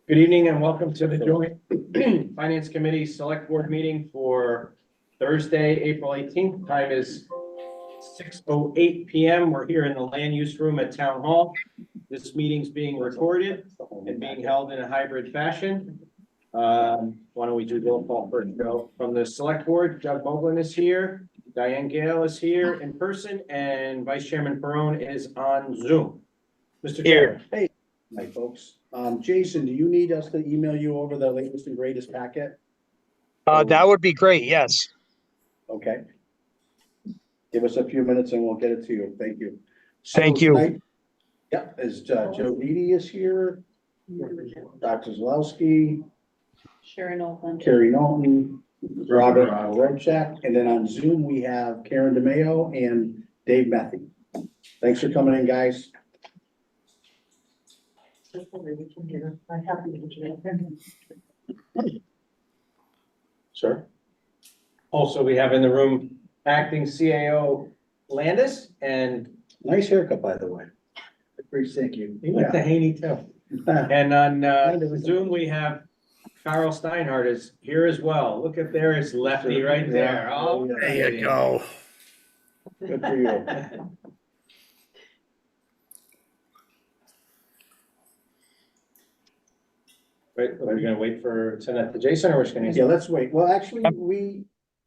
Good evening and welcome to the joint Finance Committee Select Board meeting for Thursday, April 18th. Time is 6:08 PM. We're here in the land use room at Town Hall. This meeting's being recorded and being held in a hybrid fashion. Why don't we do roll call first, Joe? From the Select Board, Doug Moglen is here, Diane Gale is here in person, and Vice Chairman Perone is on Zoom. Mr. Chair. Hey, my folks. Jason, do you need us to email you over the latest and greatest packet? That would be great, yes. Okay. Give us a few minutes and we'll get it to you. Thank you. Thank you. Tonight, yeah, as Joe Didi is here, Dr. Zalewski, Sharon Oakland. Carrie Norton, Robert Rorschach, and then on Zoom, we have Karen DeMayo and Dave Methy. Thanks for coming in, guys. Sir? Also, we have in the room acting CAO Landis and Nice haircut, by the way. Thank you. you like the Haney too. And on Zoom, we have Carl Steinhardt is here as well. Look at there, it's lefty right there. Oh, There you go. Good for you. Wait, are we gonna wait for send that to Jason or we're just gonna Yeah, let's wait. Well, actually,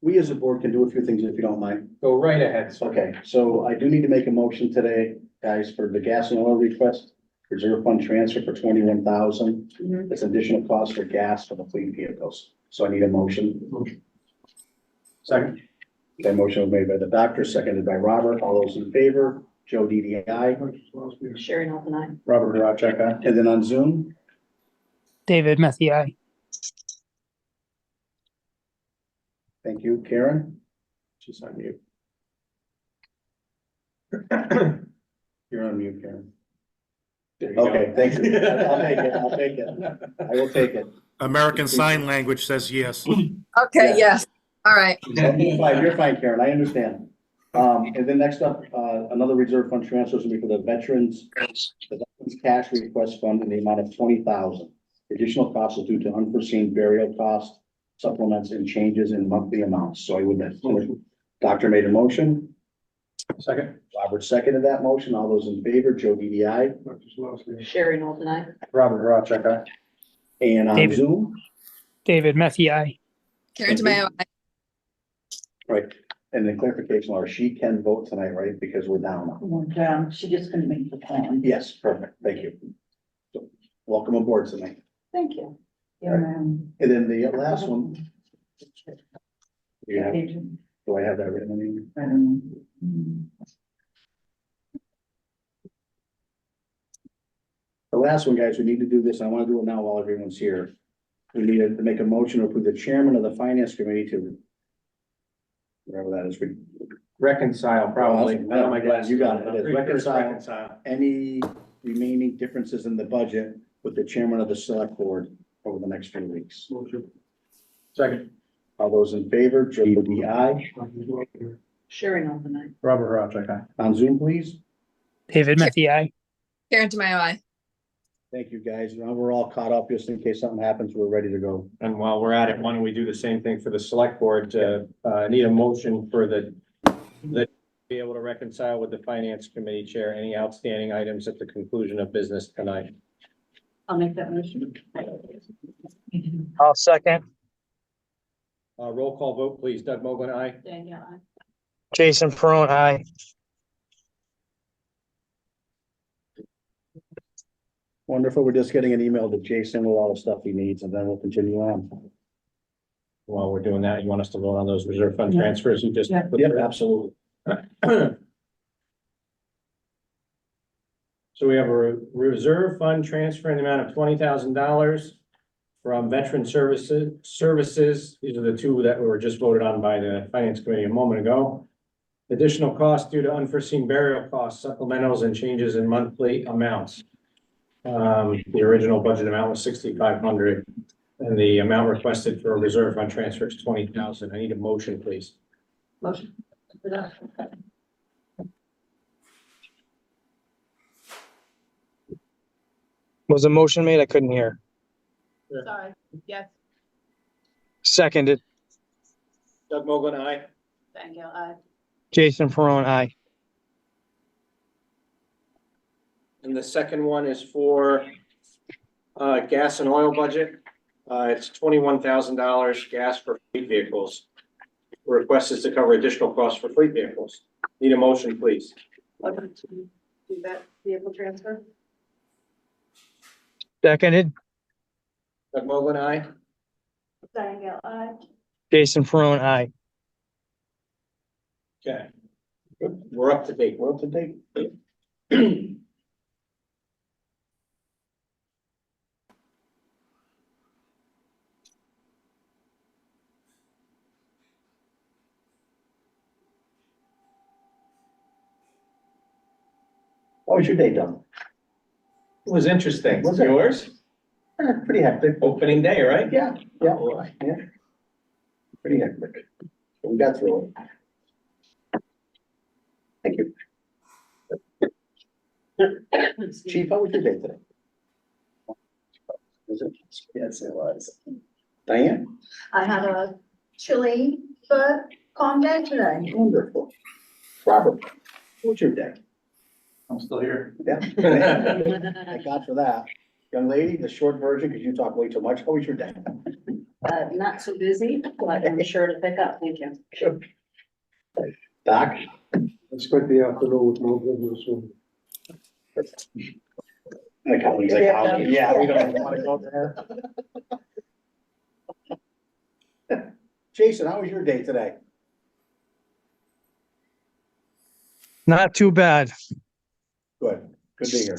we as a board can do a few things if you don't mind. go right ahead? So Okay, so I do need to make a motion today, guys, for the gas and oil request. Reserve fund transfer for 21,000. It's additional cost for gas for the fleet vehicles. So I need a motion. second, That motion was made by the doctor, seconded by Robert. All those in favor, Joe DDI. Sharon Oakland. Robert Horacek, and then on Zoom, David Methy, aye. thank you, Karen. she's on mute. You're on mute, Karen. There you go. Okay, thank you. I'll take it. I'll take it. I will take it. American Sign Language says yes. Yeah. Okay, yes, all right. You're fine, Karen, I understand. And then next up, another reserve fund transfer is gonna be for the veterans cash request fund in the amount of 20,000. Additional costs are due to unforeseen burial costs, supplements and changes in monthly amounts. So I would, doctor made a motion, Second, Robert seconded that motion. All those in favor, Joe DDI. Sharon Oakland. Robert Horacek. And on David. Zoom, David Methy, aye. Karen DeMayo. right, and the clarification, Laura, she can vote tonight, right? Because we're down. She just couldn't make the plan. Yes, perfect, thank you. So, welcome aboard tonight. Thank you. And then the last one. You have, do I have that written in? I don't know. The last one, guys, we need to do this. I want to do it now while everyone's here. We need to make a motion to approve the chairman of the finance committee to. Whatever that is, reconcile probably. Awesome. I don't have my glasses. You got it. on. It is Pretty sure it's reconcile. Any remaining differences in the budget with the chairman of the select board over the next few weeks. Second, All those in favor, Joe DDI. Sharon Oakland. Robert Horacek. On Zoom, please. David Methy, aye. Karen DeMayo. Thank you, guys. Now we're all caught up. Just in case something happens, we're ready to go. And while we're at it, why don't we do the same thing for the select board to, need a motion for the be able to reconcile with the finance committee chair, any outstanding items at the conclusion of business tonight. I'll make that motion. I'll second. Roll call vote, please. Doug Moglen, aye. Danielle. Jason Perone, aye. Wonderful. We're just getting an email to Jason with all the stuff he needs, and then we'll continue on. While we're doing that, you want us to vote on those reserve fund transfers you just? put Yep, through? absolutely. So we have a reserve fund transfer in the amount of $20,000 from veteran services. These are the two that were just voted on by the finance committee a moment ago. Additional costs due to unforeseen burial costs, supplementals and changes in monthly amounts. The original budget amount was 6,500 and the amount requested for a reserve fund transfer is 20,000. I need a motion, please. Motion. Was a motion made? I couldn't hear. Sorry, yes. Seconded. Doug Mogul, aye. Thank you, aye. Jason Perone, aye. And the second one is for gas and oil budget. It's $21,000 gas for fleet vehicles. The request is to cover additional costs for fleet vehicles. Need a motion, please. Motion to do that vehicle transfer? Seconded. Doug Mogul, aye. Diane Gale, aye. Jason Perone, aye. Okay. Good. We're up to date. We're up to date. How was your day, Doug? It was interesting. Was it? Yours? Pretty hectic. Opening day, right? Yeah, yeah, Oh, yeah. Pretty hectic. But we got through it. Thank you. Chief, how was your day today? Was it? Yes, it was. Diane? I had a chilly but calm day today. Wonderful. Robert, how was your day? I'm still here. Yeah. Thank God for that. Young lady, the short version, because you talk way too much. How was your day? Not so busy, but I'm sure to pick up, thank you. Doc? I spent the afternoon with no business. My colleague's like, oh, yeah, we don't want to go there. Jason, how was your day today? Not too bad. Good, good to hear.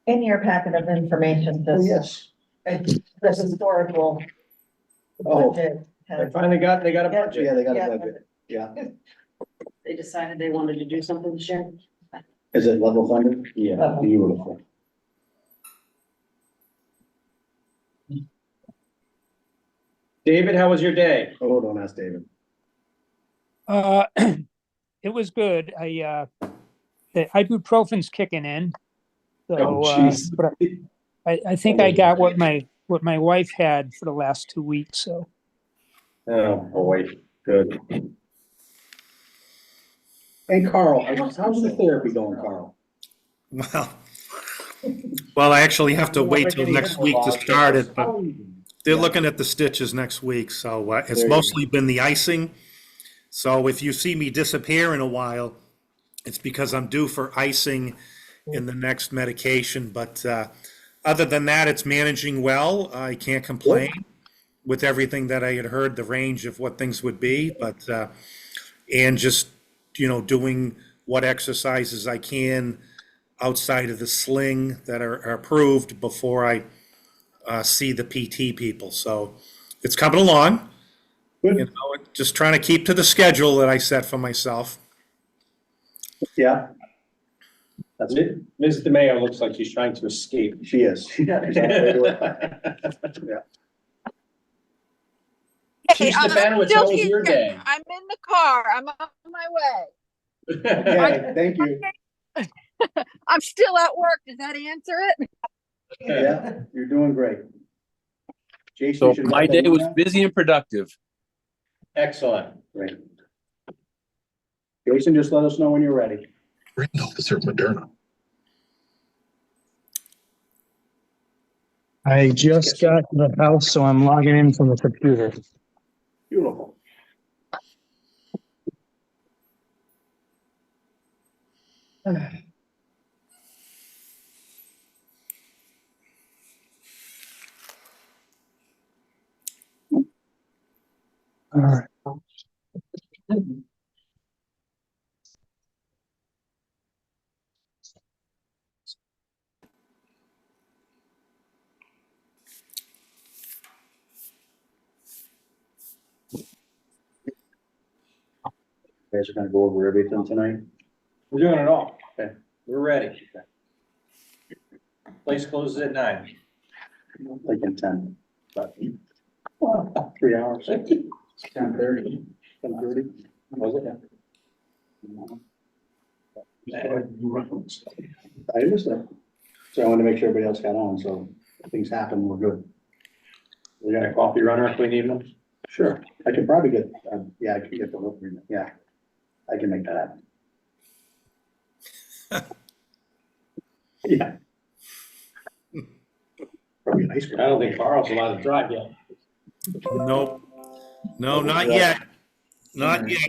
In your packet of information, Oh, this, yes. the historical Oh, budget They has. finally got a yeah, budget. they got Yeah. a budget. Yeah. They decided they wanted to do something this year. Is it level funded? Yeah, Level. beautiful. David, how was your day? Oh, don't ask David. It was good. The ibuprofen's kicking in. So, Oh, jeez. but I think I got what my wife had for the last 2 weeks, so. Oh, boy. Good. And Carl, how's the therapy going, Carl? Well, I actually have to wait till next week to start it, but they're Yeah. looking at the stitches next week, so it's There you mostly been the icing. So if you see me disappear in a while, it's because I'm due for icing in the next medication, but other than that, it's managing well. I can't complain with everything that I had heard, the range of what things would be, but and just, doing what exercises I can outside of the sling that are approved before I see the PT people. So it's coming along. Good. Just trying to keep to the schedule that I set for myself. Yeah. That's it. Ms. DeMayo looks like she's trying to escape. She is. Chief I'm Stefanowitz, still how was your here. day? I'm in the car. I'm on my way. Okay, thank you. I'm still at work. Does that answer it? Yeah, you're doing great. Jason, So you should have my got that day was email. busy and productive. Excellent. Great. Jason, just let us know when you're ready. Randall to serve Moderna. I just got to the house, so I'm logging in from the computer. Beautiful. All right. You guys are gonna go over everything tonight? We're doing it all. Okay. We're ready. Place closes at 9. Like in 10, but 3 hours. 10:30. 10:30. Was it? I understand. So I wanted to make sure everybody else got on, so if things happen, we're good. We got a coffee runner if we need one. Sure, I can probably get, yeah, I can get the look, yeah, I can make that happen. Yeah. Probably an ice cream. I don't think Carl's allowed to drive yet. Nope. No, not yet. Not yet.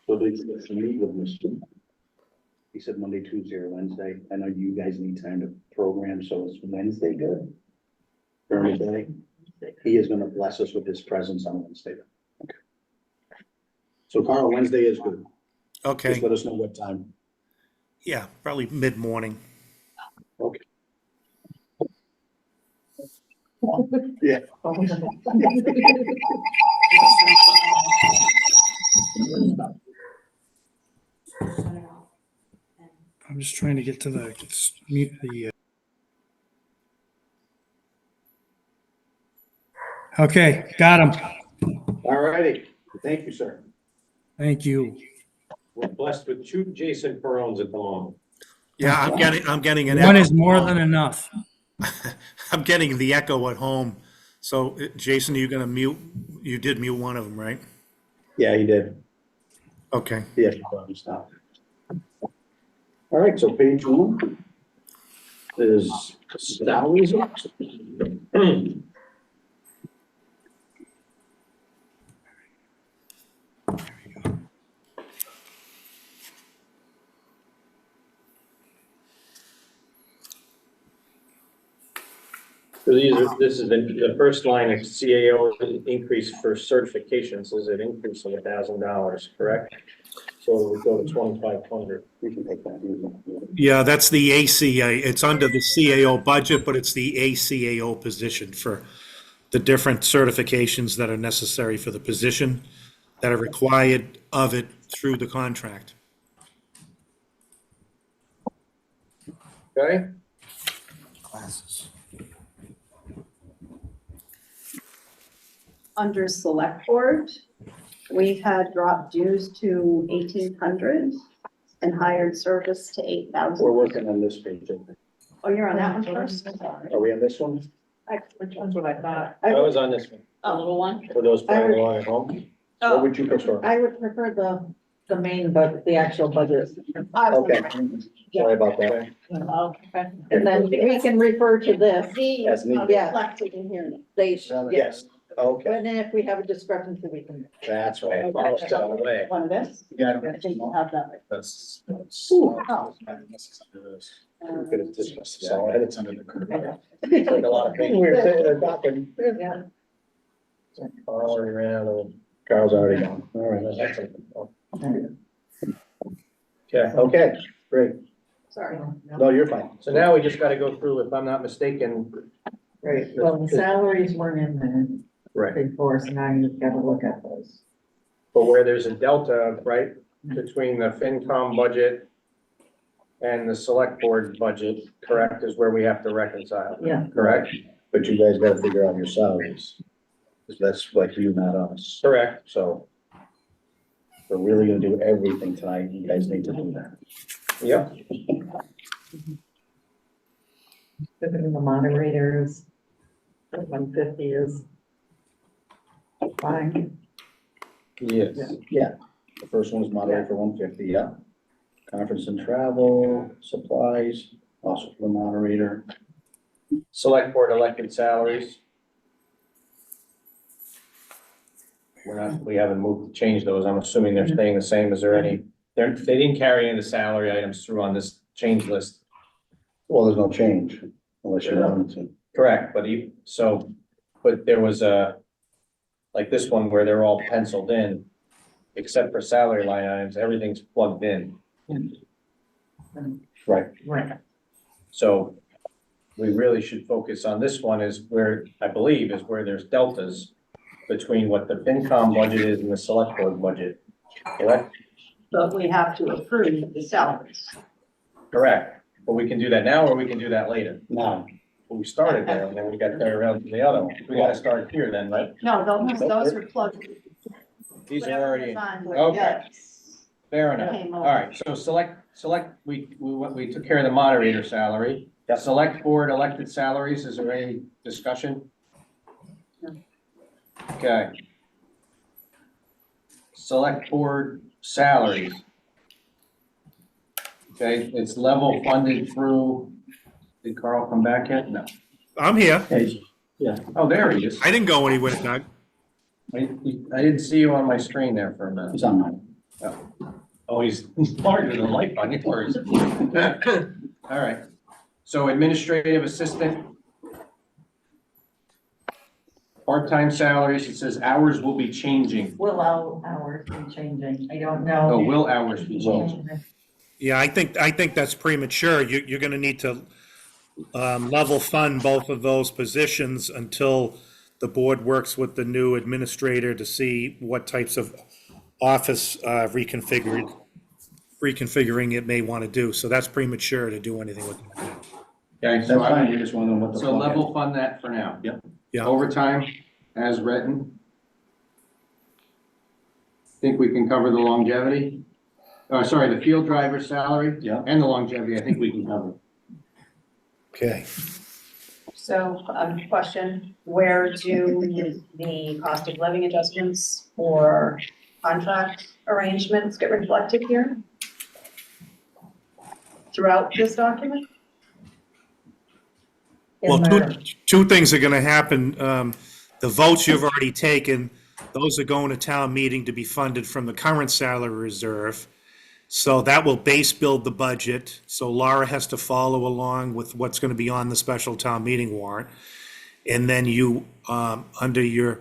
So they meet with Mr. He said Monday, Tuesday, or Wednesday. I know you guys need time to program, so is Wednesday good? Thursday? He is gonna bless us with his presence on Wednesday. Okay. So Carl, Wednesday is good. Just Okay. let us know what time. Yeah, probably mid-morning. Okay. Yeah. I'm just trying to get to the mute the. Okay, got him. All righty. Thank you, sir. Thank you. We're blessed with two Jason Perones at the moment. Yeah, I'm getting an One echo. is more than enough. I'm getting the echo at home. So Jason, you're gonna mute, you did mute one of them, right? Yeah, he did. Okay. Yeah, he probably stopped. All right, so page one is salaries. So this is the first line of CAO increase for certifications is an increase of $1,000, correct? So we go to 2,500. We can take that. Yeah, that's the ACA. It's under the CAO budget, but it's the ACAO position for the different certifications that are necessary for the position that are required of it through the contract. Okay, Classes. Under select board, we had dropped dues to 1,800 and hired service to 8,000. We're working on this page. I think. Oh, you're on that one first? Are we on this one? Which one's what I thought? I was on this one, A little one? for those playing along at home. What would you prefer? I would prefer the main budget, the actual budget. Okay, sorry about that. Oh, okay. And then we can refer to this. As needed. Yeah, Reflected in here. they, Yes, okay, and then if we have a discrepancy, we can. that's right. Okay. Carl's still on the way. One of this? Yeah. I think you have that. That's. Ooh, oh. We could have discussed this all ahead of time. Like a lot of things. We were sitting there talking. Yeah. Carl already ran out of. Carl's already gone. All right. Okay, Okay, great. Sorry. No, you're fine. so now we just gotta go through, if I'm not mistaken. Right, well, the salaries weren't in there Right. before, so now you've got to look at those. But where there's a delta, right, between the FinCom budget and the select board budget, correct, is where we have to reconcile, Yeah. correct? But you guys gotta figure out your salaries. Because that's like you, not us. Correct. So we're really gonna do everything tonight. You guys need to do that. Yep. The moderators, 150 is fine. Yes. Yeah, the first one is moderated for 150, yeah. Conference and travel, supplies, also for the moderator. Select board elected salaries. We haven't moved, changed those. I'm assuming they're staying the same. Is there any, they didn't carry any salary items through on this change list. Well, there's no change unless you want to. Correct, but there was like this one where they're all penciled in, except for salary line items, everything's plugged in. Right. Right. So we really should focus on this one is where, I believe, is where there's deltas between what the FinCom budget is and the select board budget, correct? But we have to approve the salaries. Correct, but we can do that now or we can do that later. Now, We started there and then we got there around to the other one. We gotta start here then, right? No, those are plugged. These are already, Whatever was on, okay. yes. Fair enough. Came All over. right, so we took care of the moderator salary. Select board elected salaries, is there any discussion? Okay. Select board salaries. Okay, it's level funded through, did Carl come back yet? No. I'm here. Oh, there he is. I didn't go anywhere, Doug. I didn't see you on my screen there for a minute. It's on mine. Oh, he's larger than life on yours. All right. So administrative assistant. Part-time salaries, it says hours will be changing. Will hours be changing? I don't Oh, know. will hours be changing? Yeah, I think that's premature. You're gonna need to level fund both of those positions until the board works with the new administrator to see what types of office reconfiguring it may want to do. So that's premature to do anything with that. Okay, That's so fine, we just want to know what the. so level fund that for now. Yep. Yeah. Overtime as written. Think we can cover the longevity? Sorry, the field driver salary. Yeah. And the longevity, I think we can cover. Okay. So, question, where do the cost of living adjustments or contract arrangements get reflected here? Throughout this document? Well, two things are gonna happen. The votes you've already taken, those are going to town meeting to be funded from the current salary reserve. So that will base build the budget. So Laura has to follow along with what's gonna be on the special town meeting warrant. And then you, under your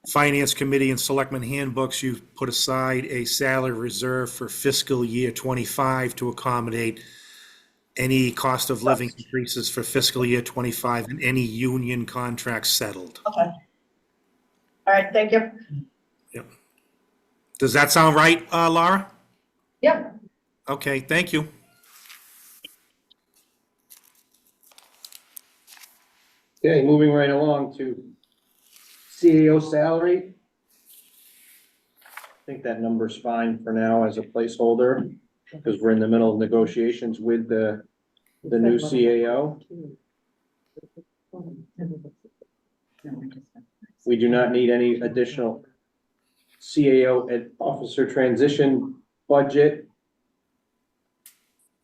finance committee and selectmen handbooks, you put aside a salary reserve for fiscal year 25 to accommodate any cost of living increases for fiscal year 25 and any union contracts settled. Okay. All right, thank you. Does that sound right, Laura? Yep. Okay, thank you. Okay, moving right along to CAO salary. I think that number's fine for now as a placeholder, because we're in the middle of negotiations with the new CAO. We do not need any additional CAO and officer transition budget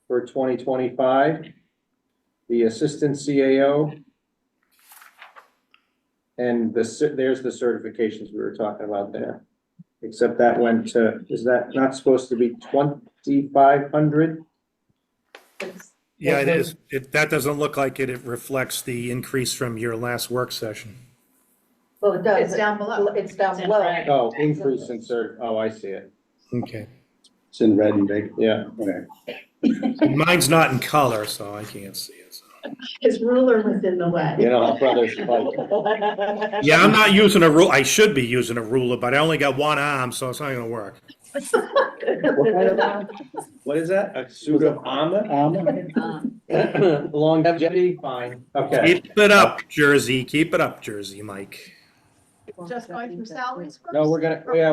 for 2025. The assistant CAO. And there's the certifications we were talking about there. Except that went to, is that not supposed to be 2,500? Yeah, it is. That doesn't look like it. It reflects the increase from your last work session. Well, it does. It's down below. It's down It's in below. red. Oh, increase in oh, I see it. Okay. It's in red and big. Yeah. Okay. Mine's not in color, so I can't see it. So. His ruler was in the way. You know how brothers fight. Yeah, I'm not using a rule. I should be using a ruler, but I only got one arm, so it's not gonna work. What is that? A suit of armor? Longevity, fine. Okay. Keep it up, Jersey. Keep it up, Jersey, Mike. Just going through salaries first? No, we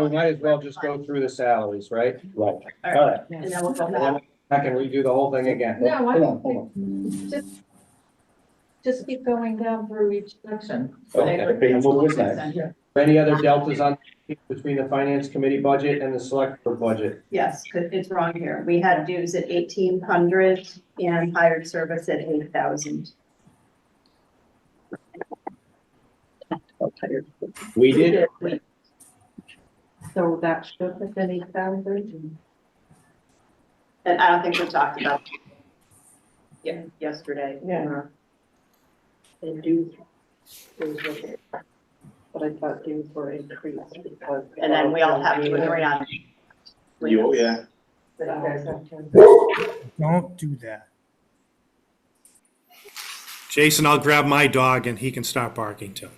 might as well just go through the salaries, right? Right. All right, and then we'll go back. I can redo the whole thing again. No, I Hold on, don't hold think, just keep going down through each section. Okay, what's next? Any other deltas on between the finance committee budget and the select board budget? Yes, 'cause it's wrong here. We had dues at 1,800 and hired service at 8,000. We did. So that should have been 8,000. And I don't think we talked about yesterday. Yeah. And dues. But I thought dues were increased because. And then we all have to agree on. Yeah. Don't do that. Jason, I'll grab my dog and he can start barking too.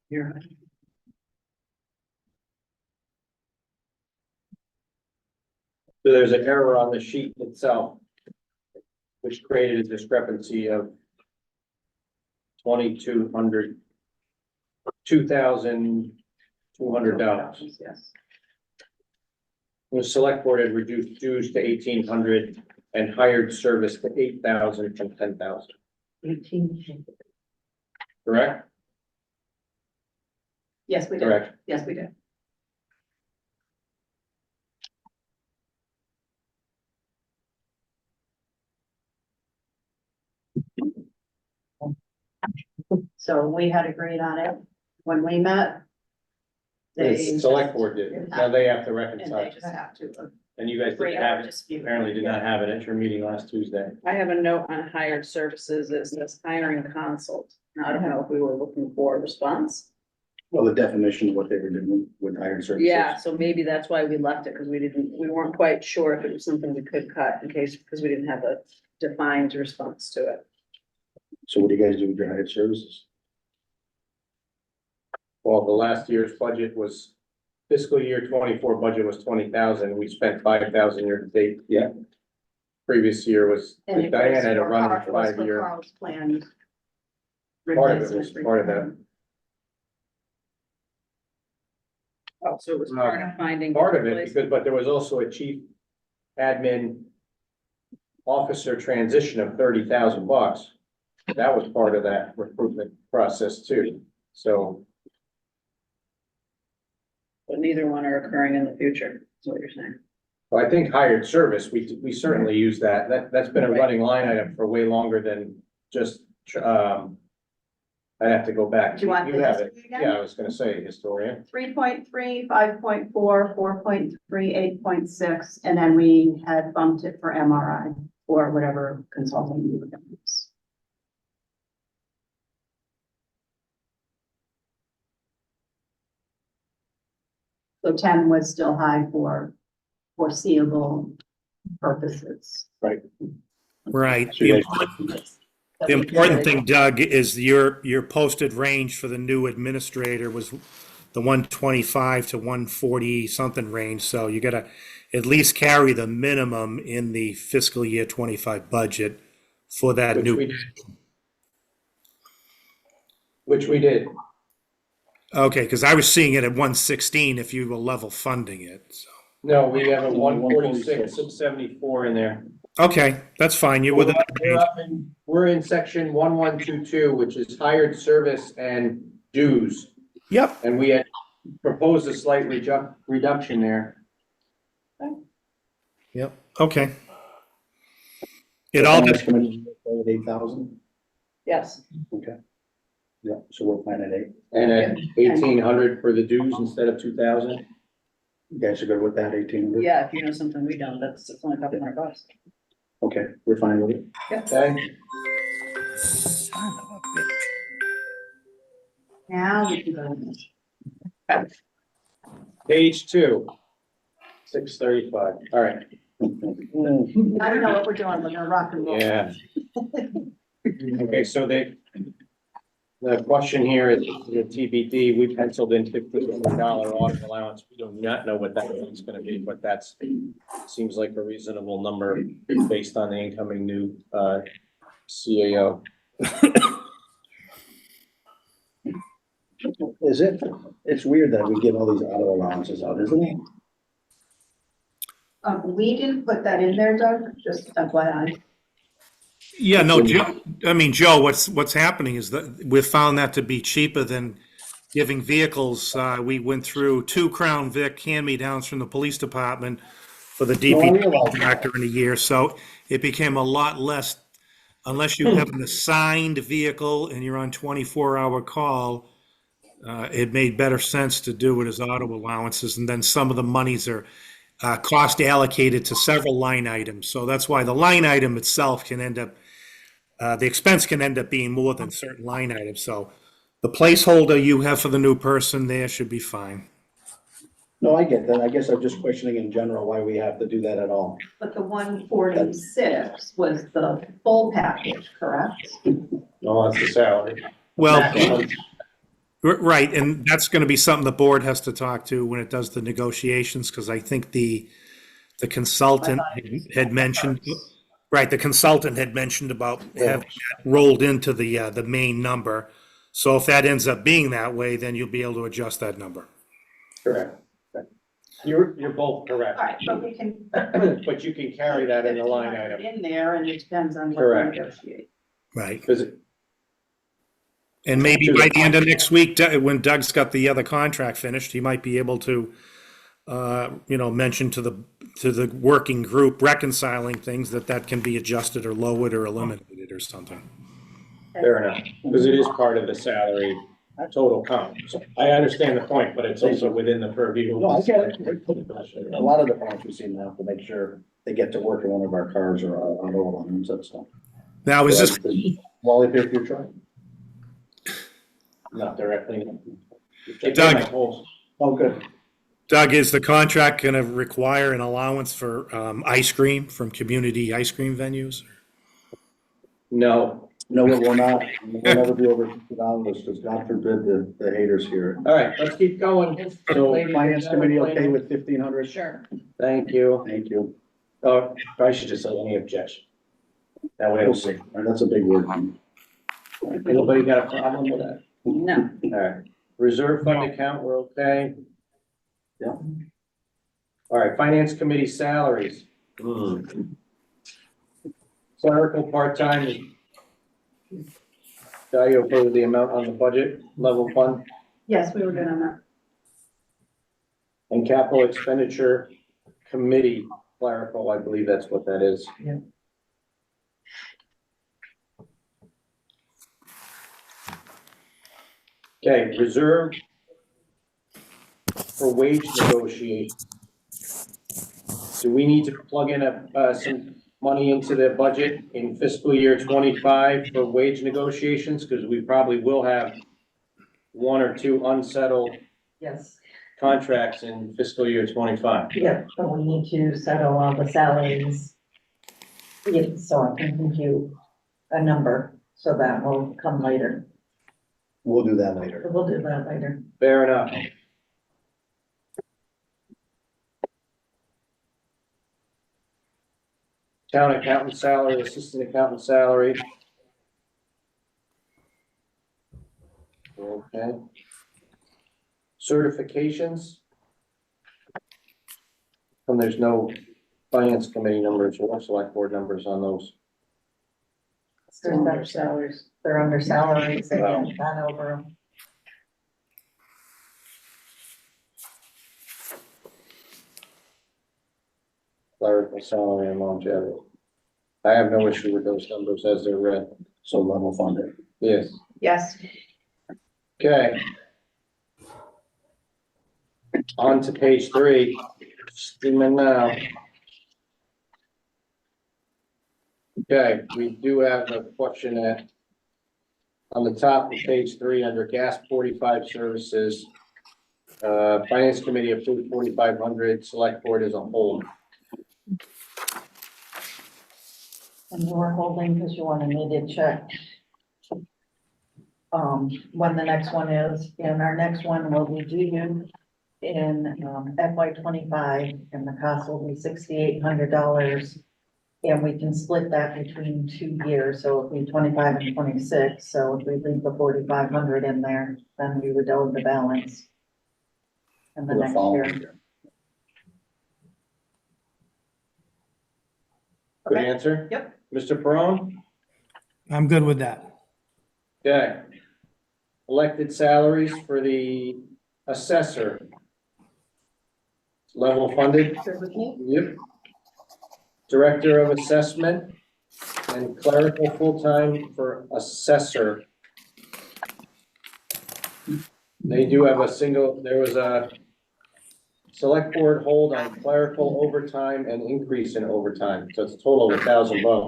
Here. So there's an error on the sheet itself. which created a discrepancy of $2,200. Yes. The select board had reduced dues to 1,800 and hired service to 8,000 from 10,000, correct? Yes, we did. Correct. Yes, we did. So we had agreed on it when we met. The They select board did, now they have to And reconcile, they just have to and you guys agree didn't on have a it, dispute. apparently did not have it at your meeting last Tuesday. I have a note on hired services. It says hiring consult. I don't know if we were looking for a response. Well, the definition of what they were doing with hired services. Yeah, so maybe that's why we left it, because we weren't quite sure if it was something we could cut in case, because we didn't have a defined response to it. So what do you guys do with your hired services? Well, the last year's budget was fiscal year 24 budget was 20,000, we spent 5,000 year to date. Yeah. Previous year was, And it Diane was had a for run Carl- it was for 5-year, Carl's planned. part of it was replacement part of that. requirement. Oh, so it was part of finding. Part of it, because, but there was also a chief admin officer transition of $30,000. That was part of that recruitment process too, so. But neither one are occurring in the future, is what you're saying. Well, I think hired service, we certainly use that's been a running line item for way longer than just, I'd have to go back. Do you want the have it, history again? yeah, I was gonna say historian. 3.3, 5.4, 4.3, 8.6, and then we had bumped it for MRI or whatever consulting you were going to use. So 10 was still high for foreseeable purposes. Right. So you The important thing, Doug, is your posted range for the new administrator was the 125 to 140 something range. So you gotta at least carry the minimum in the fiscal year 25 budget for that Which new. we did. Which we did. Okay, because I was seeing it at 116 if you were level funding it. So. No, we have a 146, 674 in there. Okay, that's fine. You're within the range. We're in section 1122, which is hired service and dues. Yep. And we had proposed a slight reduction there. Yep. Okay. It all Finance committee, 8,000? Yes. Okay. Yeah, so we're fine at 8. And at 1,800 for the dues instead of 2,000. You guys are good with that, 1,800? Yeah, if you know something we don't, it's only a couple $100. Okay, we're fine with it. Okay, Son of a bitch. Now we can go. page 2, 635. All right. I don't know what we're doing. We're gonna rock and roll. Yeah. Okay, so the question here is the TBD, we penciled in $1,500 audit allowance. We do not know what that is gonna be, but that's, seems like a reasonable number based on the incoming new, CAO. Is it? It's weird that we give all these auto allowances out, isn't it? We didn't put that in there, Doug, just FYI. Yeah, no, Joe, I mean, Joe, what's happening is that we've found that to be cheaper than giving vehicles. We went through 2 Crown Vic hand-me-downs from the police department for the DPW contractor in a year, so it became a lot less, unless you have an assigned vehicle and you're on 24-hour call, it made better sense to do it as auto allowances, and then some of the monies are cost allocated to several line items. So that's why the line item itself can end up, the expense can end up being more than certain line items. So the placeholder you have for the new person there should be fine. No, I get that. I guess I'm just questioning in general why we have to do that at all. But the 146 was the full package, correct? No, that's the salary. Well, right, and that's going to be something the board has to talk to when it does the negotiations, because I think the consultant had mentioned, Right, the consultant had mentioned about having that rolled into the main number. So if that ends up being that way, then you'll be able to adjust that number. Correct. You're both correct. All right, but we can. But you can carry that in the line item. In there, and it depends on what we Correct. negotiate. Right. Because And maybe To by the the end of next week, when Doug's got the other contract finished, he might be able to, mention to the working group reconciling things that can be adjusted or lowered or eliminated or something. fair enough, because it is part of the salary total comp. So I understand the point, but it's also within the purview. No, I get it. A lot of departments we seem to have to make sure they get to work in one of our cars or on all of them, so stuff. Now, is this, Wally, if you're trying. Not directly. Doug. Oh, good. Doug, is the contract going to require an allowance for ice cream from community ice cream venues? No. No, it will not. We'll never be over $50 because God forbid the haters hear it. All right, let's keep going. So Ladies and finance committee gentlemen, okay with 1,500? Sure. Thank you. Thank you. I should just say any objection. That way We'll we'll see. see. All right, that's a big word. Anybody got a problem with that? No. All right, reserve fund account, we're okay. Yeah. All right, finance committee salaries. Clerical part-time. Value for the amount on the budget level fund Yes, we were good on that. and capital expenditure committee clerical, I believe that's what that is. Yeah. Okay, reserve for wage negotiation. Do we need to plug in some money into the budget in fiscal year 25 for wage negotiations? Because we probably will have one or two unsettled Yes, contracts in fiscal year 25. yeah, but we need to settle all the salaries. Yeah, so I can give you a number, so that will come later. We'll do that later. We'll do that later. Fair enough. Town accountant salary, assistant accountant salary. Okay. Certifications. And there's no finance committee numbers or select board numbers on those. They're under salaries. They're under salaries, they haven't gone over them. Clerical salary and longevity. I have no issue with those numbers as they're read. So level funded. Yes. Yes. Okay. On to page 3. Steaming now. Okay, we do have a question on the top of page 3 under gas 45 services. Finance committee approved 4,500, select board as a whole. And you were holding because you wanted me to check. When the next one is, and our next one will be due in, FY25, and the cost will be $6,800. And we can split that between 2 years, so it'll be 25 and 26, so if we leave the 4,500 in there, then we would owe the balance. In the For the next following year. year. Good Okay. answer? Yep. Mr. Perone? I'm good with that. Okay. Elected salaries for the assessor. Level funded? Good with me? Yep. Director of assessment and clerical full-time for assessor. They do have there was a select board hold on clerical overtime and increase in overtime, so it's a total of $1,000.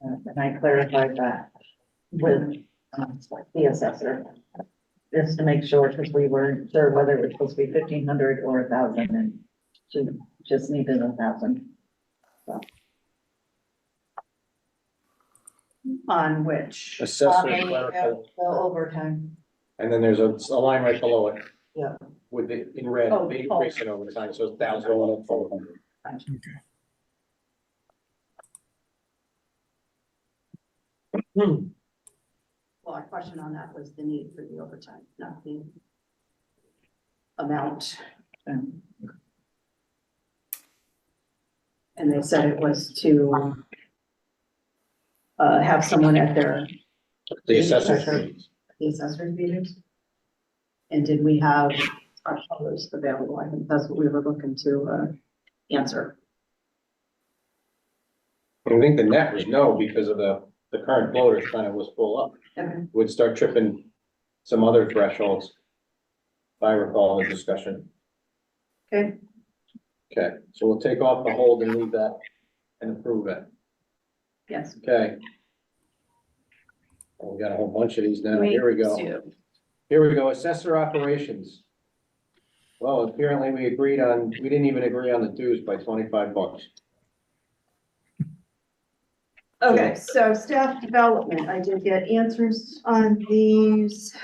And I clarified that with, the assessor. Just to make sure, because we weren't sure whether it was supposed to be 1,500 or 1,000, and she just needed 1,000. On which? Assessor On and the, clerical, the overtime. and then there's a line right below it. Yeah. With the, in red, Oh, the increase in overtime, so it's $1,000 going up forward. Well, our question on that was the need for the overtime, not the amount. And they said it was to have someone at The assessors fees. the assessor's meetings. And did we have our colors available? I think that's what we were looking to answer. I think the net was no, because of the current floaters kind of was full up. Okay. Would start tripping some other thresholds. If I recall the discussion. Okay. Okay, so we'll take off the hold and leave that and approve it. Yes. Okay. Oh, we got a whole bunch of these now. Here we go. do. Here we go, assessor operations. Well, apparently we didn't even agree on the dues by $25. Okay, so staff development, I did get answers on these.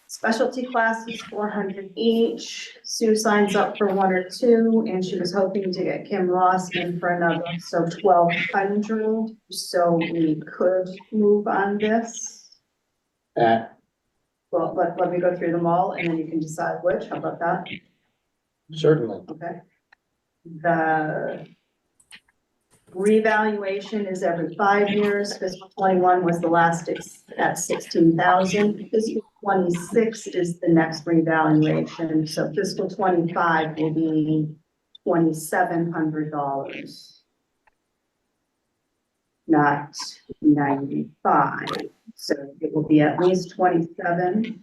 Specialty classes, 400 each. Sue signs up for 1 or 2, and she was hoping to get Kim Ross in for another, so 1,200. So we could move on this. Well, let me go through them all, and then you can decide which. How about that? Certainly. Okay. The revaluation is every 5 years. Fiscal 21 was the last at 16,000. Fiscal 26 is the next revaluation. So fiscal 25 will be $2,700. Not 95. So it will be at least 27.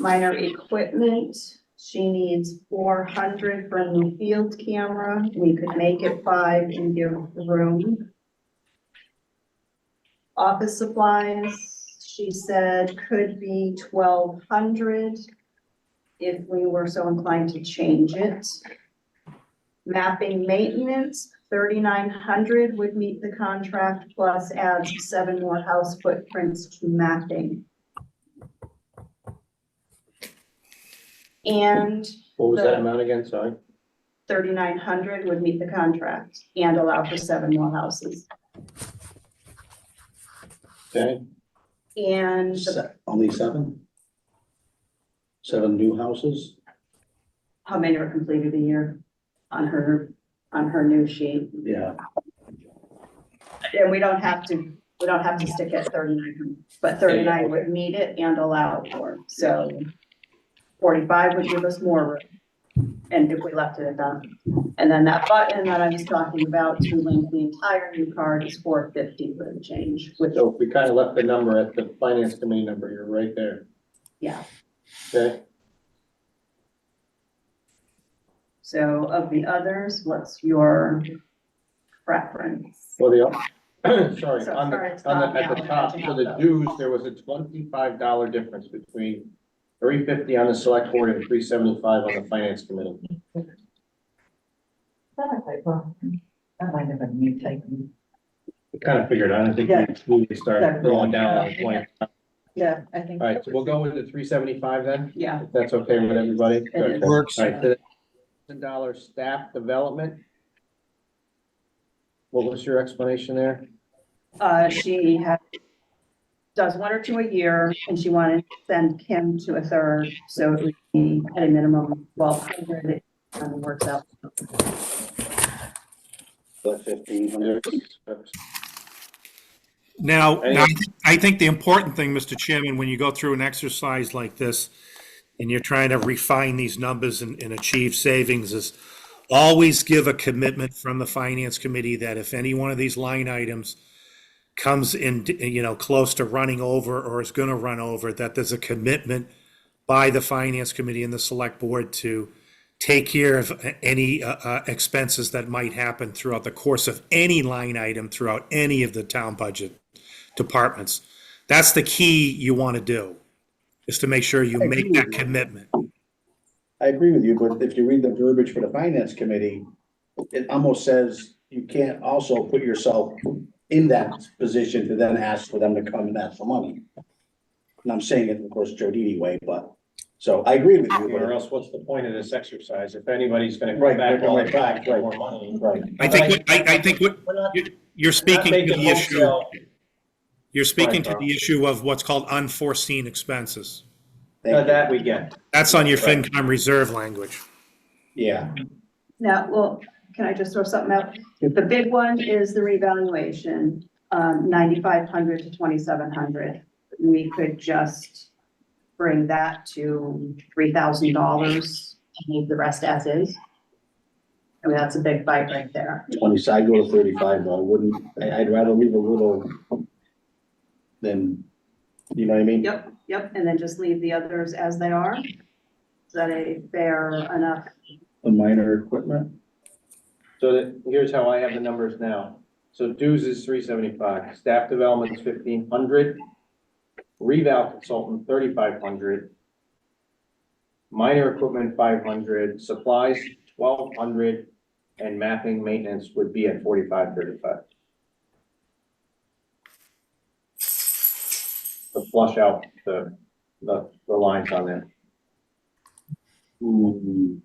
Minor equipment. She needs 400 for a new field camera. We could make it 5 and give room. Office supplies, she said, could be 1,200 if we were so inclined to change it. Mapping maintenance, 3,900 would meet the contract, plus adds 7 more house footprints to mapping. And What was that amount again, sorry? 3,900 would meet the contract and allow for 7 more houses. Okay, And Only 7? 7 new houses? how many are completed a year on her new sheet? Yeah. And we don't have to stick at 39, but 39 would meet it and allow for, so 45 would give us more room. And if we left it at that, and then that button that I was talking about to link the entire new card is 450 for the change, which, so if we kind of left the number at the finance committee number, you're right there. yeah. Okay, So of the others, what's your preference? well, sorry, So on sorry, the, it's at not the now, top, catching for up the though. dues, there was a $25 difference between 350 on the select board and 375 on the finance committee. That might have been me typing. We kind of figured, I don't think we need to start throwing down on the point. Yeah, I think. All right, so we'll go with the 375 then, Yeah, if that's okay with everybody. It is. Works. All right, $1,000 staff development. What was your explanation there? she does 1 or 2 a year, and she wanted to send Kim to a third, so it would be at a minimum 1,200, it kind of works out. 1,500. Now, Any- now, I think the important thing, Mr. Chairman, when you go through an exercise like this and you're trying to refine these numbers and achieve savings is always give a commitment from the finance committee that if any one of these line items comes in, close to running over or is going to run over, that there's a commitment by the finance committee and the select board to take care of any expenses that might happen throughout the course of any line item throughout any of the town budget departments. That's the key you want to do, is to make sure you I make agree that with you. commitment. I agree with you, but if you read the verbiage for the finance committee, it almost says you can't also put yourself in that position to then ask for them to come and ask for money. And I'm saying it, of course, Joe Didi way, but, so I agree with you, Or but, else what's the point of this exercise? If anybody's gonna Right, come back they're all right the time back, for right. more money. right. I think what, We're not, you're not speaking to making the issue, wholesale. you're speaking to Right, the issue of what's called unforeseen expenses. Thank you. That we get. That's on your Right. FinCom reserve language. Yeah, Now, well, can I just throw something out? The big one is the revaluation, 9,500 to 2,700. We could just bring that to $3,000 and leave the rest as is. I mean, that's a big bite right there. 20, so I'd go to 35, though, I wouldn't, I'd rather leave a little than, you know what I mean? Yep, and then just leave the others as they are. Is that a fair enough? The minor equipment, So here's how I have the numbers now. So dues is 375, staff development's 1,500, reval consultant 3,500, minor equipment 500, supplies 1,200, and mapping maintenance would be at 4535. To flush out the lines on there. ooh.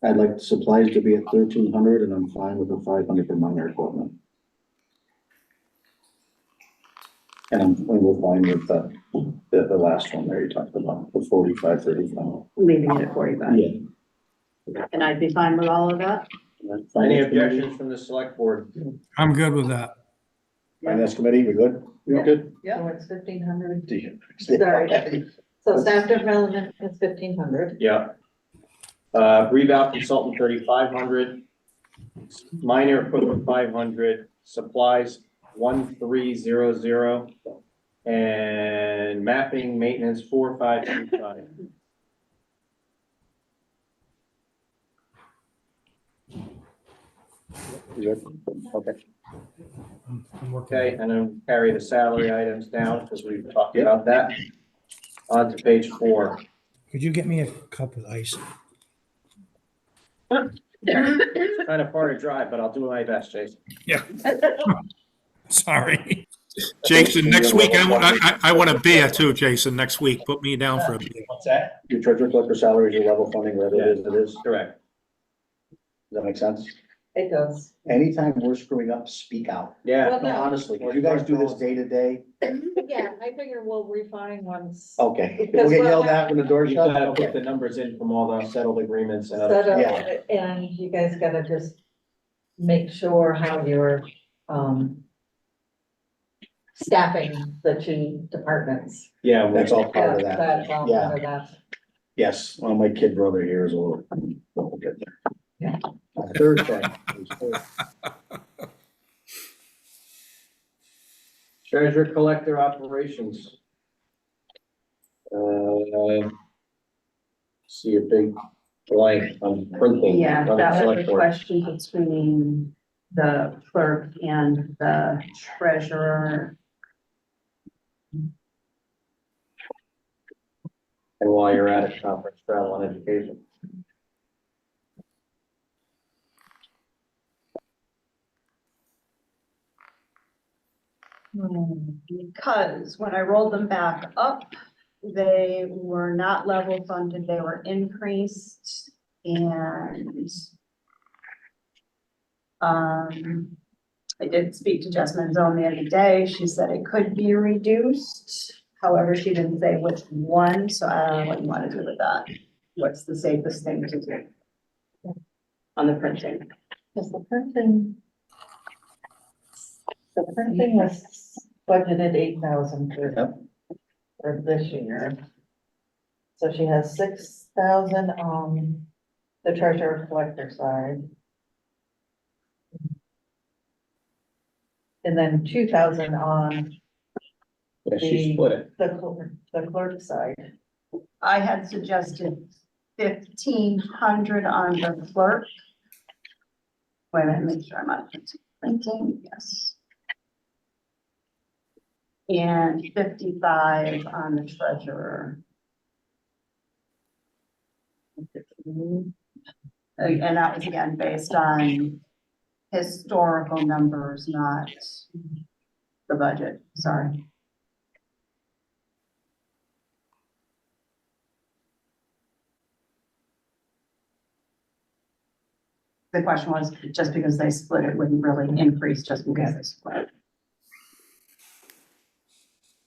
I'd like the supplies to be at 1,300, and I'm fine with the 500 for minor equipment. And we're fine with the last one there you talked about, the 45, 35. Leaving it at 45. Yeah. And I'd be fine with all of that. Any objections from the select board? I'm good with that. Finance committee, we good? Yeah. Good? So it's 1,500. Sorry. Sorry. So staff development is 1,500. Yeah. Reval consultant 3,500, minor equipment 500, supplies 1,300, and mapping maintenance 4,525. You good? Okay. I'm working. Okay, and then carry the salary items down because we've talked about that. On to page 4. Could you get me a cup of ice? Kind of far to drive, but I'll do my best, Jason. Yeah. Sorry. Jason, next week, I want a beer too, Jason, next week. Put me down for a beer. What's that? Your treasurer collector salaries are level funding, whether it is, it is. Does Correct. that make sense? It does. Anytime we're screwing up, speak out. Yeah. Well, No, no. honestly, 'cause you guys do this day to day. Yeah, I figure we'll refine once. Okay. Because We'll get we'll yelled have- at when the door You shuts. gotta put Okay. the numbers in from all the settled agreements and Set other. up, Yeah. and you guys gotta just make sure how you're, staffing the two departments. Yeah, That's all part of that. That's all Yeah. part of that. Yes, well, my kid brother here is a little, we'll get there. Yeah. Thursday. Treasure collector operations. See a big blank on printing. Yeah, on the that was select the board. question between the clerk and the treasurer. And while you're at it, conference, travel and education. Because when I rolled them back up, they were not level funded, they were increased and I did speak to Jess Manzone the other day. She said it could be reduced. However, she didn't say which one, so I don't know what you want to do with that. What's the safest thing to do on the printing? Because the printing was budgeted 8,000 for this year. So she has 6,000 on the treasurer collector side. And then 2,000 on Yeah, she split it. the clerk side. I had suggested 1,500 on the clerk. Wait a minute, make sure I'm on printing, yes. And 55 on the treasurer. And And that was again based on historical numbers, not the budget, sorry. The question was, just because they split it wouldn't really increase just because they split it.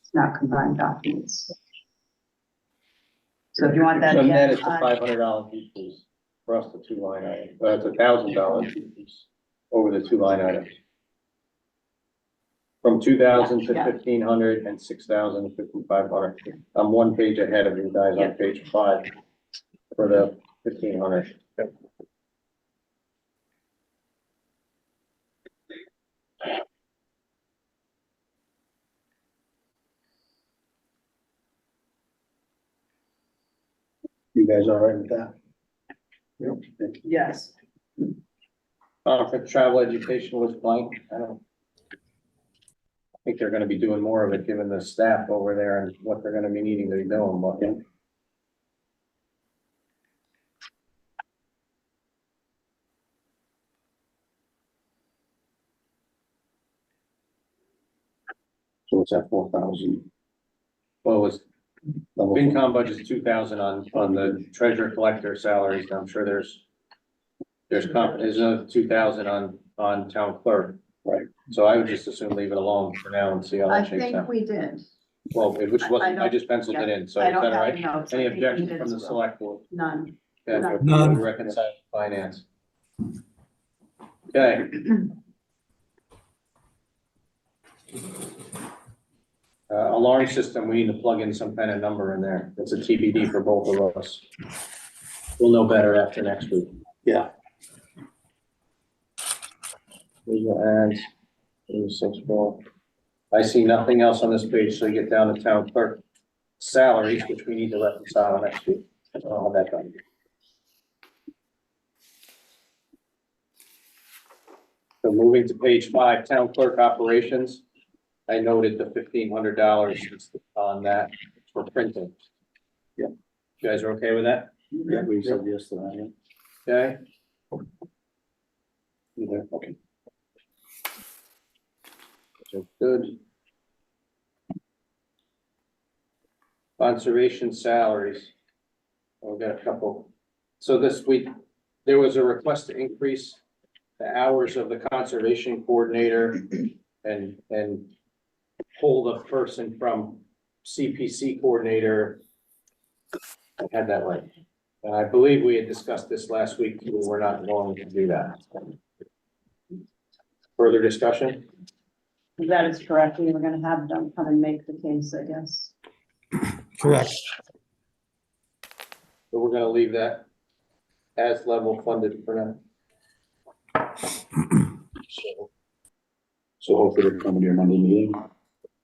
It's not combined documents. So if you want that So net again, it's a $500 decrease across the two line items. It's $1,000 decrease over the two line items. From 2,000 to Yeah. 1,500 and 6,000 to 5,500. I'm one page ahead of you guys on page 5 for the 1,500. You guys all right with that? Yes. Conference travel education was blank. I think they're gonna be doing more of it, given the staff over there and what they're gonna be needing to be doing, but yeah. So what's that, 4,000? Well, it was, FinCom budget's 2,000 on the treasurer collector salaries. I'm sure there's another 2,000 on town clerk. Right. So I would just assume leave it alone for now and see how I that shakes think out. we did, Well, which wasn't, I just penciled it in, so I is don't that all have right? notes. Any I think we objections did from as the well. select board? None. Okay, None. reconcile finance. Okay. Alarm system, we need to plug in some kind of number in there. It's a TBD for both of us. We'll know better after next week. Yeah. Legal ads, 36 I see nothing else on this page, so you get down to town clerk salaries, which we need to reconcile next week. I'll have that done. So moving to page 5, town clerk operations. I noted the $1,500 on that for printing. Yeah. You guys are okay with that? Yeah, we said yes to that, yeah. Okay? Yeah, okay. So good. Conservation salaries. We've got a couple. So this week, there was a request to increase the hours of the conservation coordinator and pull the person from CPC coordinator. I had that right. And I believe we had discussed this last week. We're not going to do that. Further discussion? That is correct. We were gonna have them come and make the case, I guess. Correct. So we're gonna leave that as level funded for now. So hopefully they're coming to your Monday meeting,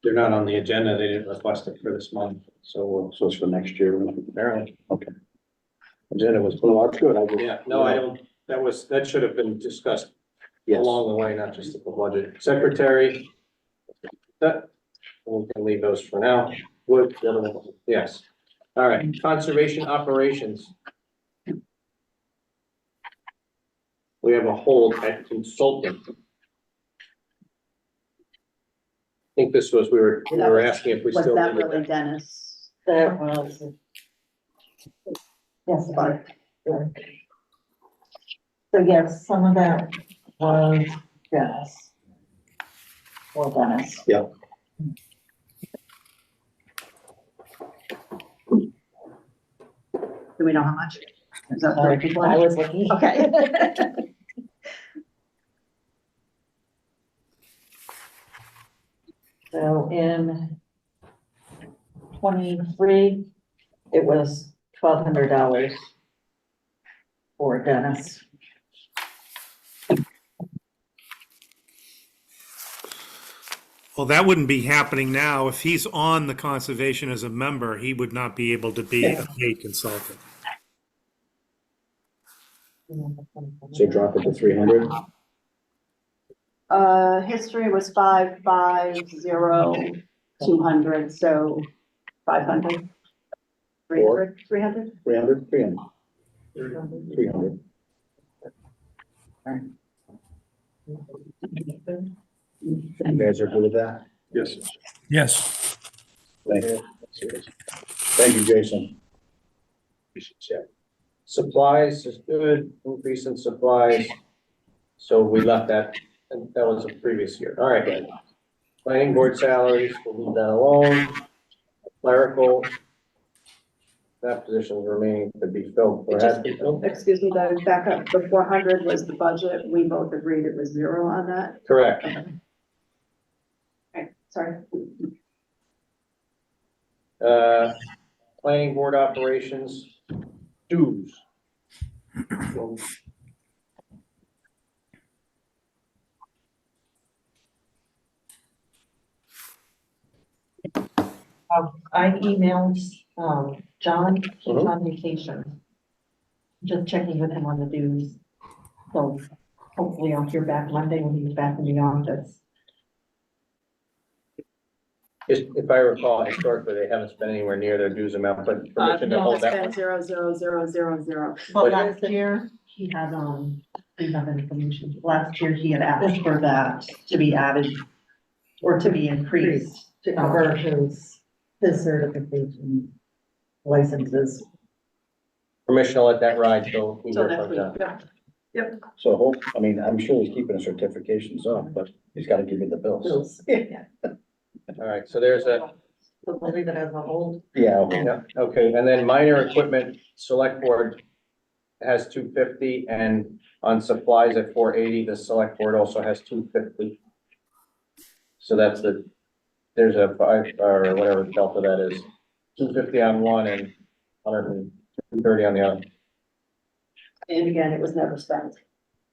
They're not on the agenda. They didn't request it for this month. So so it's for next year. apparently. Okay. Agenda was. Well, that's good. I just. Yeah, no, I don't, that should have been discussed Yes. along the way, not just at the budget. Secretary. That, we can leave those for now. Wood, the other one, yes. All right, conservation operations. We have a hold at consultant. I think this was, we were asking if we Was still. that needed really Dennis? That was. Yes, but. So yes, some of that was Dennis. Or Dennis. Yeah. Do we know how much? Is that Sorry, the I was looking. Okay. So in 23, it was $1,200 for Dennis. Well, that wouldn't be happening now. If he's on the conservation as a member, he would not be able to be a paid consultant. So drop it to 300. History was 550, 200, so 500. 300, 300? 300. 300. You guys are good with that? Yes. Yes. Thank you. Thank you, Jason. Supplies is good, increase in supplies. So we left that, and that was a previous year. All right, good. Planning board salaries, we'll leave that alone. Clerical. That position remaining to be filled. or has to be filled. Excuse me, Doug, back up, the 400 was the budget, we both agreed it was 0 on that? Correct. Okay, sorry. Planning board operations, dues. I emailed, John, he's Mhm. on vacation. Just checking with him on the dues. So hopefully I'll hear back Monday when he's back in the office. If I recall, historically, they haven't spent anywhere near their dues amount, but permission to no, hold It's that been one. 0, 0, 0, 0, 0. But last year, he had, we have information, last year he had asked for that to be added or to be increased to cover his certification licenses. Permission to let that ride till we Till hear next from week, them. yeah. So I mean, I'm sure he's keeping his certifications up, but he's gotta give me the bills. Bills. Yeah. All right, so there's a, So we'll leave it as a hold. Yeah, yeah, okay, and then minor equipment, select board has 250, and on supplies at 480, the select board also has 250. So that's there's a 5, or whatever delta that is, 250 on one and 130 on the other. And again, it was never spent.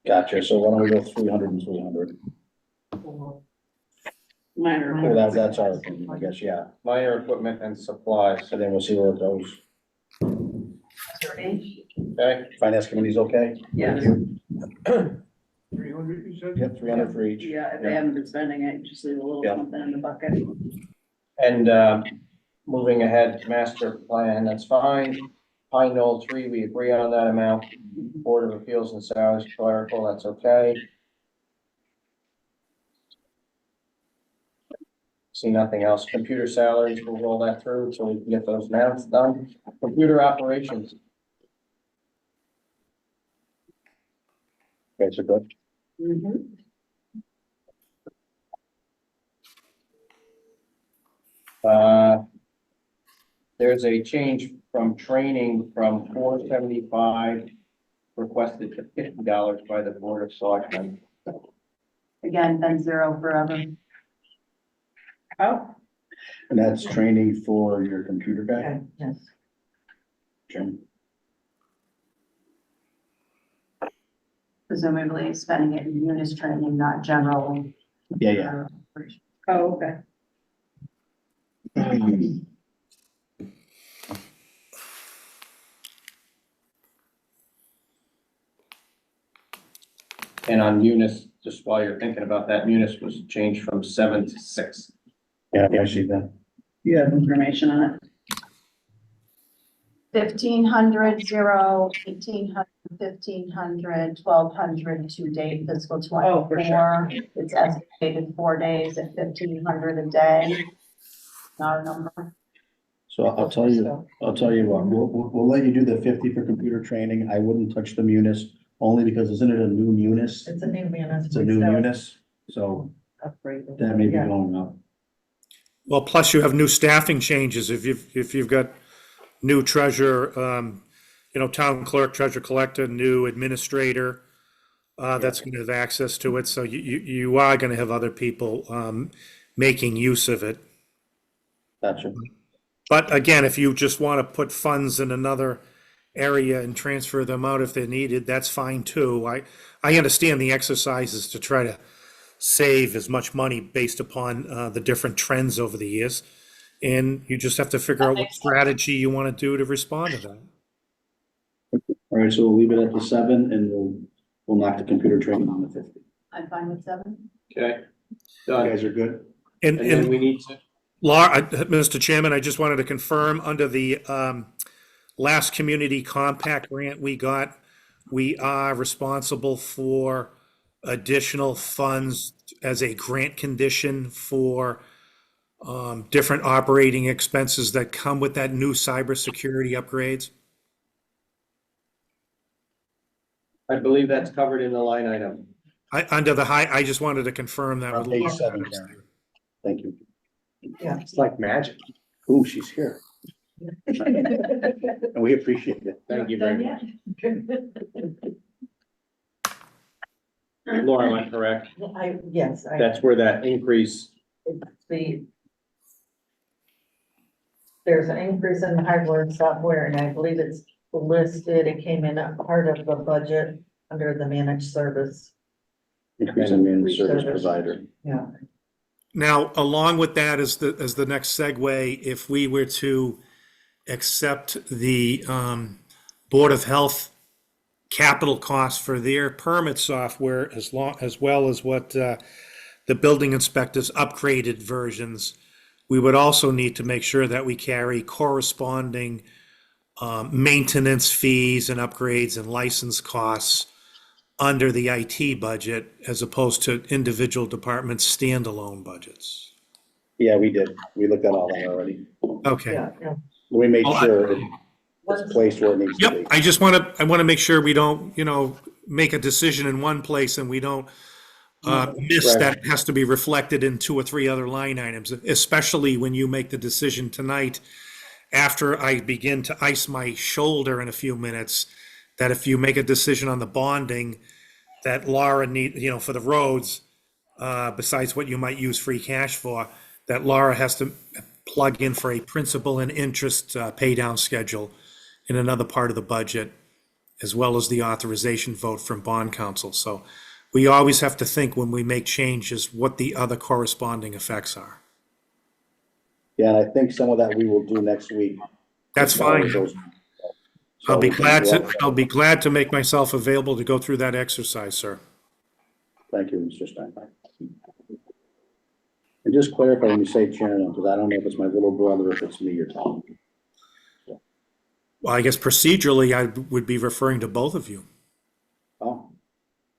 gotcha. So why don't we go 300 and 300? Minor. Well, that's our opinion, I guess, yeah. Minor equipment and supplies, And then we'll see where it goes. okay? Finance committee's okay? Yes. 300, you said? Yep, 300 for each. Yeah, if they haven't been spending it, just leave a little Yeah. something in the bucket. And, moving ahead, master plan, that's fine. Pine Knoll tree, we agree on that amount. Board of Appeals and salaries clerical, that's okay. See nothing else. Computer salaries, we'll roll that through so we can get those amounts done. Computer operations, Okay, so good. Mhm. there's a change from training from $475 requested to $50 by the Board of Selectmen. Again, been 0 forever. Oh. And that's training for your computer guy? Okay, yes. Jim? Presumably spending it in Munis training, not general. Yeah, yeah. Oh, okay. And on Munis, just while you're thinking about that, Munis was changed from 7 to 6. Yeah, I see that. You have information on it? 1,500, 0, 1,800, 1,500, 1,200 to date fiscal Oh, for sure. 24. It's estimated 4 days at 1,500 a day. Not a number. So I'll tell you what, we'll let you do the 50 for computer training. I wouldn't touch the Munis, only because isn't it a new Munis? It's a new man. It's a new Munis, so Upgrade. that may be Yeah. going up. Well, plus you have new staffing changes. If you've got new treasurer, town clerk, treasurer collector, new administrator, that's going to have access to it. So you are going to have other people, making use of it. Gotcha. But again, if you just want to put funds in another area and transfer them out if they're needed, that's fine too. I understand the exercise is to try to save as much money based upon the different trends over the years. And you just have to figure out what strategy you want to do to respond to that. All right, so we'll leave it at the 7 and we'll knock the computer training on the 50. I'm fine with 7. Okay? You Done. guys are good? And, And then and we need to, Laura, Mr. Chairman, I just wanted to confirm under the last community compact grant we got, we are responsible for additional funds as a grant condition for different operating expenses that come with that new cybersecurity upgrades? I believe that's covered in the line item. I just wanted to confirm that. On with page 7, Karen. Thank you. Yeah. It's like magic. Ooh, she's here. And we appreciate it. Thank you very much. Laura, am I correct? Yes, That's where that increase, there's an increase in the hardware and software, and I believe it's listed, it came in a part of the budget under the managed service. Increase in managed service provider. Yeah. Now, along with that is the next segue, if we were to accept the Board of Health capital costs for their permit software as well as what the building inspector's upgraded versions, we would also need to make sure that we carry corresponding maintenance fees and upgrades and license costs under the IT budget as opposed to individual departments' standalone budgets. Yeah, we did. We looked at all that already. Okay. Yeah. We made Well, sure it's placed where it needs to Yep, be. I want to make sure we don't, make a decision in one place and we don't miss Right. that it has to be reflected in 2 or 3 other line items, especially when you make the decision tonight after I begin to ice my shoulder in a few minutes, that if you make a decision on the bonding that Laura for the roads, besides what you might use free cash for, that Laura has to plug in for a principal and interest pay down schedule in another part of the budget, as well as the authorization vote from bond council. So we always have to think when we make changes what the other corresponding effects are. Yeah, and I think some of that we will do next week. That's fine. So I'll be well, glad to make myself available to go through that exercise, sir. Thank you, Mr. Steinhardt. And just clarify when you say chairman, because I don't know if it's my little brother or if it's me you're talking. Well, I guess procedurally, I would be referring to both of you. Oh,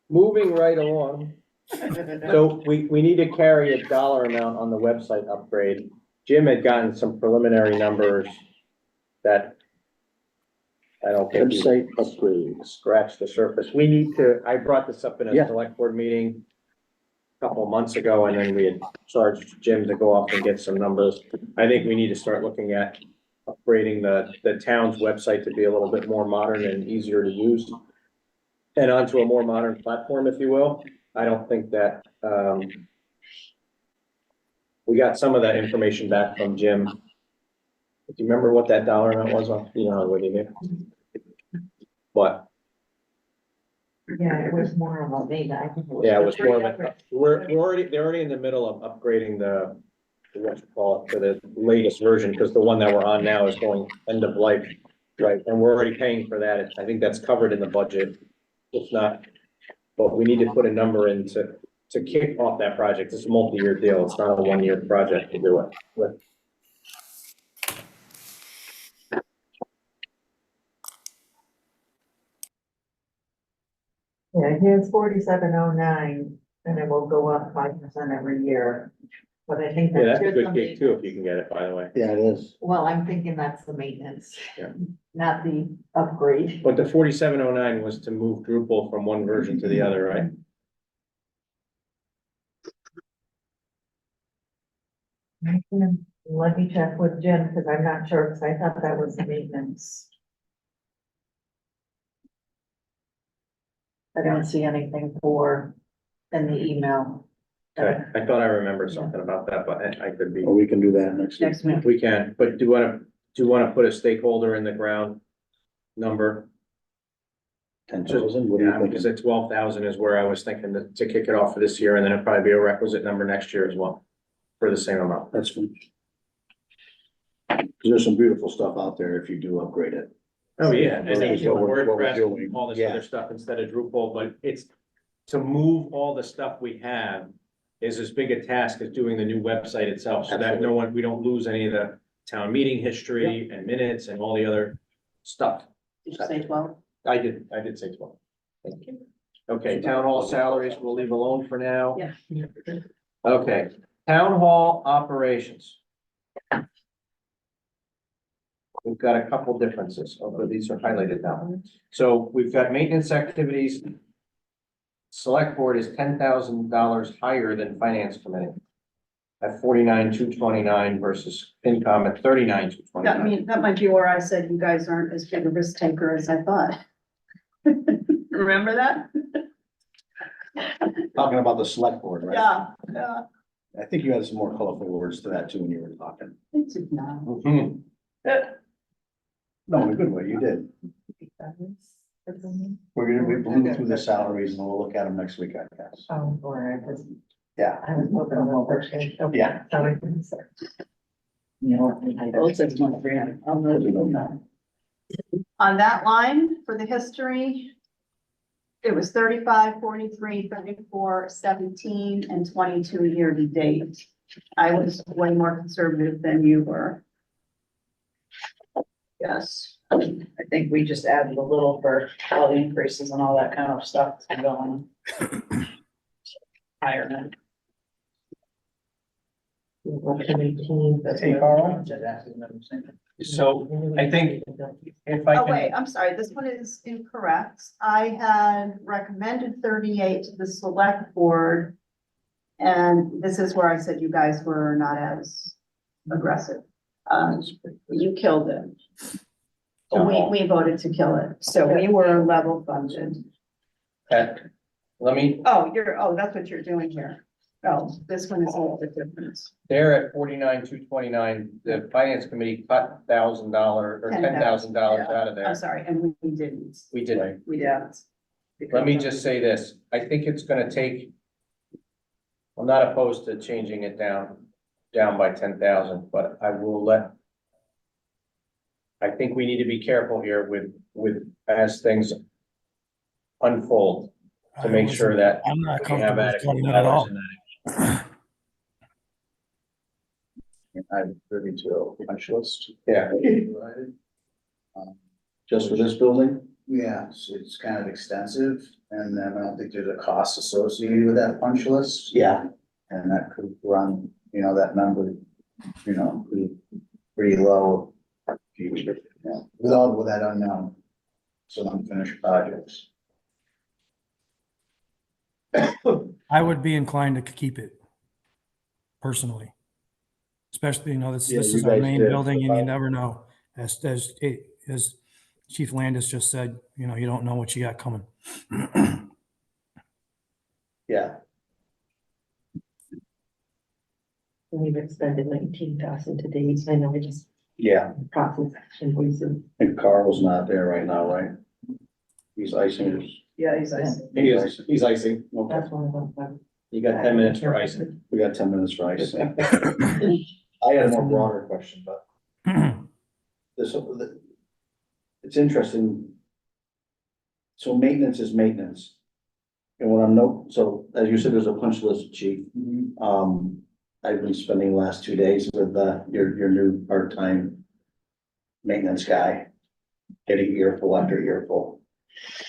moving right along. So we need to carry a dollar amount on the website upgrade. Jim had gotten some preliminary numbers that I don't think he website upgrades. scratched the surface. We need to, I brought this up in a Yeah. select board meeting a couple of months ago, and then we had charged Jim to go off and get some numbers. I think we need to start looking at upgrading the town's website to be a little bit more modern and easier to use. And onto a more modern platform, if you will. I don't think that, we got some of that information back from Jim. Do you remember what that dollar amount was on, what you mean? What? Yeah, it was more of a beta, I think. Yeah, it was more of a, they're already in the middle of upgrading what you call it, to the latest version, because the one that we're on now is going end of life. Right, and we're already paying for that. I think that's covered in the budget. If not, but we need to put a number in to kick off that project. It's a multi-year deal. It's not a one-year project to do it with. Yeah, here's 4709, and it will go up 5% every year. But I think Yeah, that's that's a just good the gig too, if maintenance. you can get it, by the way. Yeah, it is. Well, I'm thinking that's the maintenance. Yeah. Not the upgrade. But the 4709 was to move Drupal from one version to the other, right? Let me check with Jim, because I'm not sure, because I thought that was the maintenance. I don't see anything in the email. Okay, I thought I remembered something about that, but I could be. Well, we can do that next week. Next week. We can, but do you wanna put a stakeholder in the ground number? 10,000, what do you Yeah, think? because at 12,000 is where I was thinking to kick it off for this year, and then it'll probably be a requisite number next year as well, for the same amount. That's fine. There's some beautiful stuff out there if you do upgrade it. Oh, yeah, and then That's you what we're WordPress, doing. all this Yeah. other stuff instead of Drupal, but it's to move all the stuff we have is as big a task as doing the new website itself, so that we don't lose any of the town meeting history and minutes and all the other stuff. Did you say 12? I did say 12. Thank you. Okay, town hall salaries we'll leave alone for now. Yeah. Okay, town hall operations. We've got a couple differences, although these are highlighted now. So we've got maintenance activities. Select board is $10,000 higher than finance committee. At 49,229 versus FinCom at 39,229. That might be where I said you guys aren't as big a risk taker as I thought. Remember that? Talking about the select board, right? Yeah. I think you had some more colorful words to that too when you were talking. It's now. Mhm. No, in a good way, you did. We're gonna be through the salaries and we'll look at them next week, I guess. Oh, or I was, Yeah. I was hoping on Thursday. Yeah. Sorry. You know, Well, it's 300. I'll know. On that line for the history, it was 35, 43, 34, 17, and 22 year to date. I was way more conservative than you were. Yes, I think we just added a little for all the increases and all that kind of stuff that's going on. Higher than. Hey, Carl. So I think if I Oh, can. wait, I'm sorry, this one is incorrect. I had recommended 38 to the select board. And this is where I said you guys were not as aggressive. You killed it. We voted to kill it, so we were level funded. Let me, That's what you're doing here. Oh, this one is a little bit different. they're at 49,229. The finance committee cut $1,000 or $10,000 out of I'm there. sorry, and we didn't. We did. We Yeah. didn't. Let me just say this. I think it's gonna take. I'm not opposed to changing it down by 10,000, but I will let. I think we need to be careful here with as things unfold to make sure that I'm not we have comfortable with adequate cutting it at dollars all. in that. I'm privy to a punch list. Yeah, Just for this building? Yeah, it's kind of extensive, and then I don't think there's a cost associated with that punch list. Yeah. And that could run, that number, pretty low. Future, with that unknown, some unfinished projects. I would be inclined to keep it personally. Especially, this Yeah, is you our guys main did. building and you never know. As Chief Landis just said, you don't know what you got coming. Yeah. We've expended 19,000 to date. I know we just Yeah, process invoices. and Carl's not there right now, right? He's icing his. Yeah, he's nice. he's icing. Okay, That's one of them. You got 10 minutes for icing. we got 10 minutes for icing. I had a more broader question, but this, it's interesting. So maintenance is maintenance. And what so as you said, there's a punch list, chief. I've been spending the last 2 days with, your new part-time maintenance guy, getting earful after earful.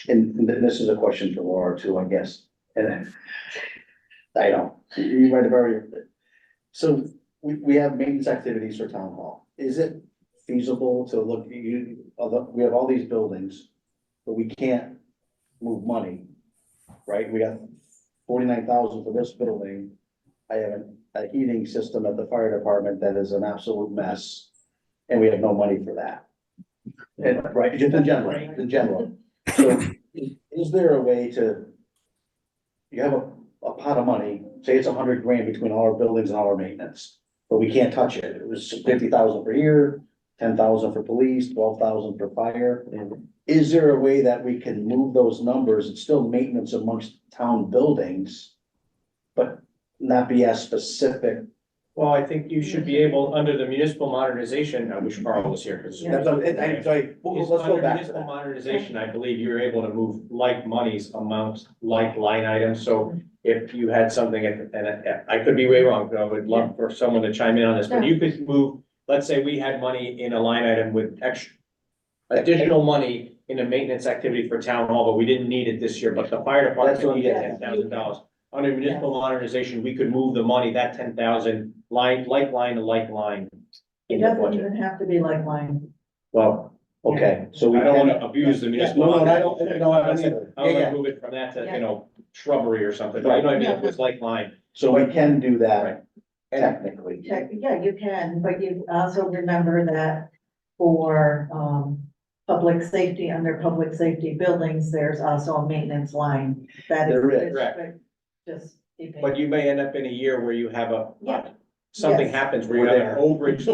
And this is a question for Laura too, I guess. And I don't, you might have already. So we have maintenance activities for town hall. Is it feasible to look, we have all these buildings, but we can't move money, right? We got 49,000 for this building. I have a heating system at the fire department that is an absolute mess, and we have no money for that. And, right, just in general. So is there a way to, you have a pot of money, say it's 100 grand between all our buildings and all our maintenance, but we can't touch it. It was 50,000 per year, 10,000 for police, 12,000 for fire. Is there a way that we can move those numbers? It's still maintenance amongst town buildings, but not be as specific. Well, I think you should be able, under the municipal modernization, I wish Carl was here. Let's Sorry, let's go Under back to municipal that. modernization, I believe you're able to move like monies amongst like line items, so if you had something, and I could be way wrong, I would love for someone to chime in on this, but you could move, let's say we had money in a line item with extra additional money in a maintenance activity for town hall, but we didn't need it this year, but the fire That's what department I'm needed getting $10,000. Under municipal modernization, we could move the money, that 10,000 line, like line to like line. It in the doesn't budget. even have to be like mine. Well, Okay, so we I don't can, wanna abuse the municipal. no, no, I don't, no, I don't I either. don't Yeah, wanna yeah. move it from that to, Yeah. you know, shrubbery or something, but I know, I mean, it was like line. So we can do Right. that technically. Yeah, you can, but you also remember that for, public safety, under public safety buildings, there's also a maintenance line. That is. There is. Correct. Just. keeping- But you may end up in a year where you have Yeah. something Yes. happens where you have an overage,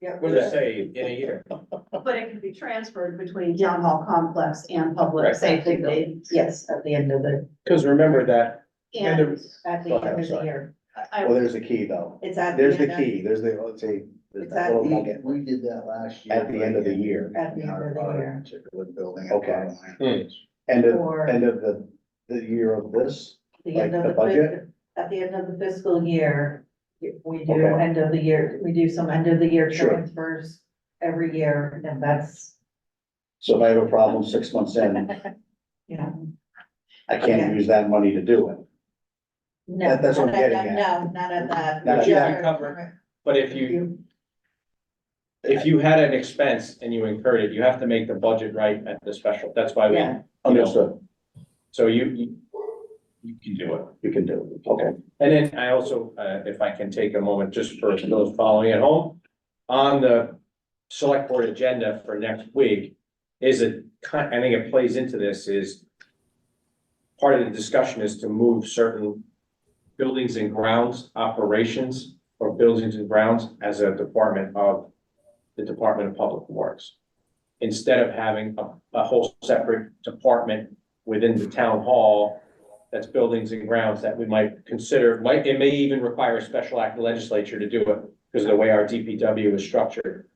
Yeah. we'll just say, in a year. But it can be transferred between town hall complex and public Right. safety buildings. Yes, at the end of the, Cause remember that, And at the Go ahead, end I'm of the sorry. year. Well, there's the key though. It's at. There's the end of- key. There's the, let's say, there's It's that at little the- nugget. We did that last year. At the end of the year. At the end of the year. Particular building. Okay. Hmm. End Or- of the year of this, The Like end of the the budget? at the end of the fiscal year, we do Okay. end of the year, we do some end of the year Sure. transfers every year, and that's, so if I have a problem 6 months in, you know. I can't use that money to do it. No, That's what I'm not at getting that- at. No, not at that. Not at You that. can cover, but if you had an expense and you incurred it, you have to make the budget right at the special, that's why we, Yeah. Understood. so you can do it. You can do it. Okay. And then I also, if I can take a moment just for those following at home, on the select board agenda for next week is I think it plays into this is part of the discussion is to move certain buildings and grounds operations or buildings and grounds as a department of the Department of Public Works. Instead of having a whole separate department within the town hall that's buildings and grounds that we might consider, it may even require a special act of legislature to do it because of the way our DPW is structured.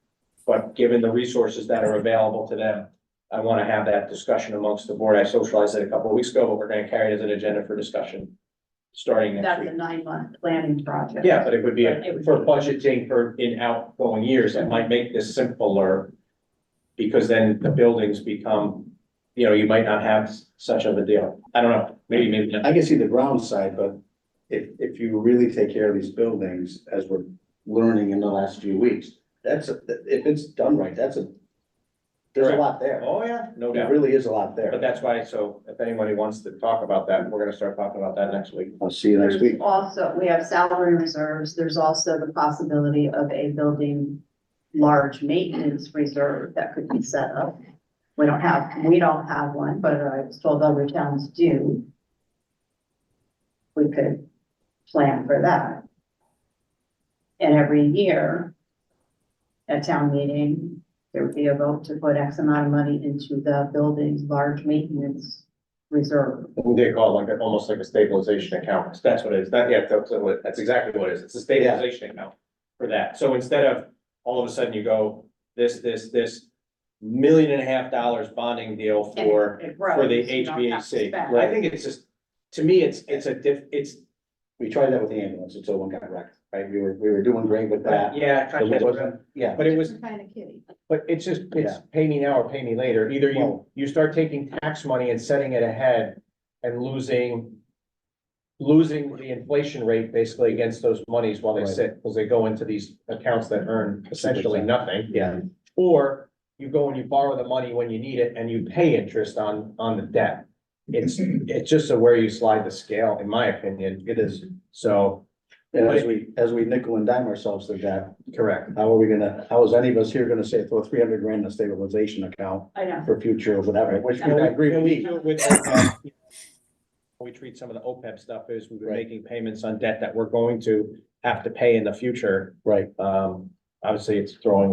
But given the resources that are available to them, I want to have that discussion amongst the board. I socialized it a couple of weeks ago, but we're going to carry it as an agenda for discussion starting next That's week. a 9-month planning project. Yeah, but it would be It would for be- budgeting for in outgoing years, that might make this simpler. Because then the buildings become, you know, you might not have such of a deal. I don't know, maybe not. I can see the ground side, but if you really take care of these buildings, as we're learning in the last few weeks, if it's done right, there's a lot there. Oh, yeah, no There doubt. really is a lot But there. that's why, so if anybody wants to talk about that, we're gonna start talking about that next week. I'll see you next week. There's also, we have salary reserves. There's also the possibility of a building large maintenance reserve that could be set up. We don't have one, but I was told other towns do. We could plan for that. And every year at town meeting, there would be a vote to put X amount of money into the building's large maintenance reserve. They call it like, almost like a stabilization account. That's what it is. That's exactly what it is. It's a stabilization account for that. So instead of all of a sudden you go, this $1.5 million bonding deal for It grows, the you don't have to HVAC. spend. I think it's just, to me, it's We tried that with the ambulance until one got wrecked, right? We were doing great with that. yeah, So it wasn't, yeah. but it was, Kind of kitty. but it's just, it's pay me now or pay me later. Either Well- you start taking tax money and setting it ahead and losing the inflation rate basically against those monies while they Right. sit, because they go into these accounts that earn essentially nothing. Yeah, Or you go and you borrow the money when you need it and you pay interest on the debt. It's just a where you slide the scale, in my opinion. it is. So, And as we nickel and dime ourselves to that, correct. how is any of us here gonna say throw 300 grand in a stabilization account I know. for future or whatever, which I agree with And we me. do it with OPEB. We treat some of the OPEB stuff is we've been Right. making payments on debt that we're going to have to pay in the future. Right, Obviously, it's throwing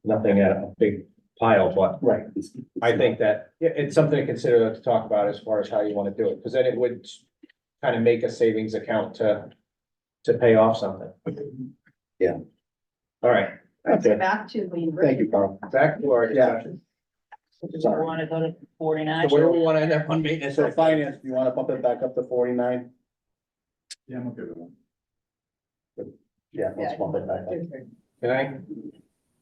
nothing at a big pile, but right. I think that, it's something to consider to talk about as far as how you want to do it, because then it would kind of make a savings account to pay off something. Yeah. All right, Okay, Back to the. thank you, Carl. back to our Yeah. discussion. Sorry. Want to go to 49? So where do we want to end up on maintenance? So finance, you wanna bump it back up to 49? Yeah, I'm okay with that. Yeah, let's bump it back up. Can I?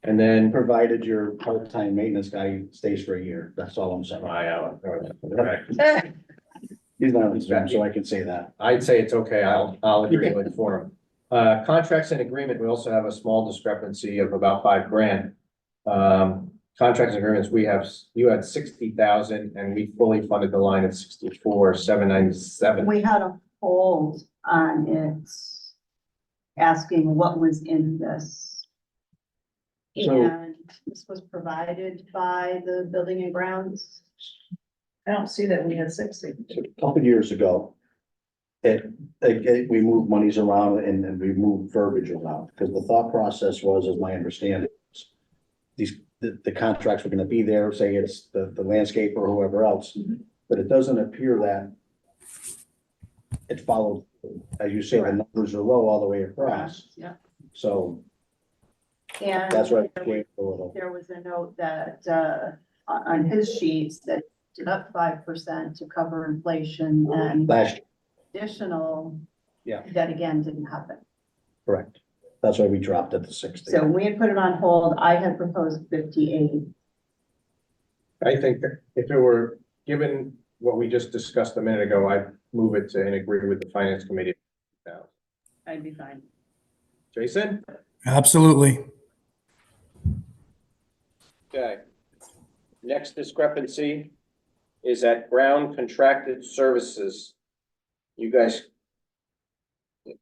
And then, Provided your part-time maintenance guy stays for a year, that's all I'm saying. okay. He's not on Zoom, so I can say that. I'd say it's okay, I'll agree with for him. Contracts and agreement, we also have a small discrepancy of about $5,000. Contracts and agreements, you had 60,000 and we fully funded the line at 64,797. We had a hold on it, asking what was in this. So- And this was provided by the building and grounds. I don't see that we had 60. So a couple of years ago, we moved monies around and we moved verbiage around, because the thought process was, as my understanding, the contracts were gonna be there, say it's the landscaper or whoever else, but it doesn't appear that it followed, as you say, the numbers are low all the way across, Yeah. so And that's why I gave a little. there was a note that, on his sheets that did up 5% to cover inflation and Last, additional. Yeah. That again didn't happen. correct, that's why we dropped it to 60. So we had put it on hold. I had proposed 58. I think that if it were, given what we just discussed a minute ago, I'd move it to and agree with the finance committee. Now, I'd be fine. Jason? Absolutely. Okay. Next discrepancy is at ground contracted services. You guys,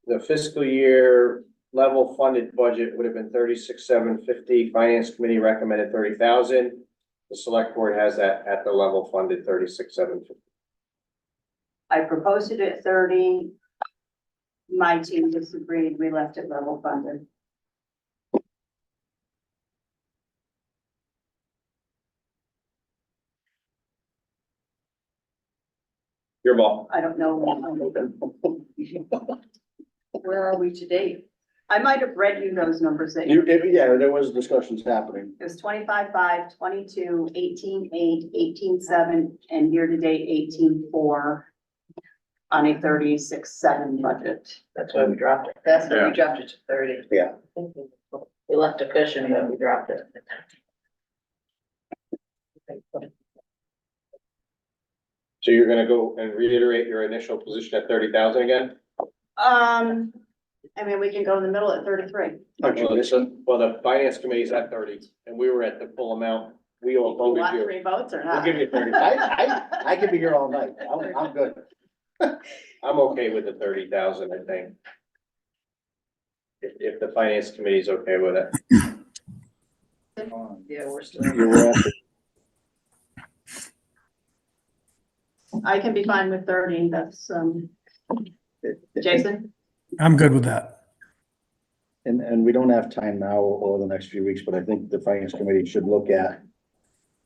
the fiscal year level funded budget would have been 36,750. Finance committee recommended 30,000. The select board has that at the level funded 36,750. I proposed it at 30. My team disagreed. We left it level funded. Your ball. I don't know. Where are we to date? I might have read you those numbers that Yeah, there was discussions happening. it was 25,5, 22, 18,8, 18,7, and year-to-date 18,4 on a 36,7 budget. That's why we dropped it. That's why we dropped it to 30. Yeah. We left a cushion, but we dropped it. So you're gonna go and reiterate your initial position at 30,000 again? I mean, we can go in the middle at 33. Well, the finance committee's at 30 and we were at the full amount. We all You voted want you. 3 votes or We'll not? give you 30. I could be here all night, I'm good. I'm okay with the 30,000, I think. If the finance committee's okay with it. Yeah, we're still. You're right. I can be fine with 30. That's, Jason? I'm good with that. And we don't have time now or the next few weeks, but I think the finance committee should look at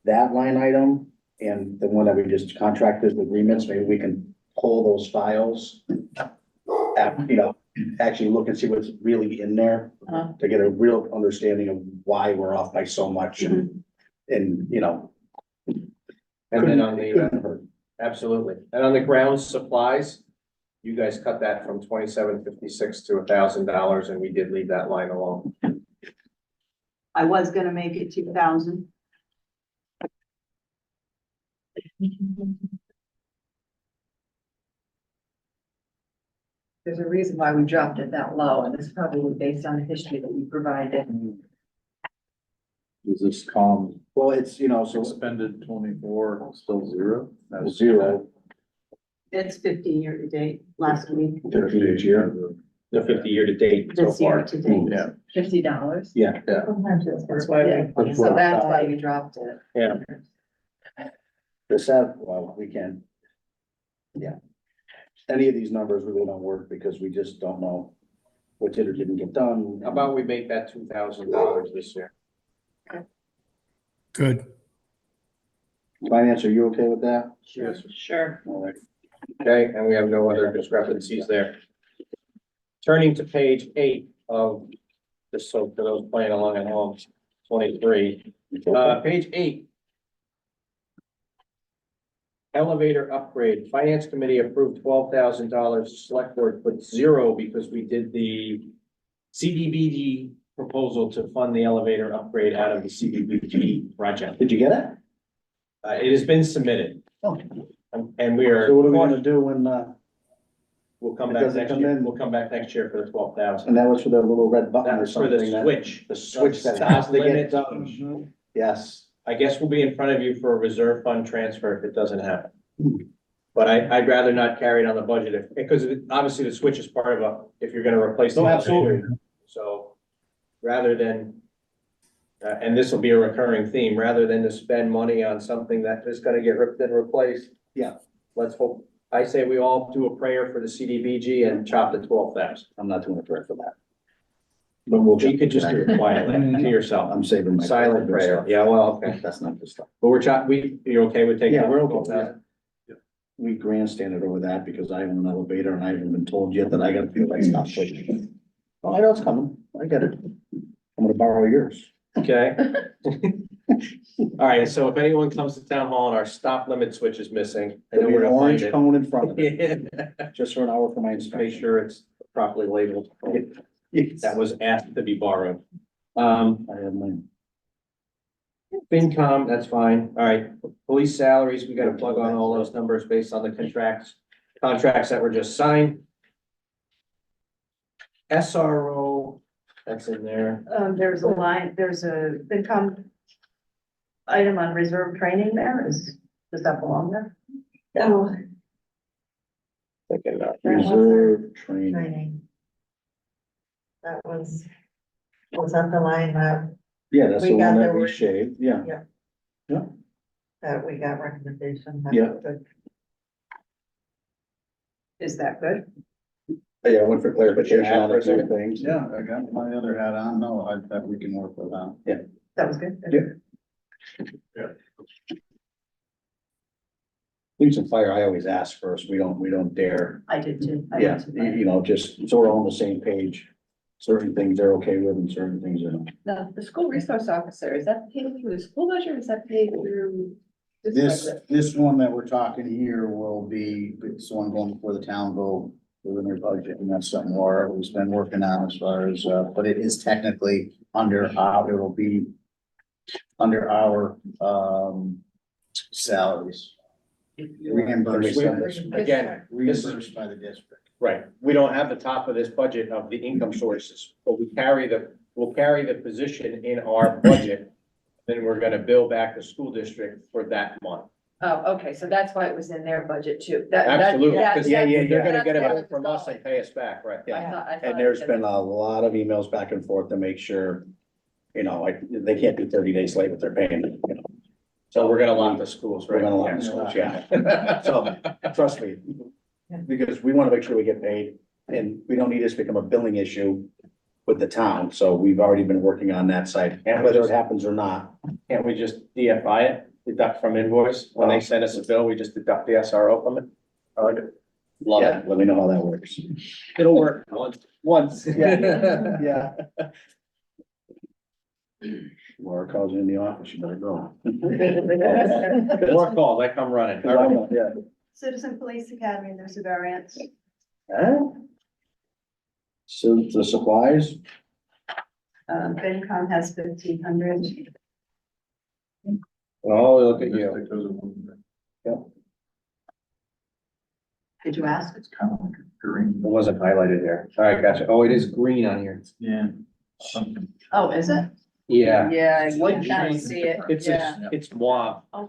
that line item and the one that we just contracted agreements, maybe we can pull those files. Actually look and see what's really in there Uh-huh. to get a real understanding of why we're off by so much and, And then on the, couldn't hurt. absolutely. And on the ground supplies, you guys cut that from 2,756 to $1,000 and we did leave that line alone. I was gonna make it 2,000. There's a reason why we dropped it that low, and it's probably based on the history that we provided. Is this calm Well, it's, so expended 24, still zero? That's zero, It's 50 year-to-date last week. 50 each year. The 50 year to date so This year far. to date. Yeah. $50. Yeah. That's why we, so that's why we dropped it. Yeah. Well, we can. Yeah. Any of these numbers really don't work because we just don't know what did or didn't get done. How about we make that $2,000 this year? Good. Finance, are you okay with that? Yes. Sure. All right. Okay, and we have no other discrepancies there. Turning to page 8 of, just so for those playing along at home, 23, page 8. Elevator upgrade, finance committee approved $12,000, select board put 0 because we did the CDBG proposal to fund the elevator upgrade out of the CDBG project. Did you get it? It has been submitted. Oh. And we are, So what are we gonna do when, we'll come it back doesn't next come year, in? we'll come back next year for the 12,000. and that was for the little red button or That's for the something? that- switch. The switch that Stop has to limit. get done. Mhm. Yes. I guess we'll be in front of you for a reserve fund transfer if it doesn't happen. Hmm. But I'd rather not carry it on the budget because obviously the switch is part of if you're gonna replace. the No, elevator. absolutely. So rather than, and this will be a recurring theme, rather than to spend money on something that is gonna get ripped and replaced. Yeah. Let's hope, I say we all do a prayer for the CDBG and chop the 12,000. I'm not doing a prayer for that. But you could just do it quietly to yourself. I'm saving my. Silent prayer. Yeah, well, okay. That's not good stuff. But you're okay with taking? Yeah, we're off okay. 12,000? We grandstanded over that because I own an elevator and I haven't been told yet that I gotta feel like stop pushing. Oh, I know it's coming. I get it. I'm gonna borrow yours. Okay. All right, so if anyone comes to town hall and our stop limit switch is missing, I know There'll be where an to find orange it. cone in front of it, Make just for an hour for my inspection. sure it's properly labeled. Yes. That was asked to be borrowed. I have mine. FinCom, that's fine. All right, police salaries, we gotta plug on all those numbers based on the contracts that were just signed. SRO, that's in there. There's a line, there's a FinCom item on reserve training there. Does that belong there? No, Reserve training. training. That was that the line Yeah, that's We the got one the that we word- shaved, yeah. that we got recommendation? That Yeah. was good. Is that good? Yeah, I went for clarification on a few things. Yeah, I got my other hat on. No, I bet we can work with that. That was good. Police and fire, I always ask first. We don't dare. I did too. Yeah, you know, just so we're all on the same page. Certain things they're okay with and certain things they're not. The school resource officer, is that paid through the school budget or is that paid through? This one that we're talking here will be, it's the one going before the town vote within their budget, and that's something Laura has been working on as far as, but it is technically under our, it'll be under our, salaries. Reimbursed, Again, this is reimbursed by the district. right. We don't have the top of this budget of the income sources, but we'll carry the position in our budget. Then we're gonna bill back the school district for that month. Oh, okay, so that's why it was in their budget too. Absolutely, because Yeah, they're gonna that's get a where bill it's from us going. and pay us back, right? I thought And it there's was been a lot of emails back and forth to make sure, you know, like, they can't be 30 days late with their payment, you know. So we're gonna lock the schools, We're right? gonna lock the schools, yeah. So, trust me, because we wanna make sure we get paid, and we don't need this to become a billing issue with the town, so we've already been working on that side, and whether it happens or not. Can't we just DFI it, deduct from invoice? When they send us a bill, we just deduct the SRO from it? I like it. Love Yeah, it. let me know how that works. It'll work once. Yeah, yeah. Laura calls you in the office, you better go. More calls, I come running. Yeah. Citizen Police Academy, there's a variance. Huh? So the supplies, FinCom has 1,500. Oh, look at you. Did you ask? It's kind of like a green. It wasn't highlighted here. All right, gotcha. Oh, it is green on here. Yeah. Oh, is it? Yeah. Yeah, I would not see it, yeah. It's moi. Oh,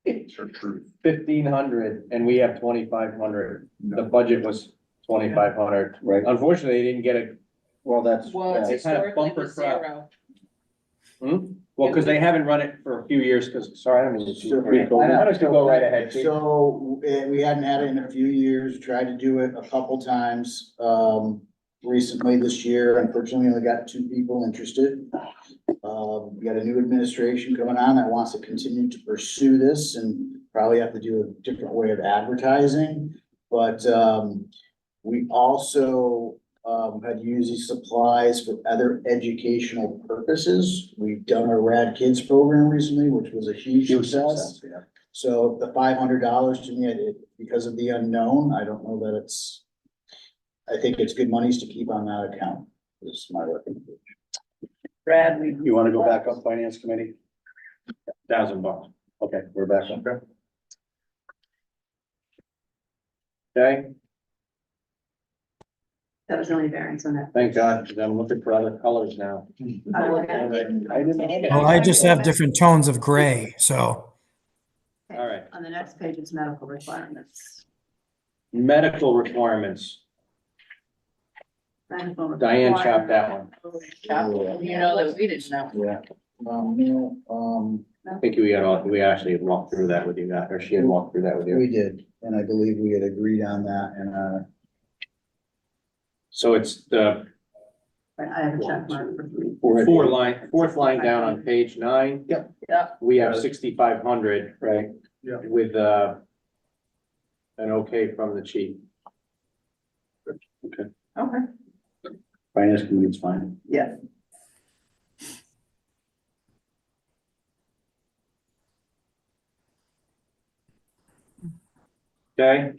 1,500 and we have 2,500. The budget was 2,500. right? Unfortunately, they didn't get it. Well, that's, Well, They it's kind of historically bumper was crop. zero. Well, because they haven't run it for a few years, because, sorry, I don't mean to. Still pretty cool. Why don't you go right ahead, Chief? So, we hadn't had it in a few years, tried to do it a couple times, recently this year, unfortunately, only got 2 people interested. We got a new administration coming on that wants to continue to pursue this and probably have to do a different way of advertising. But, we also, had used these supplies for other educational purposes. We've done a Rad Kids program recently, which was a huge success. So the $500 to me, because of the unknown, I don't know that I think it's good monies to keep on that account. This is my recommendation. Brad, we. You want to go back up finance committee? $1,000. Okay, we're back up. Okay, That was the only variance on that. thank God, because I'm looking for other colors now. Well, I just have different tones of gray, so. All right. On the next page, it's medical requirements. Medical requirements. Medical Diane chopped that requirements. one. You know that we didn't know. Yeah. I think we actually had walked through that with you, or she had walked through that with you. We did, and I believe we had agreed on that, and, So it's the I have a check mark for three. fourth line down on page 9. Yep. Yeah. We have 6,500, right? Yeah. With, an okay from the chief. Okay, Finance committee's fine. yeah. Okay?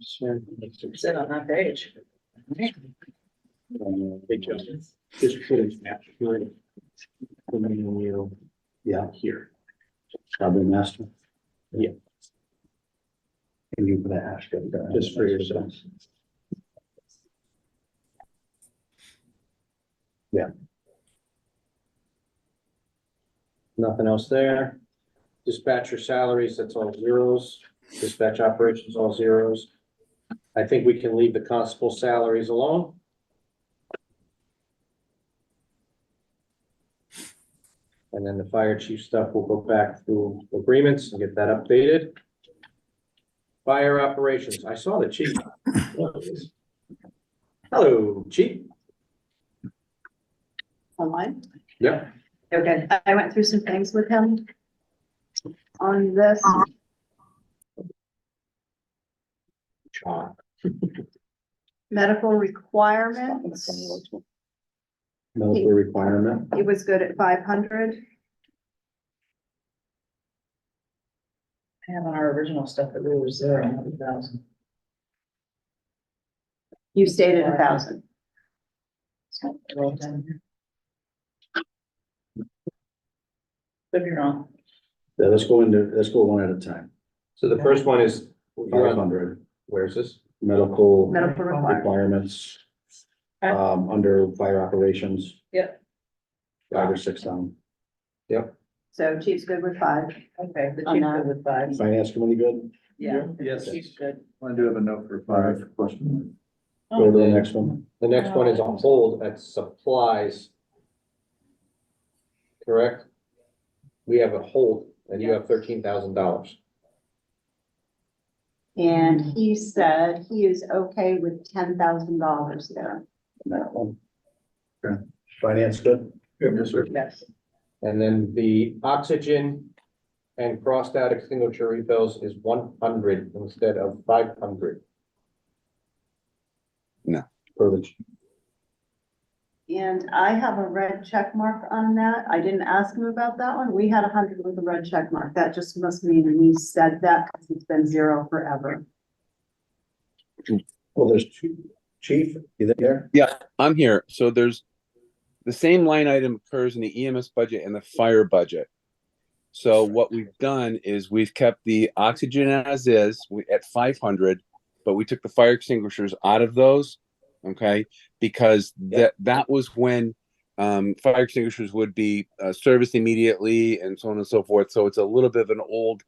Sit on that page. Good job. Just put it here. Yeah, Here. probably master. Yeah. And you put an asterisk. Just for yourself. Yeah. Nothing else there. Dispatcher salaries, that's all zeros. Dispatch operations, all zeros. I think we can leave the constable salaries alone. And then the fire chief stuff, we'll go back through agreements and get that updated. Fire operations, I saw the chief. Hello, chief. Online. Yeah. Okay, I went through some things with him on this. Medical requirements, Medical requirement. it was good at 500. I have on our original stuff that we were 0,000. You stated 1,000. So I wrote down here. Could be wrong. Yeah, let's go one at a time. So the first one is, you're on, 500, where's this? medical Medical requirements. requirements, under fire operations. Yep. 5 or 6 down. So chief's good with 5. Okay, the On chief that. good with 5. Finance committee good? Yeah. Yes. Chief's good. I do have a note for 5 question. Go to the next one. The next one is a hold at supplies. Correct? We have a hold and you have $13,000. And he said he is okay with $10,000 there. That one. Okay. Finance good? Yes, sir. Yes. And then the oxygen and crossed out extinguisher refills is 100 instead of 500. For the And I have a red check mark on that. I didn't ask him about that one. We had 100 with a red check mark. That just must mean we said that because it's been 0 forever. well, there's 2. Chief, you there? Yeah, I'm here. So there's the same line item occurs in the EMS budget and the fire budget. So what we've done is we've kept the oxygen as is at 500, but we took the fire extinguishers out of those. Okay, because that was when fire extinguishers would be serviced immediately and so on and so forth. So it's a little bit of an old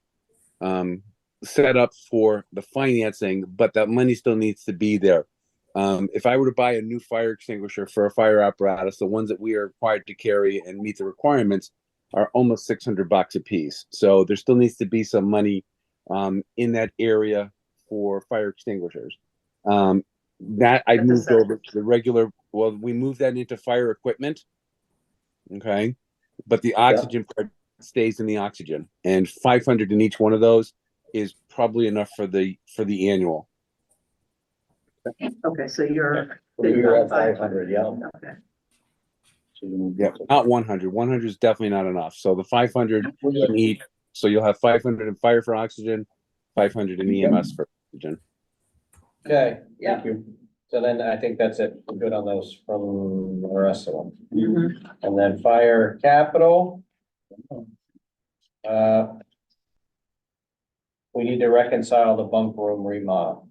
setup for the financing, but that money still needs to be there. If I were to buy a new fire extinguisher for a fire apparatus, the ones that we are required to carry and meet the requirements are almost $600 a piece. So there still needs to be some money in that area for fire extinguishers. That I moved over to the regular, well, we moved that into fire equipment. Okay. But the oxygen part stays in the oxygen, and 500 in each one of those is probably enough for the annual. Okay, so you're. You're at 500, yeah. Okay. Yep, not 100. 100 is definitely not enough. So the 500 in each. So you'll have 500 in fire for oxygen, 500 in EMS for oxygen. Okay, Yeah. Thank you. So then I think that's it. We're good on those from the rest of them. Mhm. And then fire capital. We need to reconcile the bunk room remodel.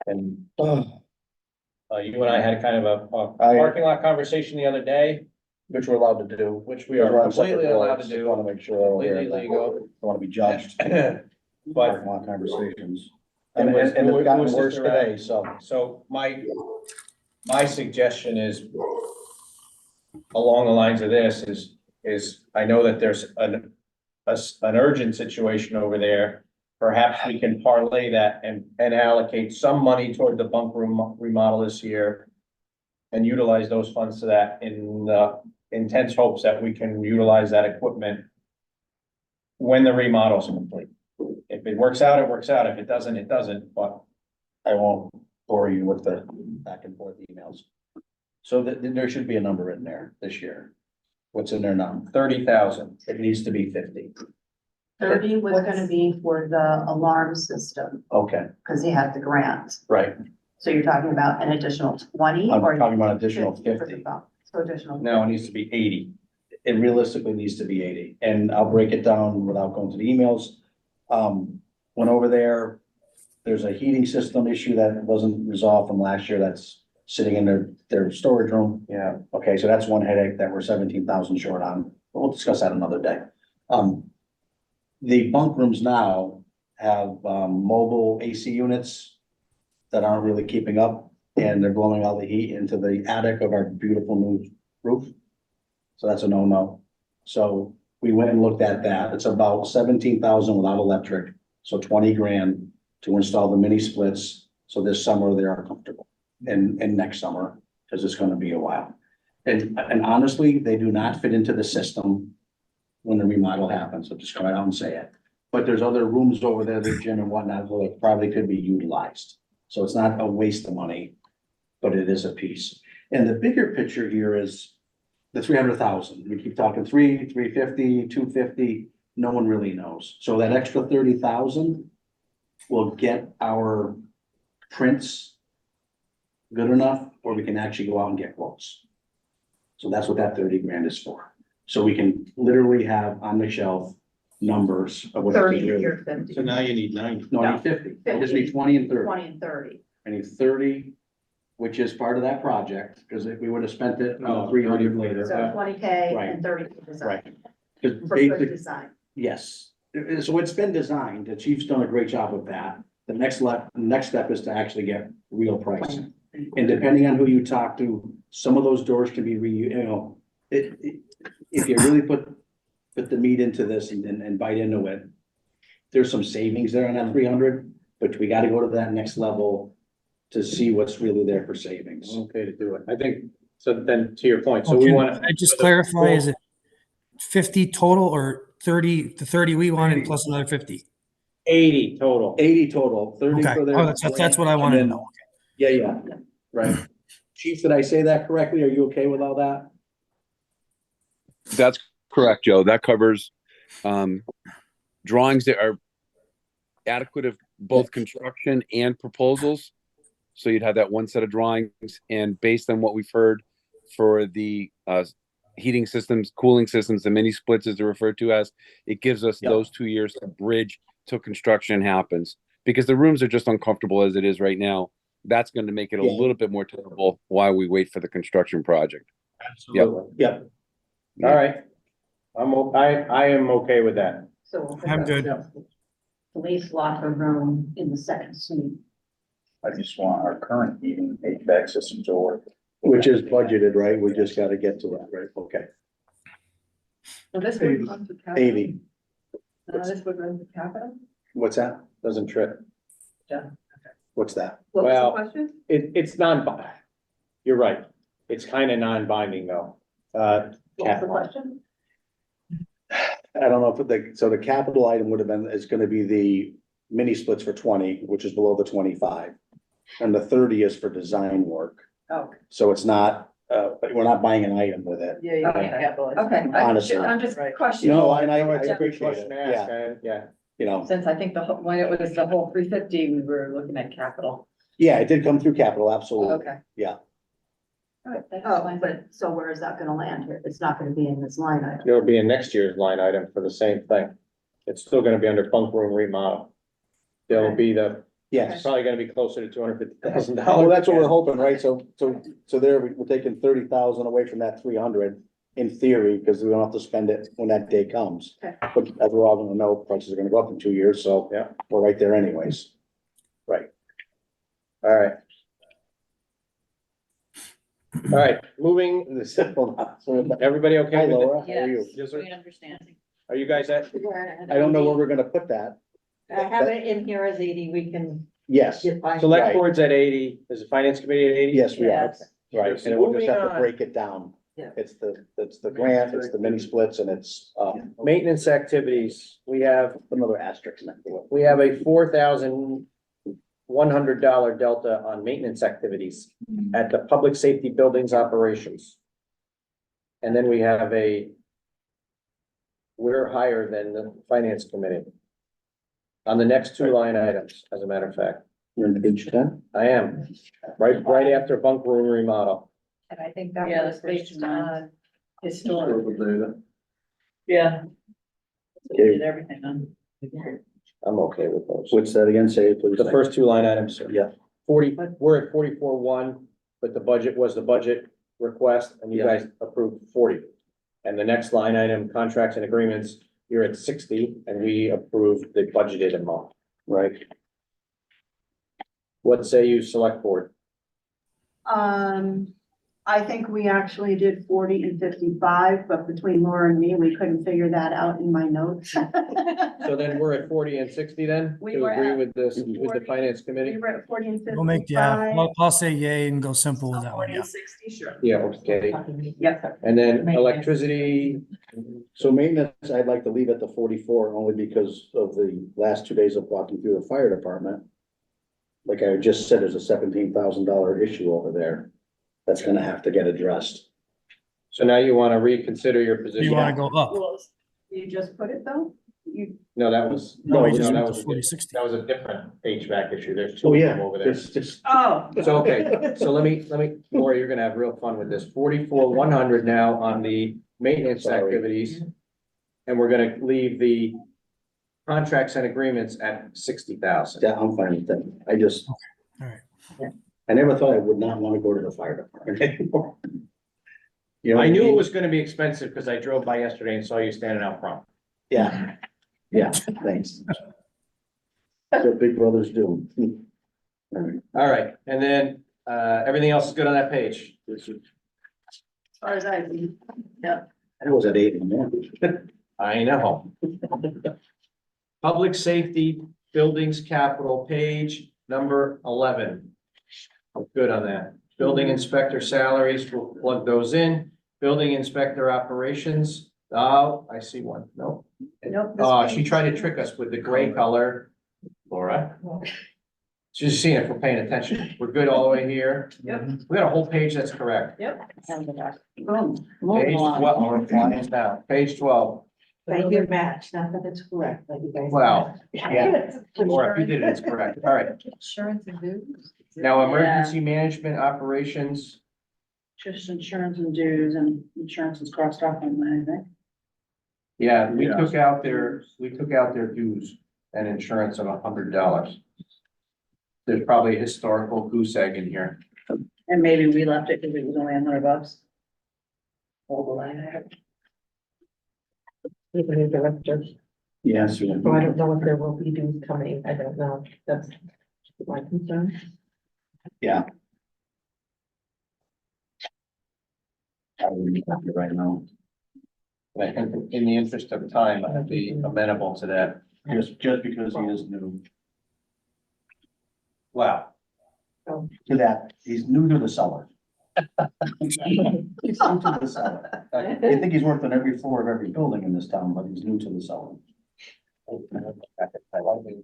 And, you and I had kind of a parking lot conversation the other day, Which we're allowed to do. which we are completely allowed to Want to do, make sure. they're aware completely of that. legal. Don't want to be judged. But Parking lot conversations. It And was- it's it gotten was just worse around- today, so. So my suggestion is along the lines of this is I know that there's an urgent situation over there. Perhaps we can parlay that and allocate some money toward the bunk room remodel this year. And utilize those funds to that in the intense hopes that we can utilize that equipment when the remodel's complete. If it works out, it works out. If it doesn't, it doesn't, but I won't bore you with the back and forth emails. So there should be a number in there this year. What's in there now? 30,000, it needs to be 50. 30 was gonna be for the alarm system, Okay, because he had the grant. right. So you're talking about an additional 20 I'm or? talking about additional 50 for the 50. bump? So additional. Now it needs to be 80. It realistically needs to be 80, and I'll break it down without going to the emails. Went over there, there's a heating system issue that wasn't resolved from last year that's sitting in their storage room. Yeah. Okay, so that's one headache that we're 17,000 short on, but we'll discuss that another day. The bunk rooms now have, mobile AC units that aren't really keeping up, and they're blowing all the heat into the attic of our beautiful new roof. So that's a no-no. So we went and looked at that. It's about 17,000 without electric, so 20 grand to install the mini splits. So this summer they are comfortable, and next summer, because it's gonna be a while. And honestly, they do not fit into the system when the remodel happens, so just come out and say it. But there's other rooms over there, the gym and whatnot, where it probably could be utilized. So it's not a waste of money, but it is a piece. And the bigger picture here is the 300,000. We keep talking 350, 250, no one really knows. So that extra 30,000 will get our prints good enough where we can actually go out and get quotes. So that's what that 30 grand is for. So we can literally have on the shelf numbers of what. 30 or 50. So now you need 90. No, I need 50. I just need 20 and 30. 20 and 30. I need 30, which is part of that project, because if we would have spent it on Oh, 300 later. So 20K Right. and 30 for design. Right. Because For good basic, design. yes, so it's been designed, the chief's done a great job with that. The next step is to actually get real price. And depending on who you talk to, some of those doors can be if you really put the meat into this and bite into it, there's some savings there on that 300, but we gotta go to that next level to see what's really there for savings. Okay to do it. I think, so then to your point, so we Okay, want I just clarify, is it 50 total or 30, the 30 we wanted plus another 50? 80 total. 80 total, 30 Okay, for their. oh, that's what I wanted to and then- know. Yeah, right. Chief, did I say that correctly? Are you okay with all that? That's correct, Joe. That covers drawings that are adequate of both construction and proposals. So you'd have that one set of drawings, and based on what we've heard for the heating systems, cooling systems, the mini splits as they're referred to as, it gives us Yep. those 2 years to bridge till construction happens. Because the rooms are just uncomfortable as it is right now. That's going to make it a Yeah. little bit more tenable while we wait for the construction project. Absolutely. Yep. All right. I am okay with that. So we'll put I'm the good. police locker room in the second suite. I just want our current heating HVAC system to work. Which is budgeted, right? We just gotta get to it, right? Okay. So this would run to capital? 80. This would run to capital? What's that? Doesn't trip. Yeah. What's that? What was the Well, question? It's you're right. It's kind of non-binding though. What was the question? I don't know if the capital item would have been, is gonna be the mini splits for 20, which is below the 25. And the 30 is for design work. Oh, So it's not, we're not buying an item with it. yeah, Okay. capitalize. Okay, Honestly. I'm just Right. questioning. No, and I It's a good appreciate question it. to ask. Yeah, Yeah. you know, Since I think when it was the whole 350, we were looking at capital. Yeah, it did come through capital, absolutely. Okay. Yeah. Oh, but so where is that gonna land here? It's not gonna be in this line item. It'll be in next year's line item for the same thing. It's still gonna be under bunk room remodel. There'll be it's Yes. probably gonna be closer to $250,000. Well, that's what we're hoping, right? So there, we're taking 30,000 away from that 300 in theory, because we don't have to spend it when that day comes. Okay. But as we're all gonna know, prices are gonna go up in 2 years, so Yeah. we're right there anyways. Right. All right. All right, moving, Hold on. So, everybody okay hi with it? Laura, how are you? Yes, sir. We understand. Are you guys at, I don't know where we're gonna put that. I have it in here as 80, we can Yes, get by. select Right. board's at 80, is the finance committee at 80? yes, we are. Yes. Right, and we'll just have to Moving on. break it down. Yeah. It's the grant, it's the mini splits, and it's, Maintenance activities, we have another asterisk next to it. We have a $4,100 delta on maintenance activities at the public safety buildings operations. And then we have we're higher than the finance committee. On the next two line items, as a matter of fact, You're in page 10? I am, right after bunk room remodel. And I think that Yeah, was that's page based 9. on historic. Yeah. We Okay. did everything on. I'm okay with those. What's that again? Say it, please. The first two line items, sir. Yeah. 40, we're at 44.1, but the budget was the budget request, and you Yeah. guys approved 40. And the next line item, contracts and agreements, you're at 60, and we approved the budgeted amount. Right. What say you, select board? I think we actually did 40 and 55, but between Laura and me, we couldn't figure that out in my notes. So then we're at 40 and 60 then, We to were agree at with this, with the 40. finance We committee? were at 40 and 55. We'll make, I'll say yay and go simple with that one, 40 yeah. and 60, sure. Yeah, okay. Yep. And then Maintenance. electricity, So maintenance, I'd like to leave at the 44 only because of the last 2 days of walking through the fire department. Like I just said, there's a $17,000 issue over there that's gonna have to get addressed. so now you want to reconsider your You position? wanna go up? Well, you just put it though? No, that was, No, we no, just that went was, to a 40, di- 60. that was a different HVAC issue. There's two Oh, of yeah, them over there. it's just, Oh. So, okay, so let me, Laura, you're gonna have real fun with this. 44,100 now on the maintenance Sorry. activities. And we're gonna leave the contracts and agreements at 60,000. yeah, I'm fine with that. I just. All right. I never thought I would not wanna go to the fire department anymore. You know what I knew mean? it was gonna be expensive because I drove by yesterday and saw you standing out front. Yeah, yeah, thanks. That's what big brothers do. All right. All right, and then, everything else is good on that page. As far as I see. I was at 8 in the morning. I know. Public safety, buildings, capital, page number 11. Good on that. Building inspector salaries, we'll plug those in. Building inspector operations, oh, I see one, nope. Nope. Oh, she tried to trick us with the gray color, Laura. She's seeing if we're paying attention. We're good all the way here. Yep. We got a whole page that's correct. Yep. Boom. Page Moving 12, along. we're flying down. Page 12. But you match, not that it's correct, but you guys. Wow. Yeah. Laura, if you did it, it's correct. All right. Insurance and dues? Now, emergency management operations, Just insurance and dues, and insurance is crossed off on that, I think. yeah, we took out their dues and insurance of $100. There's probably a historical goose egg in here. And maybe we left it because it was only $100. Hold the line there. Even directors. Yes. So I don't know if there will be dues coming, I don't know, that's my concern. Yeah. I wouldn't have it right now. And I think in the interest of time, I'd be amenable to that. Just because he is new. Wow. To that, he's new to the cellar. He's new to the cellar. I think he's worked on every floor of every building in this town, but he's new to the cellar. I like it.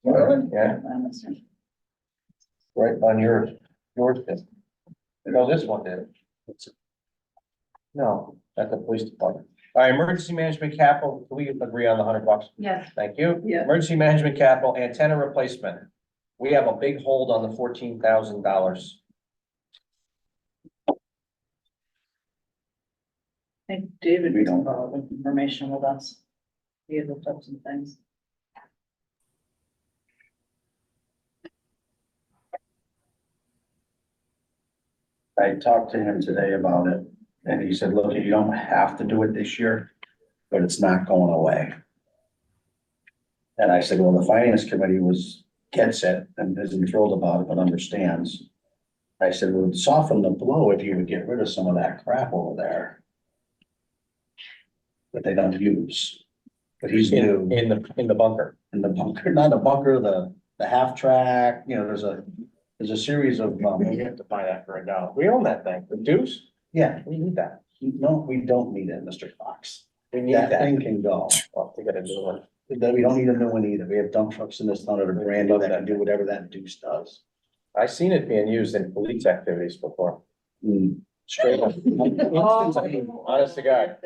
Yeah, right on yours did. No, this one did. No, that's the police department. All right, emergency management capital, can we agree on the $100? Yes. Thank you. Yeah. Emergency management capital, antenna replacement. We have a big hold on the $14,000. I think David, we don't have information with us. He had looked up some things. I talked to him today about it, and he said, look, you don't have to do it this year, but it's not going away. And I said, well, the finance committee gets it and isn't thrilled about it, but understands. I said, well, it'd soften the blow if you would get rid of some of that crap over there that they don't use. But he's new. In the bunker. In the bunker, not the bunker, the half track, you know, there's a series of, We have to buy that for $1. We own that thing. The deuce, yeah, we need that. no, we don't need it, Mr. Fox. We need That that. thing can go. Well, to get a new one. We don't need a new one either. We have dump trucks in this town that are brand new that can do whatever that deuce does. I've seen it being used in police activities before. Straight up. Honest to God,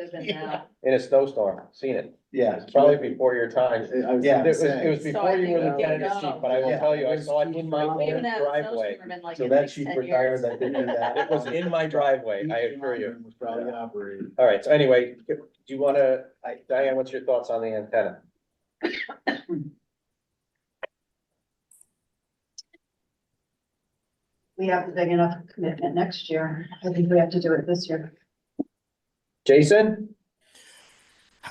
in a snowstorm, seen it. Yeah. It's probably before your time. Yeah. It was before you were the So I think- candidate seat, but I will tell you, I saw it in my own driveway. So that chief retired, that didn't do that. It was in my driveway, I assure you. Was probably operating. All right, so anyway, do you wanna, Diane, what's your thoughts on the antenna? We have the big enough commitment next year. I think we have to do it this year. Jason?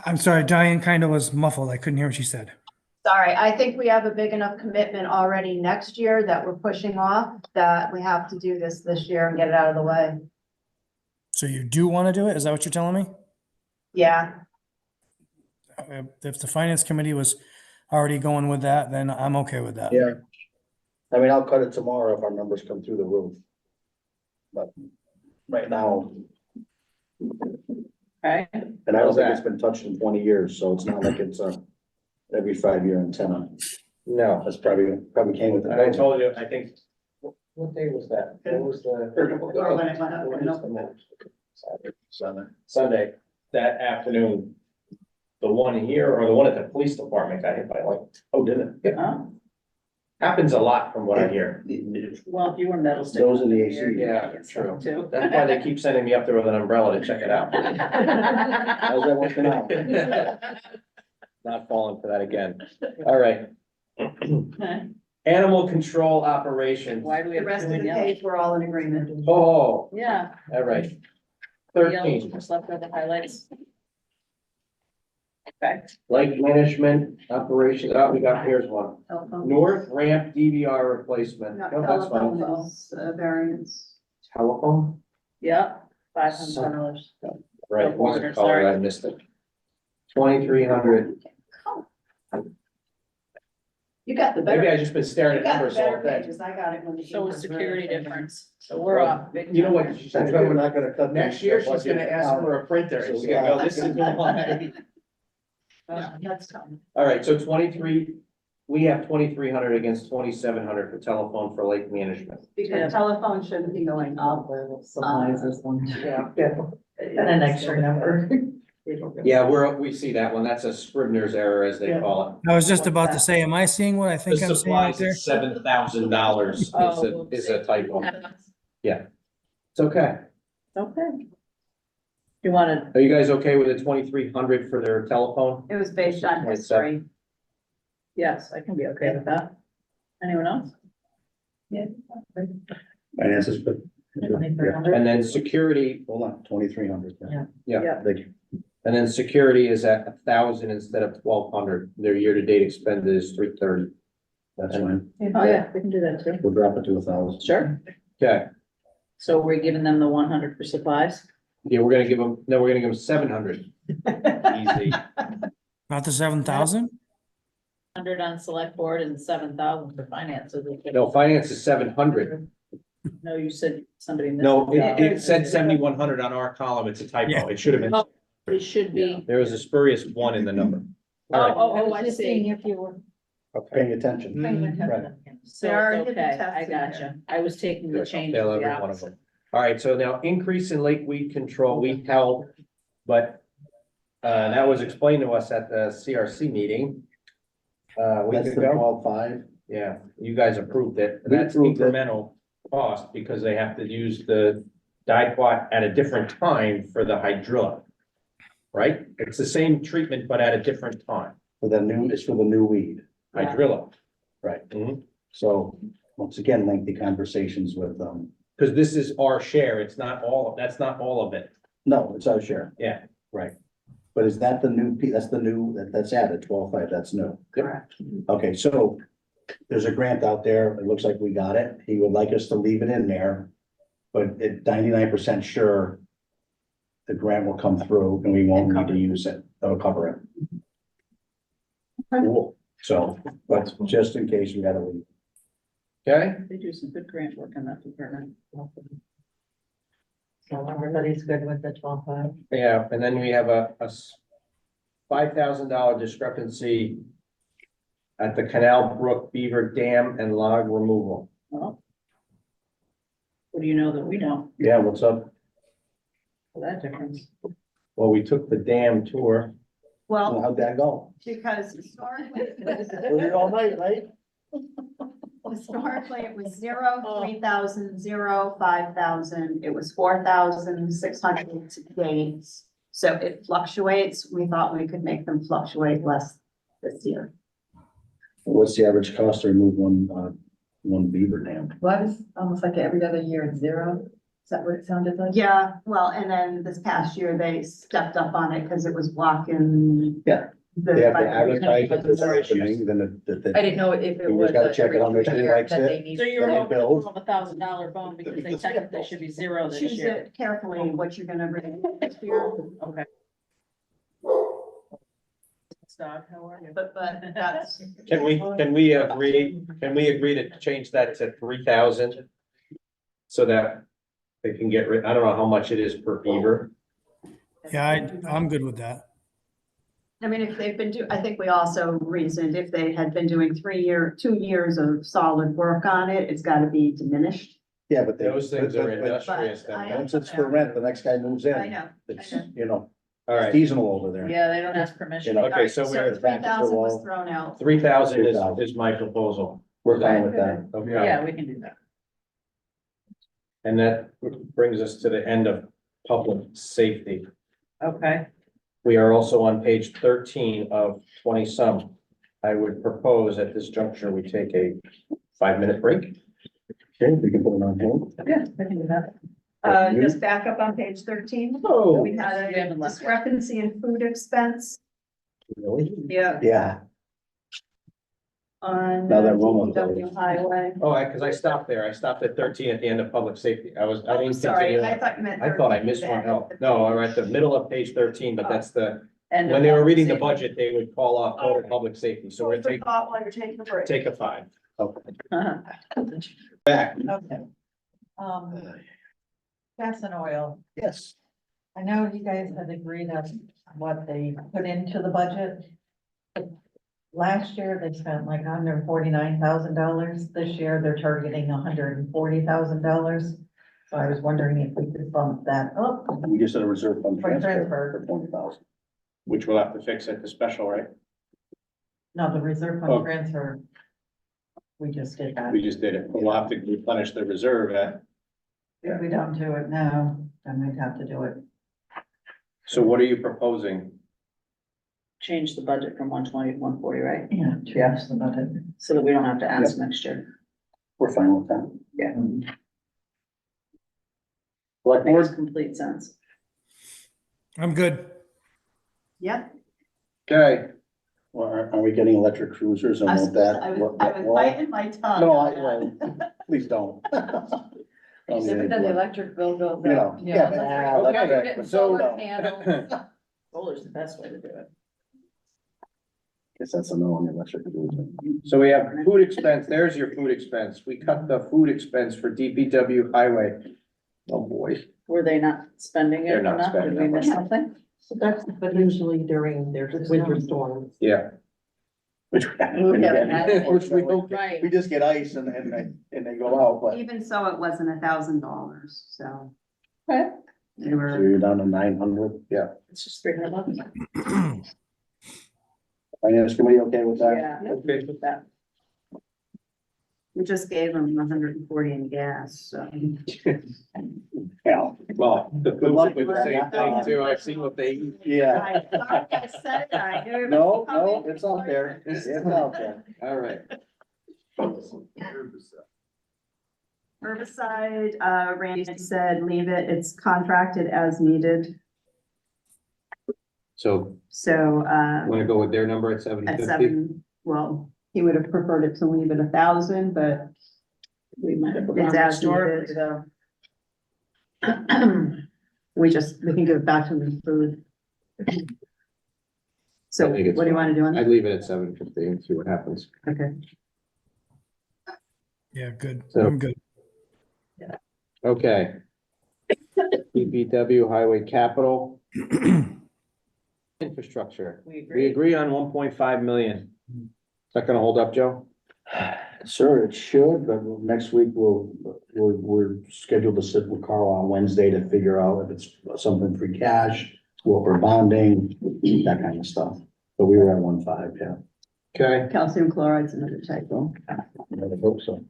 I'm sorry, Diane kind of was muffled. I couldn't hear what she said. Sorry, I think we have a big enough commitment already next year that we're pushing off, that we have to do this year and get it out of the way. So you do want to do it? Is that what you're telling me? Yeah, If the finance committee was already going with that, then I'm okay with that. Yeah. I mean, I'll cut it tomorrow if our numbers come through the roof. But right now, Okay, and I don't think it's been touched in 20 years, so it's not like it's a every 5-year antenna. No, That's probably came with it. I told you, I think, what day was that? What was the? Or when it went up, when it opened. Sunday, that afternoon. The one here or the one at the police department got hit by like, Oh, did it? yeah, happens a lot from what I hear. well, if you were metal. Those in the AC. Yeah, true. Too. That's why they keep sending me up there with an umbrella to check it out. How's that working out? Not falling for that again. All right. Animal control operations. Why do we the have rest two of in the yellow? page, we're all in agreement. Oh, Yeah. all right. Yellow, 13, just left out the highlights. Okay. lake management operations. Oh, we got, here's one. Telephone. North ramp DVR replacement. Not No, that's fine. telephone, it's, variance. Telephone? Yeah, $500. Right, what's the color? I missed it. 2,300. You got the better. Maybe I just been staring You at got the numbers all better day. pages. I got it when the. So is papers security were- difference, so we're off. big You know time. what? she's That's gonna why we're do? not gonna cut. Next year, she's gonna ask for a printer and she's gonna go, this is why. That's time. All right, so 23, we have 2,300 against 2,700 for telephone for lake management. Yeah. Because telephone shouldn't be going up. Supplies is one. Yeah. And an extra number. Yeah, we see that one. That's a Scribner's error, as they call I was just about to say, am I seeing what I it. think The I'm seeing right supplies there? at $7,000 Oh, is a typo. It's okay. Okay. You wanted, Are you guys okay with the 2,300 for their telephone? It was based on history. yes, I can be okay with that. Anyone else? Finances, but. And then security, Hold on, 2,300. yeah, Thank you. and then security is at 1,000 instead of 1,200. Their year-to-date expended is 330. That's fine. Oh, yeah, we can do that too. We'll drop it to 1,000. Sure. Okay, So we're giving them the 100 for supplies? yeah, we're gonna give them 700. Easy. Not the 7,000? 100 on select board and 7,000 for finance. So they- No, finance is 700. No, you said somebody missed. No, it said 7,100 on our column. It's a typo. Yeah. It should have been, Oh, it should be. there was a spurious one in the number. Oh, All right, oh, I see. If you were. okay. Paying attention. Right. So There are it's hidden okay, tests I in gotcha. there. I was taking the Good. changes They'll the every one of opposite. them. All right, so now increase in lake weed control, we held, but that was explained to us at the CRC meeting. A week That's the ago. 12.5. Yeah, you guys approved it. We That's approved it. incremental cost because they have to use the dipot at a different time for the hydrilla. Right? It's the same treatment, but at a different time. It's for the new weed, Hydrilla. right? Mhm. So, once again, lengthy conversations with, Because this is our share. It's not all, that's not all of it. no, it's our share. Yeah. Right. But is that the new, that's the new, that's added, 12.5, that's new. Correct. Okay, so there's a grant out there. It looks like we got it. He would like us to leave it in there. But at 99% sure the grant will come through and we won't need to use it. That'll cover it. Cool. So, but just in case we gotta leave. Okay? They do some good grant work in that department. So everybody's good with the 12.5. Yeah, and then we have a $5,000 discrepancy at the Canal Brook Beaver Dam and log removal. Well, what do you know that we don't, Yeah, what's up? for that difference? Well, we took the dam tour. Well, How'd that go? because historically, We're here all night, right? historically, it was 0, 3,000, 0, 5,000. It was 4,600 to date. So it fluctuates. We thought we could make them fluctuate less this year. What's the average cost to remove one beaver dam? Well, it's almost like every other year it's 0. Is that what it sounded like? Yeah, well, and then this past year they stepped up on it because it was blocking. Yeah. the- They have to advertise it this happening, then I didn't know if it You was. just gotta check it out, make sure he likes it. So you were Then hoping to build. pull up $1,000 bone because they technically should be 0 this Choose year. it carefully what you're gonna bring next year, Okay. Scott, how are you? but that's. Can we agree to change that to 3,000? So that they can get rid, I don't know how much it is per beaver. Yeah, I'm good with that. I mean, if they've been I think we also reasoned if they had been doing 2 years of solid work on it, it's gotta be diminished. Yeah, but Those things are industrious But I- then. once it's for rent, the next guy moves in. I know, It's, I know. you know, All right, seasonal over there. Yeah, they don't ask permission. You know, okay, so So we're, 3,000 was thrown out. 3,000 is my proposal. We're fine with that. Okay, Yeah, we can do that. and that brings us to the end of public safety. Okay. We are also on page 13 of 20 some. I would propose at this juncture, we take a 5-minute break. Okay, we can put it on hold. Yeah, I can do that. Just back up on page 13. Oh. We had We a haven't left. discrepancy in food expense. Really? Yeah. Yeah, On Now that Roman- DPW highway. Oh, because I stopped there. I stopped at 13 at the end of public safety. I Oh, didn't sorry, continue I on. thought you meant. I thought I 13 missed one. then. No, no, we're at the middle of page 13, but that's the, And when they were reading the budget, they would call off total public safety. So we're Food for gonna thought while you're taking a break. take a 5. back. Okay. Gas and oil. Yes. I know you guys had agreed on what they put into the budget. Last year, they spent like $149,000. This year, they're targeting $140,000. So I was wondering if we could bump that up. We just had a reserve fund For transfer transfer. for 20,000. Which we'll have to fix at the special, right? No, the reserve Oh. fund transfer. We just did that. We just did it. But we'll have to replenish the reserve at, If we don't do it now, then we'd have to do it. so what are you proposing? Change the budget from 120 to 140, right? Yeah. Change the budget. So that we don't have to ask next year. We're fine with that. Yeah. Select Makes board? complete sense. I'm good. Yep. Okay, Well, are we getting electric cruisers and I was, won't that? I was biting my tongue. No, please don't. Except that the electric bill goes You know, up. yeah, that's- that's okay, right. so, Solar's the best way to do it. Guess that's a no on the electric cruiser. so we have food expense. There's your food expense. We cut the food expense for DPW highway. Oh, boy. Were they not spending it They're not enough? Did spending we it. miss something? But usually during their winter storms. Yeah, Which we haven't We been haven't getting. had Which we don't, Right. we just get ice and they go out, but. Even so, it wasn't $1,000, so. Okay. They So were, you're down to 900, yeah. It's just $300. Finance committee okay with that? Yeah. okay. With that. We just gave them 140 in gas, so. Yeah. Well, the Good luck with the same that. thing too. I've seen what they eat. Yeah. I thought I said it, I knew it was No, coming. it's out there. It's out there. All right. Herbicide, Randy said, leave it, it's contracted as needed, So so, want to go with their number at seven at fifty? 7, well, he would have preferred it to leave it 1,000, but We might have it's as historically, needed. though. We can give it back to them in food. So I what think do it's you want to do on I'd that? leave it at 750 and see what happens. Okay, Yeah, good. So- I'm good. Okay. DPW Highway Capital Infrastructure. We We agree. agree on 1.5 million. Is that gonna hold up, Joe? Sir, it should, but next week we're scheduled to sit with Carl on Wednesday to figure out if it's something free cash, what we're bonding, that kind of stuff. But we were at 1.5, yeah. Okay. calcium chloride's another typo. I hope so.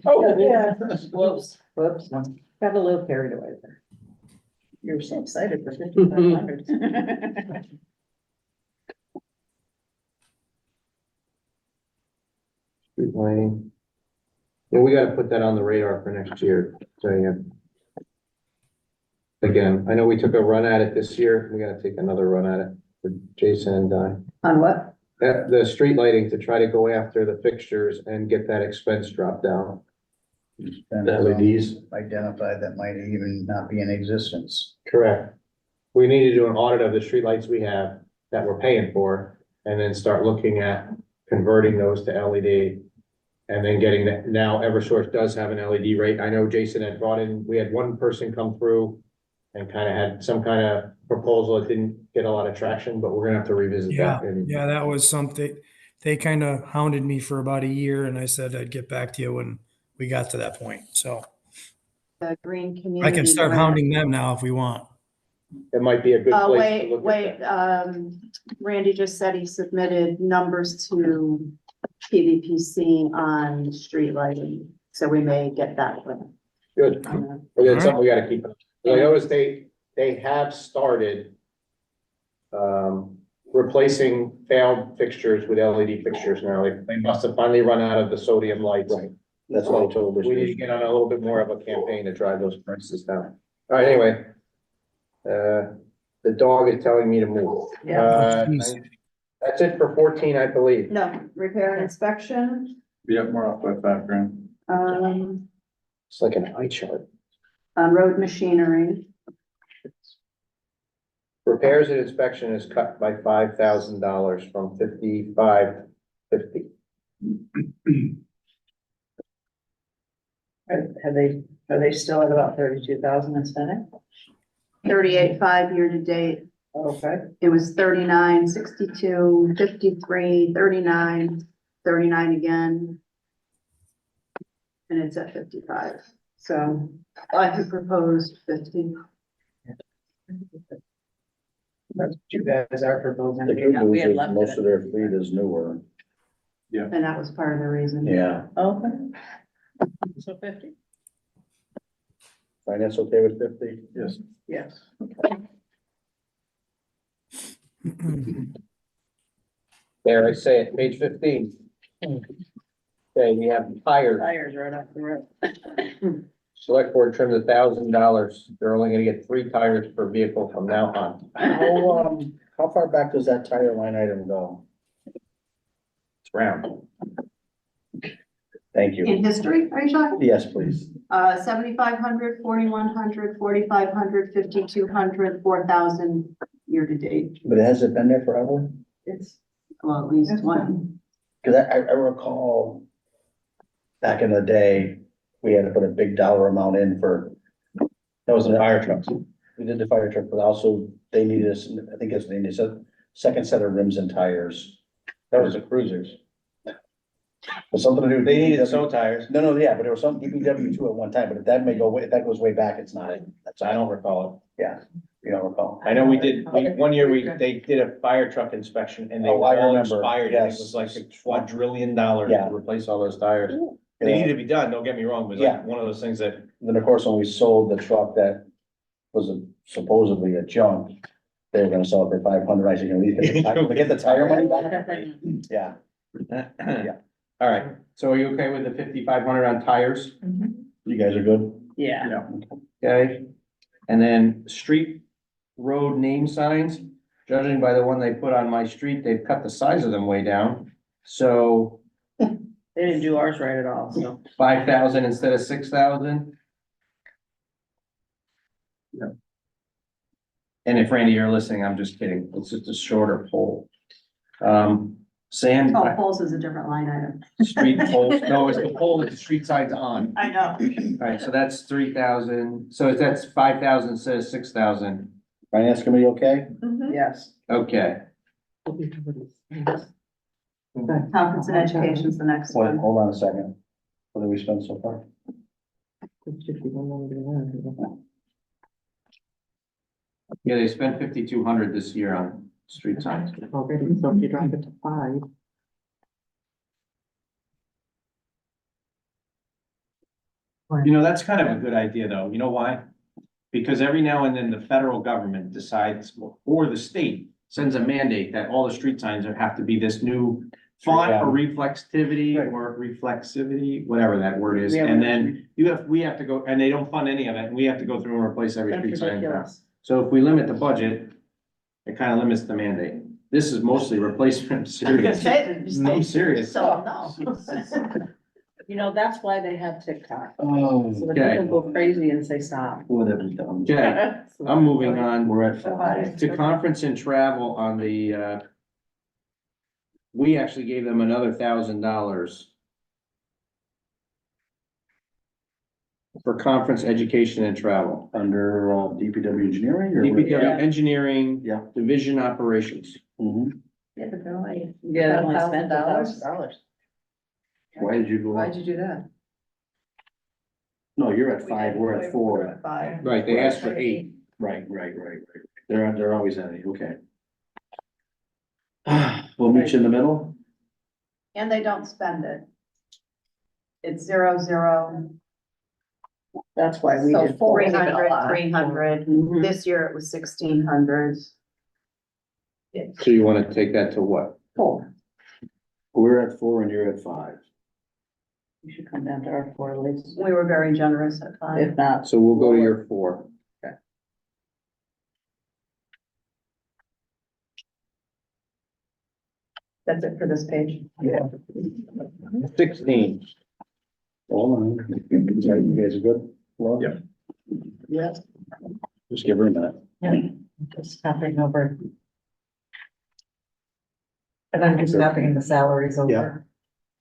Oh, yeah. Whoops. Got a little carried away there. You were so excited for 5,500. Street lighting. Yeah, we gotta put that on the radar for next year, so yeah. Again, I know we took a run at it this year, we gotta take another run at it for Jason and On what? the street lighting to try to go after the fixtures and get that expense dropped down. And LEDs. identified that might even not be in existence. Correct. We need to do an audit of the streetlights we have that we're paying for, and then start looking at converting those to LED. And then getting that, now Eversource does have an LED rate. I know Jason had brought in, we had one person come through and kind of had some kind of proposal that didn't get a lot of traction, but we're gonna have to revisit Yeah, that. And yeah, that was something, they kind of hounded me for about a year and I said I'd get back to you when we got to that point. So The green community. I can start grant. hounding them now if we want. it might be a good Oh, place to wait, look wait, at that. Randy just said he submitted numbers to PVPC on street lighting, so we may get that one. Good. Uh, But that's something we gotta keep. I noticed they have started replacing failed fixtures with LED fixtures now. They must have finally run out of the sodium lights. Right. That's what I told We need to get on a little bit more of a campaign to drive those prices down. All right, anyway. The dog is telling me to move. Yeah. Jeez. That's it for 14, I believe. No, repair and inspection, Yep, we're off by $5,000. It's like an eye chart. road machinery, Repairs and inspection is cut by $5,000 from 5550. Are they still at about 32,000 in spending? 38.5 year to date. Okay. It was 39, 62, 53, 39, 39 again. And it's at 55, so I could propose 50. That's what you guys are proposing. The good We news had is left most it. of their fleet is newer. And that was part of the reason. Yeah. Okay. So 50? Finance okay with 50? Yes. Yes. There, I say it, page 15. Okay, we have tires. Tires right off the road. Select board trimmed $1,000. They're only gonna get 3 tires per vehicle from now on. How far back does that tire line item go? It's round. Thank you. In history, are you talking? Yes, please. 7,500, 4,100, 4,500, 5,200, 4,000 year to date. But has it been there forever? It's, well, at least one. Cause I recall back in the day, we had to put a big dollar amount in for, that was the fire trucks. We did the fire truck, but also they needed us, I think it's, they needed a second set of rims and tires. That was the cruisers. But something to do. They needed snow tires. No, yeah, but there was some DPW too at one time, but if that may go way, if that goes way back, it's not. That's, I don't recall yeah. You don't recall? I know we did, one year they did a fire truck inspection and they Oh, were I all remember, expired and it yes. was like a $250 Yeah. to replace all those tires. They Yeah. needed to be done, don't get me wrong, but Yeah. like one of those things that, Then, of course, when we sold the truck that was supposedly a junk, they were gonna sell it for 500. I said, can we get the tire money back? Yeah. all right, so are you okay with the 5,500 on tires? You guys are good? Yeah. Okay, and then street road name signs, judging by the one they put on my street, they've cut the size of them way down. So They didn't do ours right at all, so. 5,000 instead of 6,000. Yeah. And if Randy, you're listening, I'm just kidding, it's just a shorter pole. Sand, Oh, poles is a different line item. street poles, no, it's the pole that the street side's on. I know. Alright, so that's 3,000, so that's 5,000 instead of 6,000, Finance committee, okay? Yes. okay. Conference and education is the next Wait, one. hold on a second. What did we spend so far? Yeah, they spent 5,200 this year on street signs. Already, so if you drop it to 5. You know, that's kind of a good idea, though. You know why? Because every now and then the federal government decides, or the state sends a mandate that all the street signs have to be this new font or reflexivity or reflexivity, whatever that word is. And then we have to go, and they don't fund any of it, and we have to go through and replace every street That's sign. ridiculous. So if we limit the budget, it kind of limits the mandate. This is mostly replacement, serious. I'm serious. So, no. You know, that's why they have TikTok. Oh, So that Okay. people go crazy and say stop. what have we done? Okay, I'm moving on. We're at 5. To conference and travel on the, we actually gave them another $1,000 for conference, education and travel. Under, DPW engineering or? DPW engineering. Yeah. Division operations. Mhm. Yeah, but they're like. Yeah, they only spent $1,000. $1,000. Why did you go Why'd up? you do that? No, you're at 5, we're at 4. Five. Right, they asked for 8. Right. They're always at 8, okay. We'll meet you in the middle. And they don't spend it. It's 0, 0. That's why we So did. 300, 300. This year it was 1,600. So you want to take that to what? 4. We're at 4 and you're at 5. You should come down to our 4 at least. We were very generous at 5. If not, So we'll go to your 4. That's it for this page. 16. Hold on. You guys are good? Well, Yep. yes, just give her a minute. Just copying over. And I'm just copying the salaries over.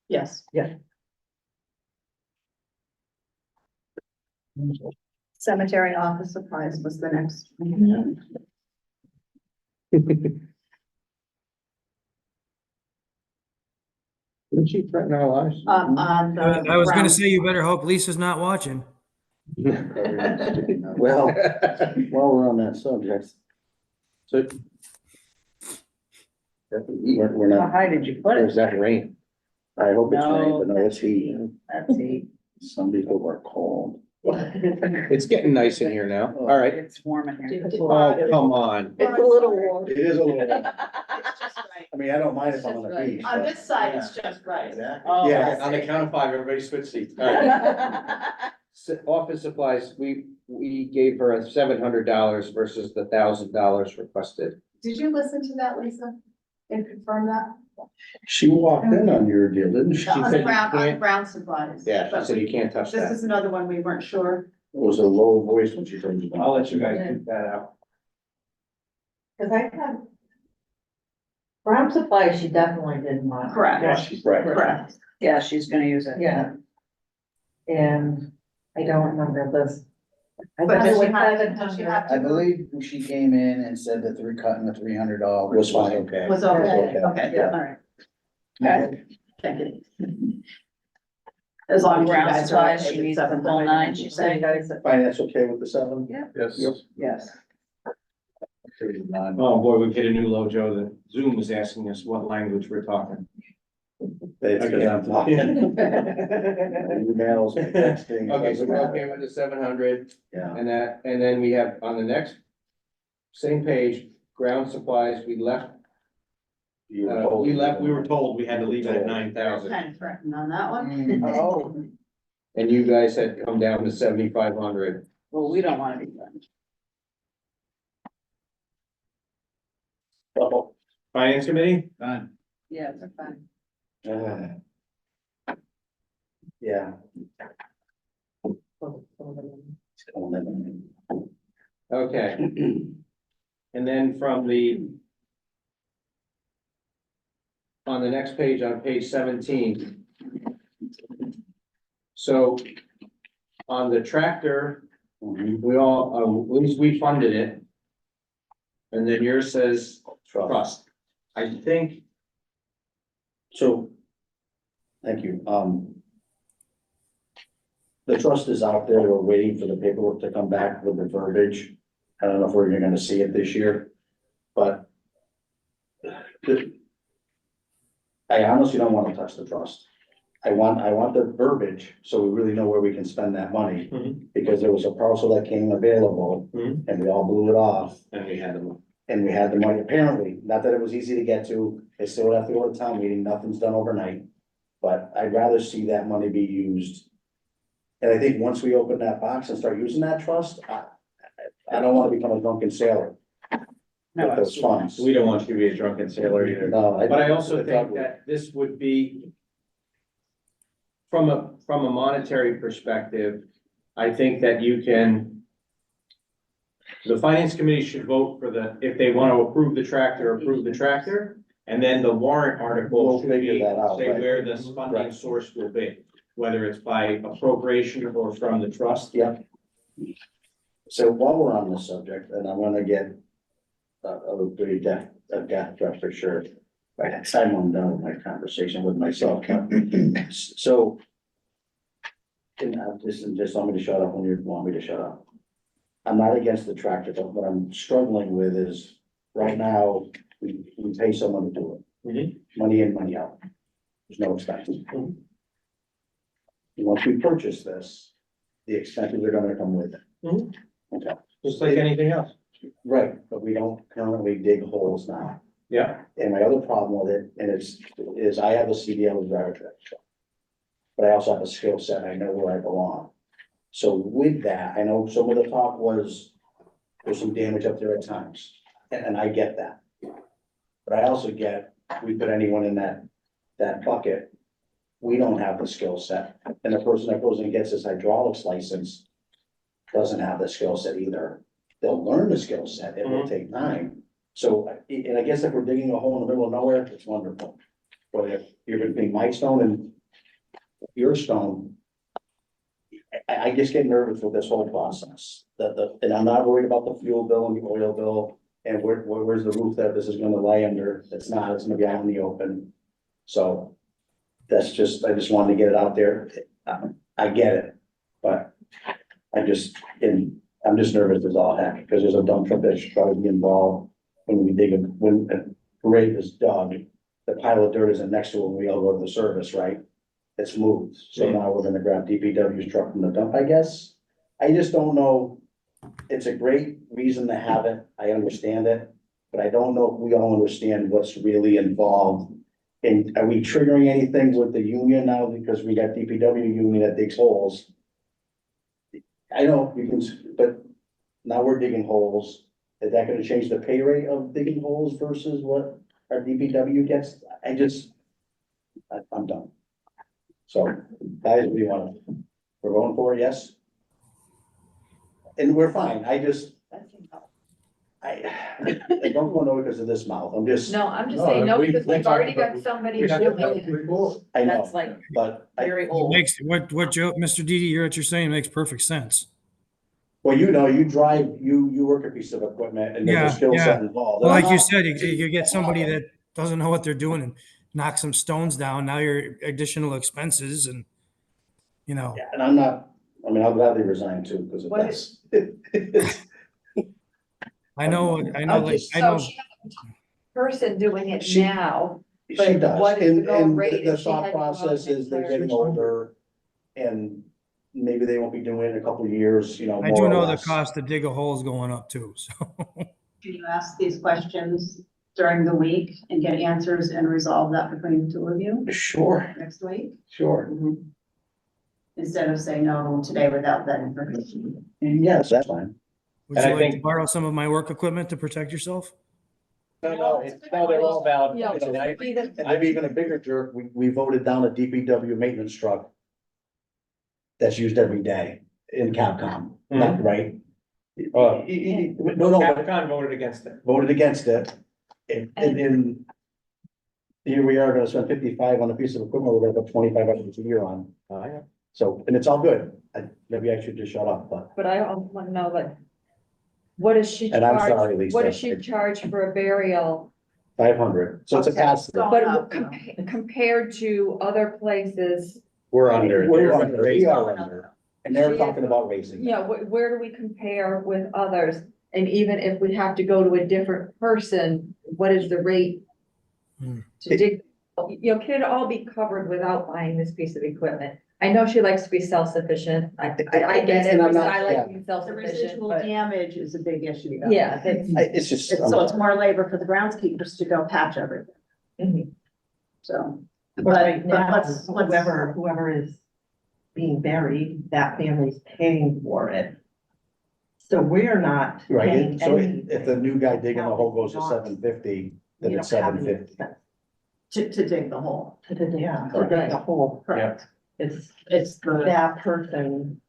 Yes. Yeah. Cemetery office supplies was the next. Didn't she threaten our lives? On the. I was gonna ground. say, you better hope Lisa's not watching. Well, while we're on that subject. So. We're how not, high did you put it? that rain? I hope it's rain, No, but no, it's heat. That's heat. Some people are cold. It's getting nice in here now. All right. It's warm in here. Oh, come on. It's a little warm. It is a little, It's just right. I mean, I don't mind if I'm on the beach. On but- this side, it's just right. Oh, Yeah. On the count of 5, everybody switch seats. All right. Office supplies, we gave her $700 versus the $1,000 requested. Did you listen to that, Lisa? And confirm that? She walked in on your deal, didn't she? On said the you ground, on the can't- ground supplies. Yeah, she But said we- you can't touch This that. is another one we weren't sure. It was a low voice when she told you. I'll let you guys pick that out. Cause I have. Ground supplies, she definitely didn't want. Correct. She's right. Correct. Yeah, she's gonna use it. Yeah. And I don't remember this. I But thought it does was she have, does she 700. have I to, believe she came in and said that the recutting the $300 Was fine, okay. was okay, Okay. okay, Yeah. all right. Okay, thank you. As long as you Ground guys are supplies, okay she with needs the 700. full 9, she So you said. guys, Finance okay with the 7? Yeah. Yes. Yes. Oh, boy, we hit a new low, Joe. The Zoom was asking us what language we're talking. It's because I'm talking. Emails, texting. Okay, so doesn't we're matter. okay with the 700 Yeah. and that, and then we have on the next same page, ground supplies, we left, You were told- we were told we had to leave it at Kind 9,000. of threatened on that one. Oh, And you guys had come down to 7,500. well, we don't want to be done. Oh, Finance committee? Fine. Yeah, it's fine. Yeah. It's going in. Okay. And then from the on the next page, on page 17. So on the tractor, Mhm. we all, at least we funded it. And then yours says trust. I think, So, thank you. The trust is out there. We're waiting for the paperwork to come back with the verbiage. I don't know if we're even gonna see it this year, but I honestly don't wanna touch the trust. I want the verbiage, so we really know where we can spend that money. Mhm. Because there was a parcel that came available, Mhm. and we all blew it off. and we had them. And we had the money, apparently, not that it was easy to get to, they still have to go to town meeting, nothing's done overnight. But I'd rather see that money be used. And I think once we open that box and start using that trust, I don't wanna become a drunken sailor. With those funds. We don't want you to be a drunken sailor either. No, But I also think that this would be. From a monetary perspective, I think that you can. The finance committee should vote for if they want to approve the tractor, approve the tractor. And then the warrant article We'll should figure be, that out, say right. where this funding Right. source will be, whether it's by appropriation or from the trust. Yep. So while we're on this subject, and I wanna get a pretty depth for sure. By the time I'm done with my conversation with myself. So. And just want me to shut up when you want me to shut up. I'm not against the tractor, but what I'm struggling with is, right now, we pay someone to do it. Mhm. Money in, money out. There's no expense. Mhm. Once we purchase this, the expenses are gonna come with it. Mhm. Okay, Just like anything else. right, but we don't currently dig holes now. Yeah. And my other problem with it, and is I have a CDL driver tractor. But I also have a skill set, I know where I belong. So with that, I know some of the talk was, there's some damage up there at times, and I get that. But I also get, we put anyone in that bucket, we don't have the skill set, and the person that goes and gets his hydraulics license doesn't have the skill set either. They'll learn the skill set, it will take time. So, and I guess if we're digging a hole in the middle of nowhere, it's wonderful. But if you're between my stone and your stone, I just get nervous with this whole process. And I'm not worried about the fuel bill and the oil bill, and where's the roof that this is gonna lay under? It's not, it's gonna be out in the open. So that's just, I just wanted to get it out there. I get it, but I'm just nervous as all heck, because there's a dump truck that should probably be involved when we dig, when a grave is dug. The pile of dirt isn't next to it when we all go to the service, right? It's moved, so now we're gonna grab DPW's truck from the dump, I guess. I just don't know. It's a great reason to have it, I understand it, but I don't know if we all understand what's really involved. And are we triggering anything with the union now, because we got DPW union that digs holes? I know, you can, but now we're digging holes, is that gonna change the pay rate of digging holes versus what our DPW gets? I'm done. So, guys, what do you want? We're going for it, yes? And we're fine, I don't want to know because of this mouth, I'm just, No, I'm just No, saying, no, we- because we we've already talked about- got somebody We had doing that it. before. I know, That's like but very It old. makes, what Joe, Mr. Didi, you're saying makes perfect sense. well, you know, you drive, you work a piece of equipment and there's Yeah, a skill yeah. set involved. Well, like And you I'm not- said, you get somebody that doesn't know what they're doing and knock some stones down. Now your additional expenses and, you know, Yeah, and I'm not, I mean, I'll gladly resign too, because of What this. I know, I'm like, just- I know, So she has a person doing it She- now. She But does, what is the and, going and rate the if she thought had to go out process and is they're declare? getting older. And maybe they won't be doing it in a couple of years, you know, I more do or know the less. cost to dig a hole is going up too, so. Can you ask these questions during the week and get answers and resolve that between the two of you Sure, next week? sure. Instead of saying no today without that information. Yes, that's fine. Would And you I like to think- borrow some of my work equipment to protect yourself? No, they're all valid. Yeah. And I- And maybe even a bigger jerk, we voted down a DPW maintenance truck that's used every day in Capcom, not right? Oh. No, but Capcom voted against it. voted against it. And here we are gonna spend 55 on a piece of equipment we're gonna put 2,500 a year on. So, and it's all good. Maybe I should just shut up, But I want to know, like, what does she and I'm charge, sorry, Lisa. what does she charge for a burial? 500, so it's a Okay, pass. so- But compared to other places, We're under. We're they're under, we raising. are under. And they're talking about raising. you know, where do we compare with others? And even if we have to go to a different person, what is the rate to dig? You know, can it all be covered without buying this piece of equipment? I know she likes to be self-sufficient. I get it. And I'm not- I like yeah. being The self-sufficient, residual but damage is a big issue. though. yeah, that's. It's just. So it's more labor for the groundskeepers to go patch everything, Mhm. so. But But, right but now, let's, whoever is being buried, that family's paying for it. So we're not Right, paying so any. if the new guy digging the hole goes to 750, then You it's don't have any 750. expense to dig the hole. to dig, yeah, to Correct. dig the hole. Correct. It's It's the, that person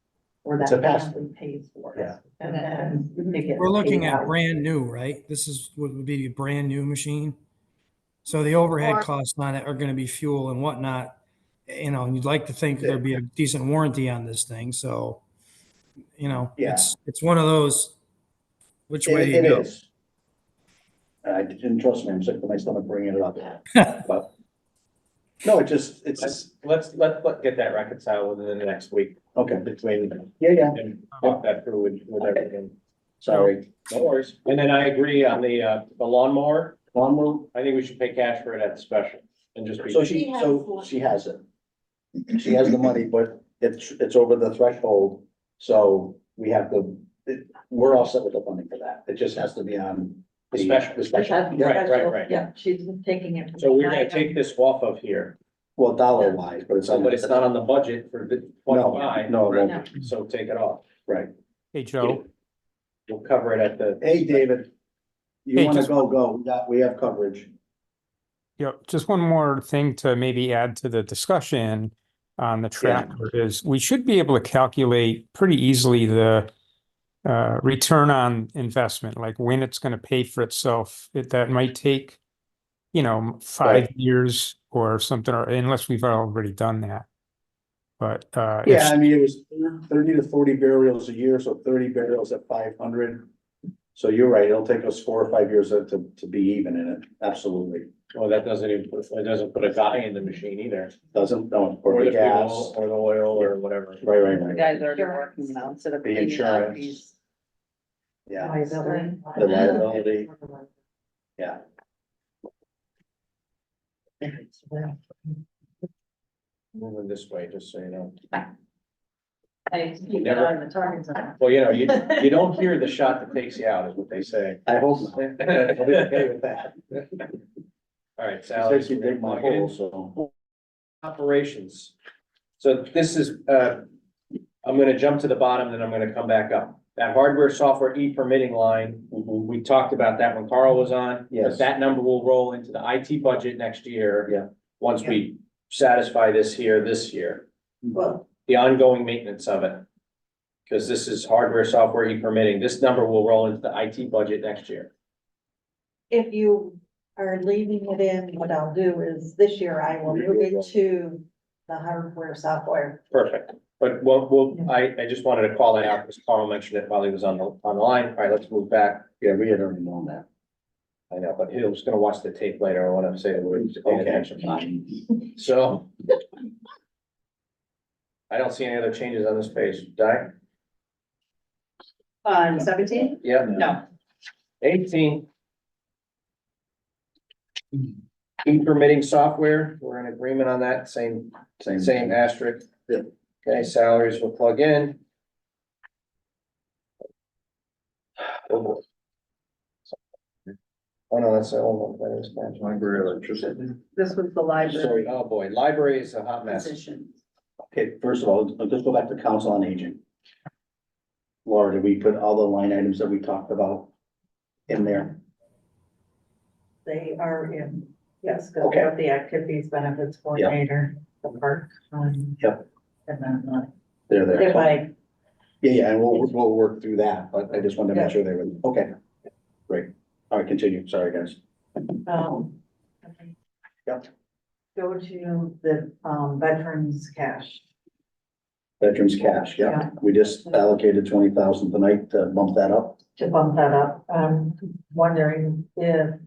or It's that a pass- family pays for it. Yeah. And then they get. We're looking paid at out. brand new, right? This is what would be a brand new machine. So the overhead Or- costs on it are gonna be fuel and whatnot. You know, and you'd like to think there'd be a decent warranty on this thing, so. You know, Yeah. it's one of those, which way do you It go? is. I didn't trust me, I'm sick to my stomach bringing it up, but. No, it's just, Let's get that reconciled within the next week okay, between yeah, and talk that through with everything. sorry. No worries. And then I agree on the lawnmower. Lawnmower, I think we should pay cash for it at the special and just be. so she has it. She has the money, but it's over the threshold, so we have to, we're all set with the funding for that. It just has to be on. The special. The special, Right. Yeah, she's taking it. from So we're line gonna item. take this off of here, well, dollar wise, but it's. but it's not on the budget for the No, 25. no, it No. won't be. So take it off. Right. Hey, Joe. We'll cover it at the. Hey, David. You Hey, wanna just- go, we have coverage. Yeah, just one more thing to maybe add to the discussion on the tracker is we should be able to calculate pretty easily the return on investment, like when it's going to pay for itself. That might take, 5 Right. years or something, or unless we've already done that. But Yeah, I mean, it was 30 to 40 burials a year, so 30 burials at 500. So you're right, it'll take us 4 or 5 years to be even in it, absolutely. Well, that doesn't even it doesn't put a guy in the machine either. Doesn't, no, Or or the the gas. fuel, or the oil, or whatever. Right, The right, guys are already working now instead of. The cleaning out insurance. these- yeah, Liability. the liability, yeah. Moving this way, just so you know. I keep it on the target zone. Well, you don't hear the shot that takes you out, is what they say. I hope not. I'll be okay with that. All right, Sally. Especially dig my hole, so. Operations. So this is, I'm gonna jump to the bottom, then I'm gonna come back up. That hardware, software, e-permitting line, we talked about that when Carl was on. Yes. But that number will roll into the IT budget next year. Yeah. Once we satisfy this year, Well, the ongoing maintenance of it. Because this is hardware, software, e-permitting. This number will roll into the IT budget next year. If you are leaving it in, what I'll do is this year I will move it to the hardware, software. Perfect. But I just wanted to call that out because Carl mentioned it while he was on the line. All right, let's move back. Yeah, we had already known that. I know, but he was gonna watch the tape later. I want to say the words. Okay. So. I don't see any other changes on this page. Di? on 17? Yeah. No. 18. E-permitting software, we're in agreement on that, same asterisk. Yeah. Okay, salaries will plug in. Oh, no, that's the old one, that is library electricity. This was the Sorry, library oh boy, library is a hot mess. position. Okay, first of all, let's go back to council on aging. Laura, did we put all the line items that we talked about in there? They are in, yes, because we Okay. have the activities benefits coordinator, the park. Yep. And then, They're there. if I, Yeah, and we'll work through that, but I just wanted to make sure they were, okay. Great. All right, continue. Sorry, guys. Yep. Go to the, veterans cash. Veterans cash, yeah. We just allocated 20,000 tonight to bump that up. To bump that up, wondering if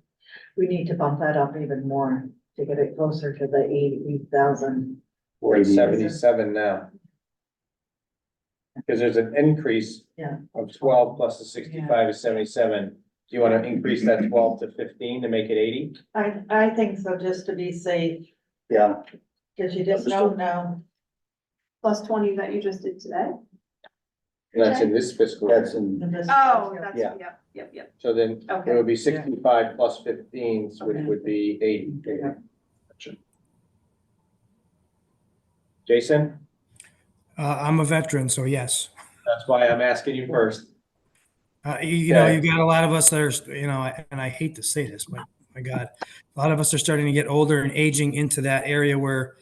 we need to bump that up even more to get it closer to the 80,000. We're at 77 now. Because there's an increase Yeah. of 12 plus the 65 is 77. Do you want to increase that 12 to 15 to make it 80? I think so, just to be safe, Yeah, because you just don't know. Plus 20 that you just did today? That's in this fiscal year. that's in, Oh, that's, Yeah. yep. So then it Okay. would be 65 plus 15, which would be 80. Jason, I'm a veteran, so yes. that's why I'm asking you first. You know, Okay. you got a lot of us that are, you know, and I hate to say this, but my God, a lot of us are starting to get older and aging into that area where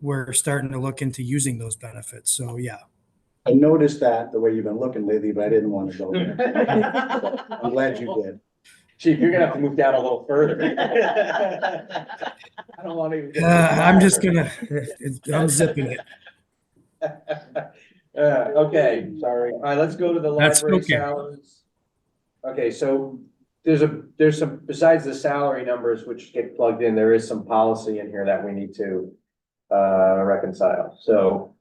we're starting to look into using those benefits. So yeah. I noticed that the way you've been looking lately, but I didn't want to go there. I'm glad you did. Chief, you're gonna have to move down a little further. I don't want to. Even I'm just gonna, I'm zipping it. Okay, sorry. All right, let's go to the That's library okay. salaries. Okay, so there's some, besides the salary numbers which get plugged in, there is some policy in here that we need to reconcile. So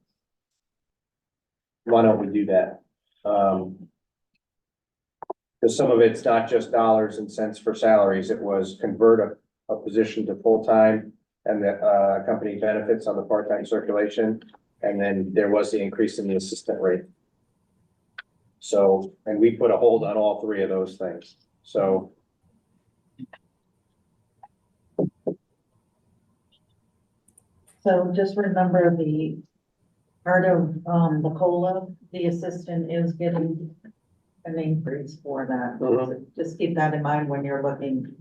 why don't we do that? Because some of it's not just dollars and cents for salaries. It was convert a position to full-time and the company benefits on the part-time circulation. And then there was the increase in the assistant rate. So, and we put a hold on all three of those things. So So just remember the part of, the COLA, the assistant is getting an increase for that. So just keep that in mind when you're looking.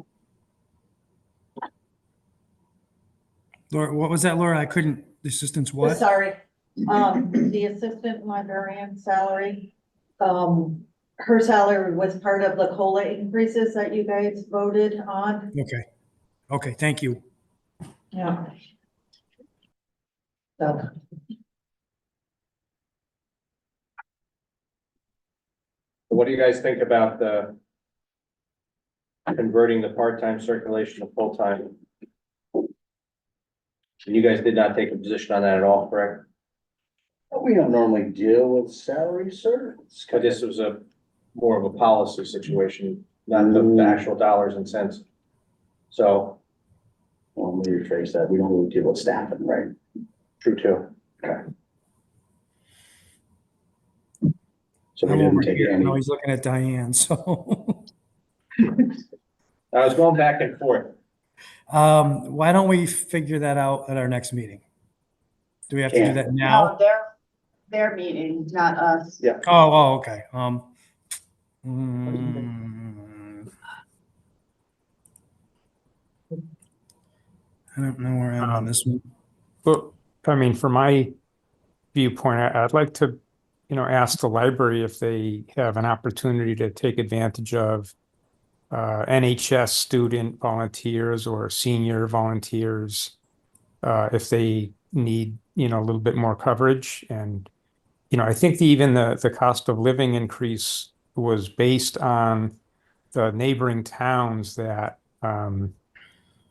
Laura, what was that, Laura? I couldn't, the assistant's what? Sorry, the assistant librarian salary, her salary was part of the COLA increases that you guys voted on. Okay. Okay, thank you. Yeah. So, what do you guys think about the converting the part-time circulation to full-time? You guys did not take a position on that at all, correct? We don't normally deal with salaries, sir. Because this was a more of a policy situation, not the actual dollars and cents. So, Well, let me rephrase that. We don't really deal with staffing, right? true too. Okay. So we I'm didn't over take here. any. No, he's looking at Diane, so. I was going back and forth. Why don't we figure that out at our next meeting? Do we have to do that now? No, their meeting, not us. Yeah. Oh, okay. I don't know where I am on this one. Well, I mean, from my viewpoint, I'd like to, you know, ask the library if they have an opportunity to take advantage of NHS student volunteers or senior volunteers if they need, you know, a little bit more coverage. And, you know, I think even the cost of living increase was based on the neighboring towns that,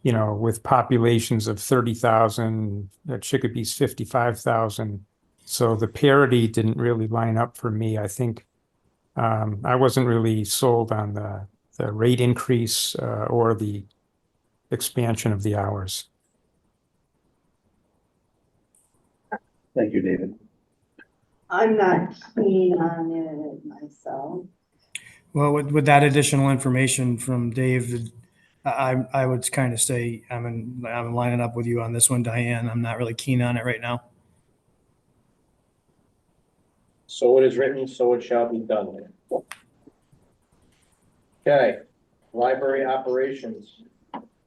you know, with populations of 30,000, Chicopee's 55,000. So the parity didn't really line up for me. I think I wasn't really sold on the the rate increase or the expansion of the hours. Thank you, David. I'm not keen on it myself. Well, with that additional information from Dave, I would kind of say I'm lining up with you on this one, Diane. I'm not really keen on it right now. So it is written, so it shall be done. Okay, library operations.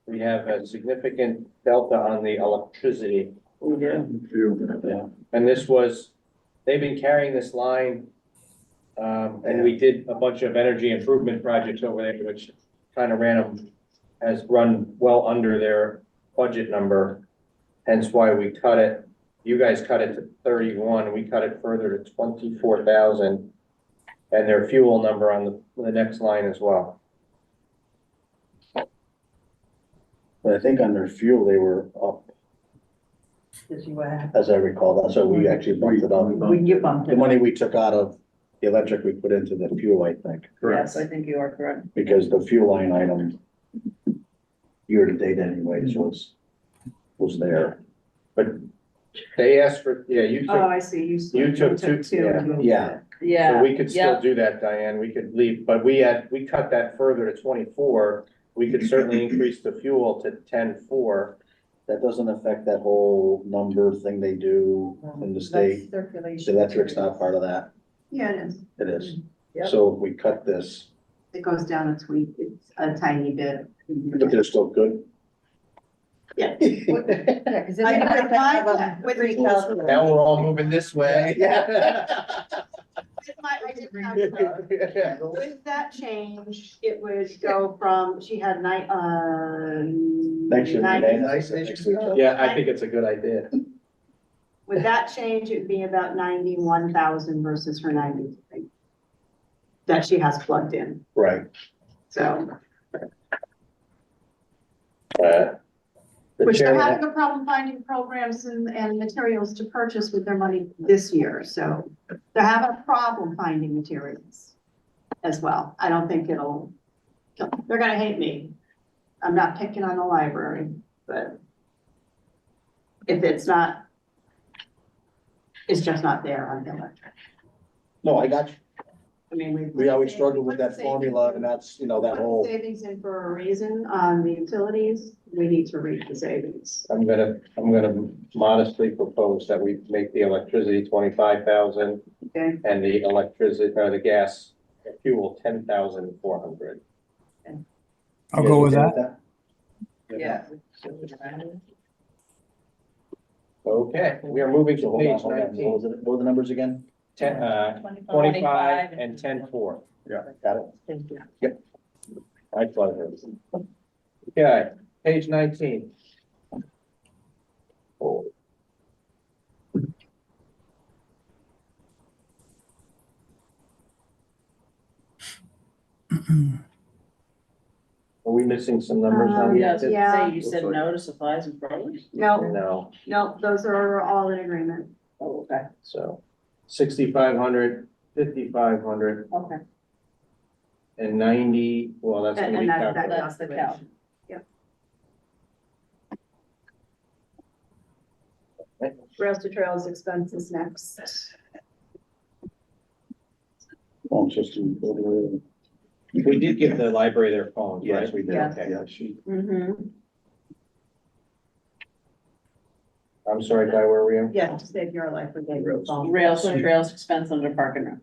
We have a significant delta on the electricity. We do. Yeah, and this was, they've been carrying this line. And we did a bunch of energy improvement projects over there, which kind of has run well under their budget number. Hence why we cut it. You guys cut it to 31, we cut it further to 24,000. And their fuel number on the next line as well. But I think on their fuel, they were up, Cause you have, as I recall. That's why we actually bumped it up. you bumped The it. money we took out of the electric, we put into the fuel, I think, Yes, I think you are correct. because the fuel line item year to date anyways was there. But they asked for, yeah, you Oh, took, I see, you took two, two. Yeah, Yeah. so we could still yeah. do that, Diane, we could leave, but we cut that further to 24. We could certainly increase the fuel to 10.4. that doesn't affect that whole number thing they do in the state. The Circulation. electric's not part of that. Yeah, it is. It is. Yep. So if we cut this, It goes down a tweak, it's a tiny bit. but they're still good. Yeah. Yeah, cause I it's can gonna provide have that a with recalculation. Now we're all moving this way. I did calculate. With that change, it would go from, she had Next year, nine- next week. Yeah, I think it's a good idea. with that change, it'd be about 91,000 versus her 93 that she has plugged in, Right. so. The Which they're chairman- having a problem finding programs and materials to purchase with their money this year, so they're having a problem finding materials as well. I don't think they're gonna hate me. I'm not picking on the library, but if it's not, it's just not there on the electric. No, I got you. I mean, We always struggle with that formula and that's, that Put whole, savings in for a reason on the utilities, we need to reap the savings. I'm gonna modestly propose that we make the electricity 25,000 Okay, and the electricity, or the gas, fuel 10,400. I'll go with that. Yeah. Okay, we are moving So to hold on, page hold on. 19. What were the numbers again? 25 and 10.4. Yeah, got it. Thank you. My pleasure. Okay, page 19. Oh. Are we missing some numbers on the? Yeah, Yeah. say you said no to supplies and produce? no, No, those are all in agreement. Oh, okay, so 6,500, 5,500 okay. and 90, well, that's gonna be And that's calculated. That's the count. Rails to trails expenses next. Phone system. We did give the library their phones, right? Yes, we did. Yes. Okay, yeah, she, Mm-hmm. I'm sorry, Guy, where were we? Yeah, to save your life, we gave you a phone. Rails to trails expense under park and rec.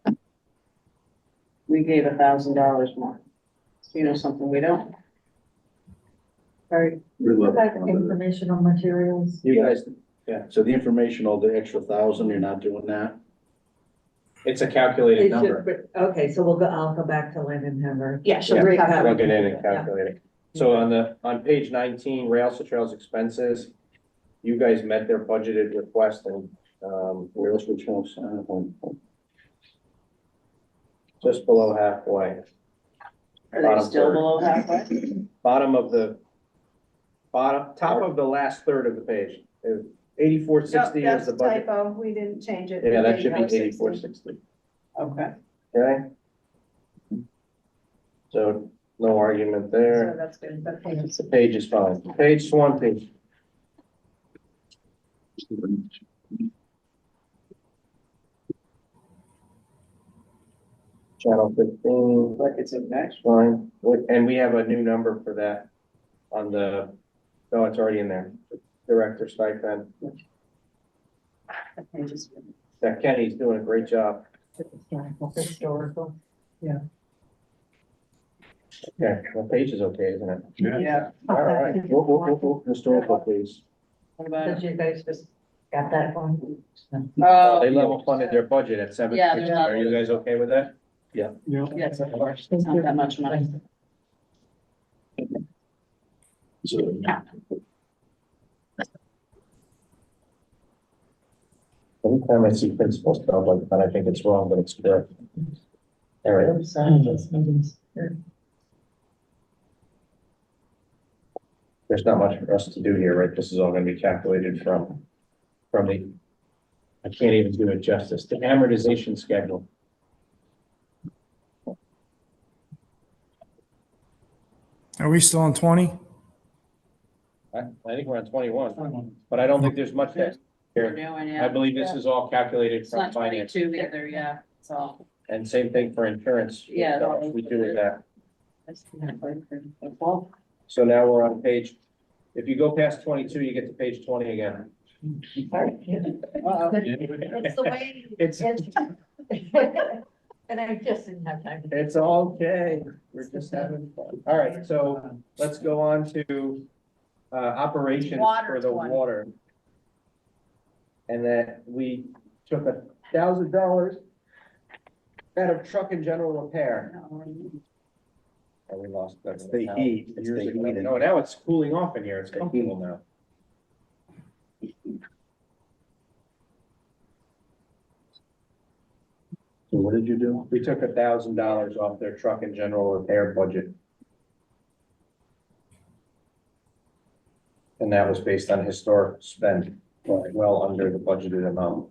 Yeah. We gave $1,000 more. You know something we don't? Sorry, provide informational materials. You guys, so the informational, the extra 1,000, you're not doing that? it's a calculated number. Okay, so I'll go back to Lynn and have her. Yeah, she'll Yeah. recap. Plug it in and calculate it. So on page 19, rails to trails expenses, you guys met their budgeted request and, Rails to trails, just below halfway. Are Bottom they still third. below halfway? Top of the last third of the page, 8460 No, is the that's budget. typo, we didn't change it. Yeah, that should be 8460. 8460. Okay. Okay, So no argument So there. that's good, but The page is fine. Page 20. Channel 15. Like it's in next. Fine. And we have a new number for that on the, no, it's already in there. Director stipend. That Kenny's doing a great job. Historical. Yeah, the page is okay, isn't it? Yeah. All right. Historical, please. What about Did it? you guys just got that one? Oh, They level funded their budget at seven. Yeah, they're Are you guys okay with that? yes, of course. It's not that much money. Anytime I see principal stuff like that, I think it's wrong, but it's correct. All right. There's not much for us to do here, right? This is all gonna be calculated from the, I can't even do it justice, the amortization schedule. Are we still on 20? I think we're on 21, but I don't think there's much there. We're doing, I yeah. believe this is all calculated It's from not finance, 22 either, yeah, so. and same thing for insurance. Yeah. We do with that. Well, So now we're on page, if you go past 22, you get to page 20 again. uh-oh. It's the way. It's, And I just didn't have time. it's okay. We're just having fun. All right, so let's go on to operations Water for the 20. water. And that we took $1,000 out of truck and general repair. Oh, we lost that. It's the heat. It's the heat. No, now it's cooling off in here. It's comfortable now. So what did you do? We took $1,000 off their truck and general repair budget. And that was based on historic spend, well under the budgeted amount.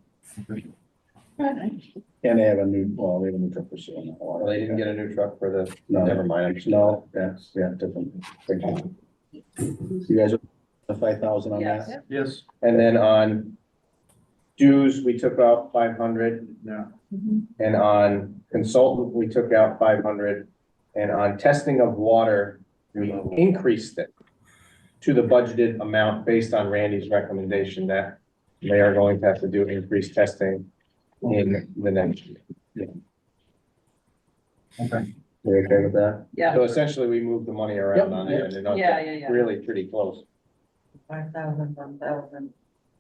And they have a new, well, they have a new truck for sale now. Well, they didn't get a new truck for the, No. never mind. No, that's, yeah, different. You guys, are 5,000 on Yes. that? Yes. And then on dues, we took out 500. Yeah. And on consultant, we took out 500. And on testing of water, we increased it to the budgeted amount based on Randy's recommendation that they are going to have to do increased testing in the next year. Okay. You okay with that? Yeah, So essentially, we moved the money around on it and it's yeah. really pretty close. 5,000, 1,000.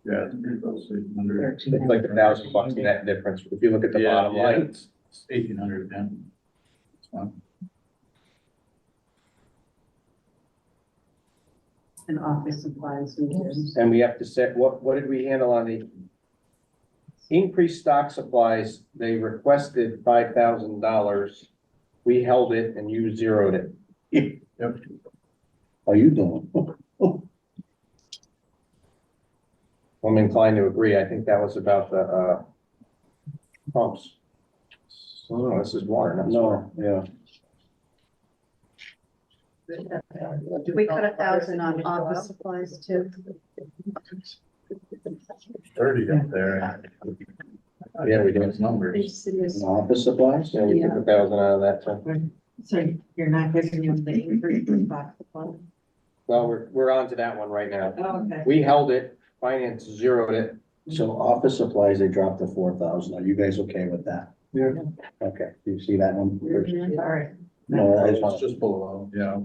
Yeah, it's pretty close to It's like $1,000 net difference. If you look at the bottom line, It's 1,800 then. It's fine. And office supplies. and we have to set, what did we handle on the increased stock supplies? They requested $5,000. We held it and you zeroed it. Yep. How you doing? I'm inclined to agree. I think that was about the, pumps. So, no, this is water, not sewer. No, yeah. We cut 1,000 on office supplies too. 30 up there. Yeah, we did. Those numbers. Office supplies? Yeah, we took 1,000 out of that too. So you're not giving them the increase in box supply? Well, we're on to that one right now. Oh, okay. We held it, finance zeroed it. So office supplies, they dropped to 4,000. Are you guys okay with that? Yeah. Okay, do you see that one? All right. No, I just It's want just below, yeah.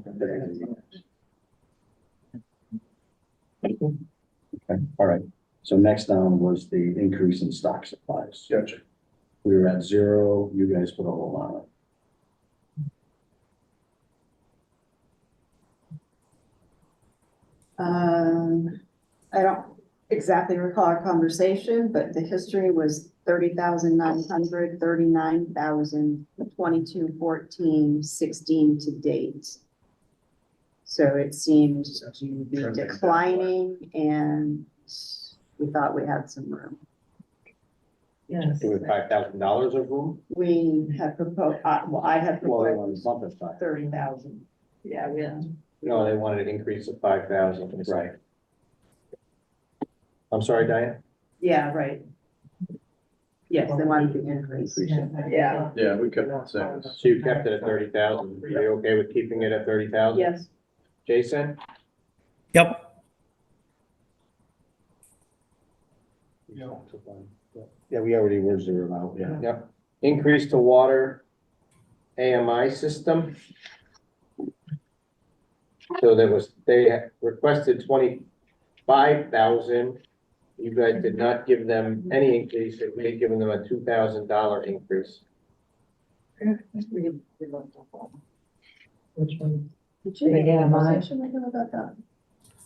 Okay, all right. So next down was the increase in stock supplies. Gotcha. We were at 0, you guys put a whole lot on it. I don't exactly recall our conversation, but the history was 30,900, 39,000, 22,14, 16 to date. So it seemed to be declining and we thought we had some room. Yes. Do it $5,000 of room? We had proposed, well, I had Well, they proposed want to bump it back. 30,000. Yeah, we had. No, they wanted an increase of 5,000. Right. I'm sorry, Diane? Yeah, right. Yes, they wanted to increase. Yeah. Yeah, we kept it same. So you kept it at 30,000. Are you okay with keeping it at 30,000? Yes. Jason? Yep. Yeah, we already were zeroed out, yeah. Yep. Increase to water AMI system. So they requested 25,000. You guys did not give them any increase. We had given them a $2,000 increase. Which one? Did you have a conversation with them about that?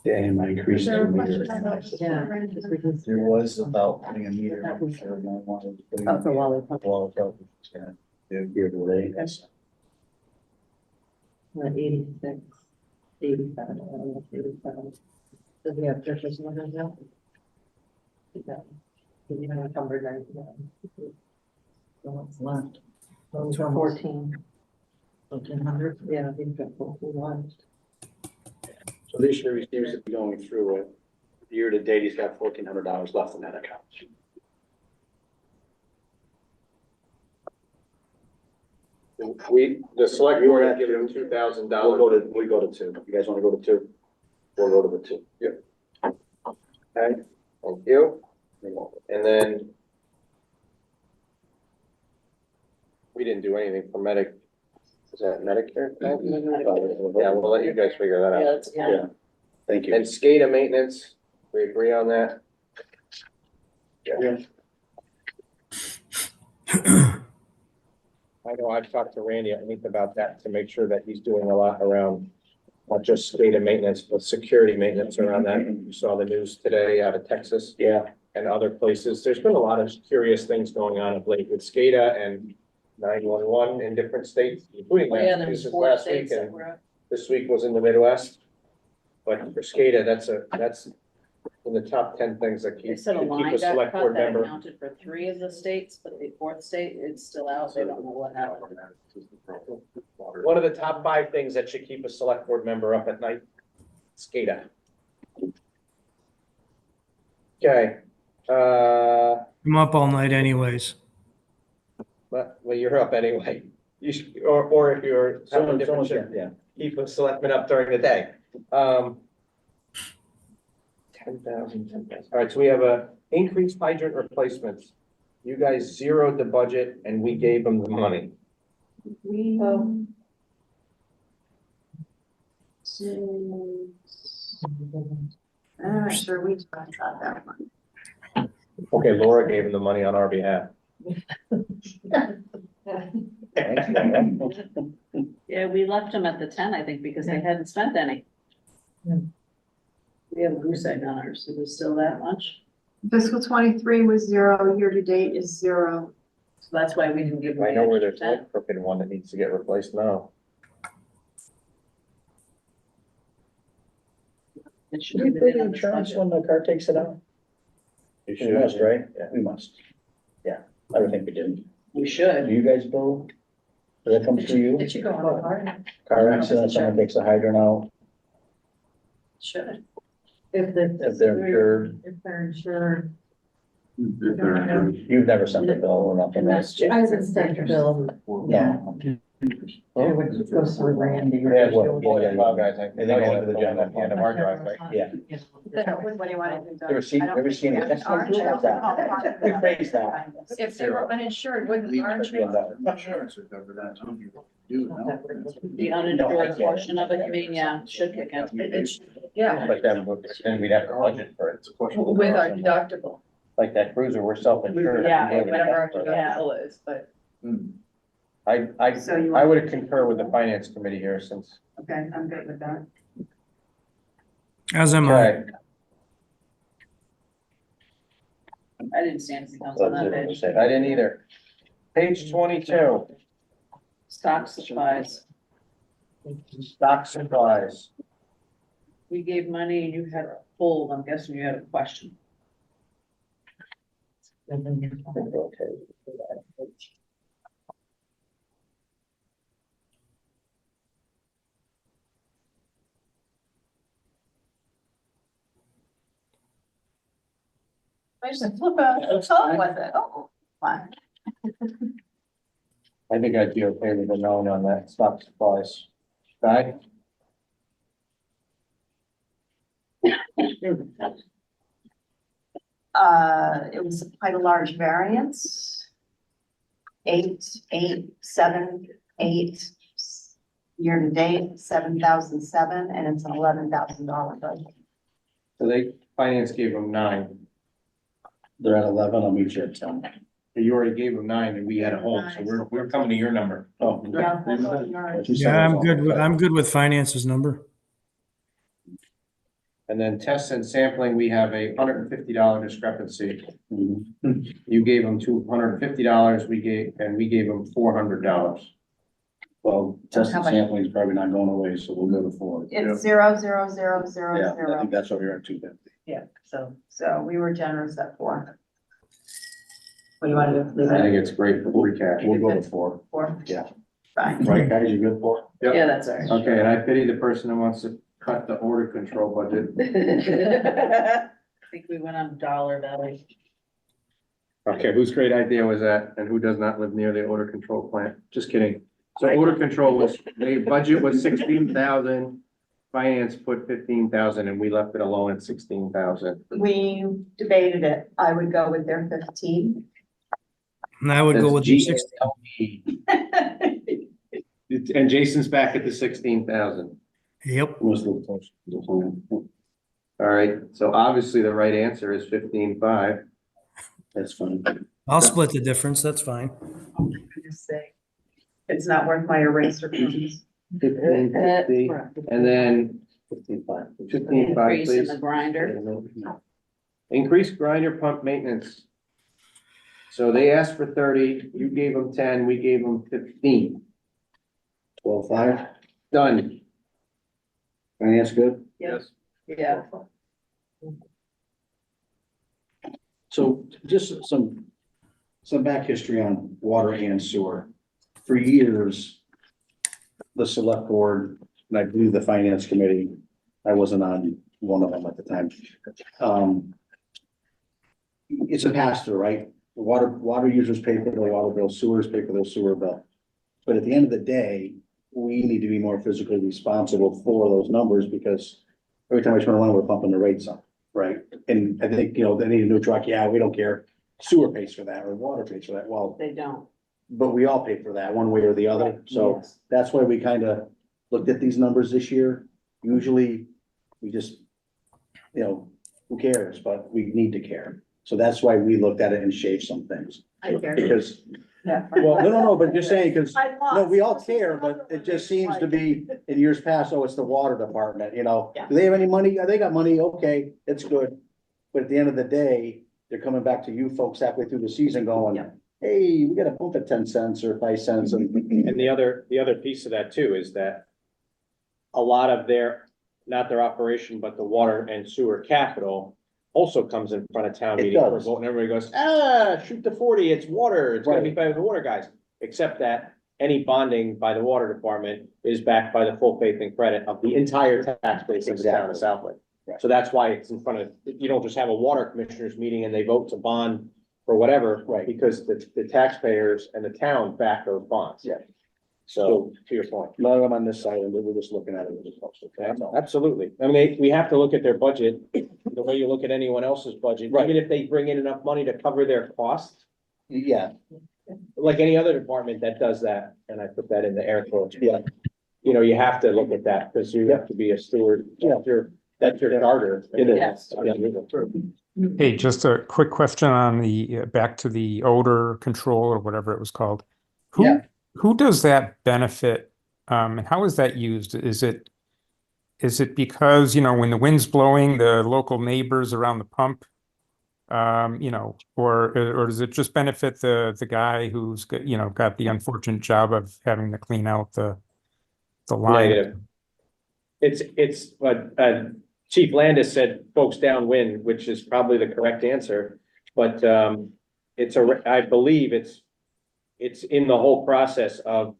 The AMI increased. Is there a to question meter. about that? Yeah. There was about putting a meter up for my water. Oh, for Wally. Water pump, yeah, here today. 86, 87, 87. Does he have purchase orders now? Yeah. He's even encumbered 99. So what's left? 14. 1,400, yeah, I think that's what we want. So this year he seems to be going through it. Year to date, he's got $1,400 left in that account. The select board had given him $2,000. We go to two. You guys want to go to two? We'll go to the two. Okay, thank you. And then we didn't do anything for is that Medicare? Yeah, we'll let you guys figure that Yeah, out. that's fine. Yeah. Thank you. And SCADA maintenance, we agree on that? Yeah. I know I've talked to Randy, I think about that to make sure that he's doing a lot around not just SCADA maintenance, but security maintenance around that. You saw the news today out of Texas. Yeah. And other places. There's been a lot of curious things going on of late with SCADA and 911 in different states, including Yeah, there's Massachusetts 4 last states week, that and were. this week was in the Midwest. But for SCADA, that's in the top 10 things that They keep said a keep line a got select cut board that member. accounted for 3 of the states, but the 4th state, it's still out. They don't know what happened. One of the top 5 things that should keep a select board member up at night, SCADA. Okay, I'm up all night anyways. but, well, you're up anyway. You should, or if you're having different Someone's, shift, yeah. keep a selectman up during the day. 10,000. All right, so we have a increased hydrant replacements. You guys zeroed the budget and we gave them the money. We. I'm not sure we talked about that one. Okay, Laura gave them the money on our behalf. Yeah, we left them at the 10, I think, because they hadn't spent any. We have a goose egg on ours. Is it still that much? Fiscal 23 was 0, year to date is 0. So that's why we didn't give them I the know where extra there's 10. one crooked one that needs to get replaced now. It should Should we have pay been the in this insurance budget. when the car takes it out? You We must, right? Yeah. We must. Yeah, I would think we did. We Do should. you guys bill? Does that come through you? It should go on the card. Car accident, someone takes a hydrant out, Should. if they're insured. If they're insured. You've never sent a bill or nothing, And right? that's I just. haven't sent a bill. Yeah. It would go through Randy. Yeah, well, guys, I And then go into the general at the end of our driveway. Yeah. What do you want to do? Ever seen it? That's not true, like that. Rephrase that. If they were uninsured, wouldn't our insurance? Insurance would cover that, too. Do, no? The uninsured portion of it, you mean, yeah, should kick in. Yeah, But then we'd have to budget for it. with our deductible. Like that cruiser, we're self-insured. Yeah, We wouldn't whatever our have to- deductible is, but, So you I want- would concur with the finance committee here since. okay, I'm good with that. As am I. Okay, I didn't see anything else on that page. I didn't either. Page 22, Stock supplies. stock supplies. We gave money and you had a hold. I'm guessing you had a question. I just flip a phone with it. Oh, fine. I think I'd be okay with a no on that, stop supplies. Guy? It was quite a large variance. 8, 8, 7, 8, year to date, 7,007, and it's an $11,000 budget. So finance gave them 9. They're at 11, I'll meet you at 10. You already gave them 9 and we had a hold, so we're coming to your number. Oh. Yeah, that's what yours. Yeah, I'm good with finance's number. And then tests and sampling, we have a $150 discrepancy. Mhm. You gave them $250, we gave them $400. Well, test and sampling is probably not going away, so we'll go to 4. It's 0, 0, 0, 0, Yeah, I 0. think that's what we're at 250. Yeah, so. So we were generous at 4. What do you want to do? Leave I it think it's great for free cash. We'll go to 4. 4? Yeah. Fine. Right, guys, you good for? Yep. Yeah, that's all right. Okay, and I pity the person who wants to cut the order control budget. I think we went on dollar value. Okay, whose great idea was that, and who does not live near the odor control plant? Just kidding. So odor control was, the budget was 16,000. Finance put 15,000 and we left it alone at 16,000. We debated it. I would go with their 15. And I would go with the 6. And Jason's back at the 16,000. Yep. Was the close. All right, so obviously the right answer is 15,500. That's fine. I'll split the difference. That's fine. Just say, it's not worth my eraser fees. 1550, and then 15.5. 15,500, Increase in please. the grinder. Increase grinder pump maintenance. So they asked for 30, you gave them 10, we gave them 15. 12.5. Done. Finance good? Yes. Yeah. So just some back history on water and sewer. For years, the select board, and I believe the finance committee, I wasn't on one of them at the time. It's a pass-through, right? Water users pay for their water bill, sewers pay for their sewer bill. But at the end of the day, we need to be more physically responsible for those numbers because every time I turn around, we're pumping the rates up, right? And I think, they need a new truck. Yeah, we don't care. Sewer pays for that or water pays for that. Well, They don't. but we all pay for that one way or the other. So Yes. that's why we kind of looked at these numbers this year. Usually we just, who cares, but we need to care. So that's why we looked at it and shaved some things. I care. Because, Yeah. well, no, but just saying, because, I lost. no, we all care, but it just seems to be in years past, oh, it's the water department, Yeah. Do they have any money? They got money, okay, it's good. But at the end of the day, they're coming back to you folks halfway through the season going, Yeah. hey, we gotta pump at 10 cents or 5 cents and. And the other piece of that too is that a lot of not their operation, but the water and sewer capital also comes in front of town It meeting for a does. vote, and everybody goes, shoot the 40, it's water, it's gonna be by the water guys. Except that any bonding by the water department is backed by the full faith and credit of the entire tax base of the town of Exactly. Southwick. Right. So that's why it's in front of, you don't just have a water commissioners meeting and they vote to bond for whatever. Right. Because the taxpayers and the town back those bonds. Yeah. So, to your point. None of them on this side, and we're just looking at it. With the that's all. Absolutely. I mean, we have to look at their budget, the way you look at anyone else's budget, Right. even if they bring in enough money to cover their costs. Yeah, Like any other department that does that, and I put that in the air quotes. yeah, You have to look at that, because you have to be a steward, that's your charter. It is. Yes. Hey, just a quick question on back to the odor control or whatever it was called. Yeah. Who does that benefit? And how is that used? Is it because, when the wind's blowing, the local neighbors around the pump, or does it just benefit the guy who's got the unfortunate job of having to clean out the line? Negative. It's what Chief Landis said, folks downwind, which is probably the correct answer. But I believe it's in the whole process of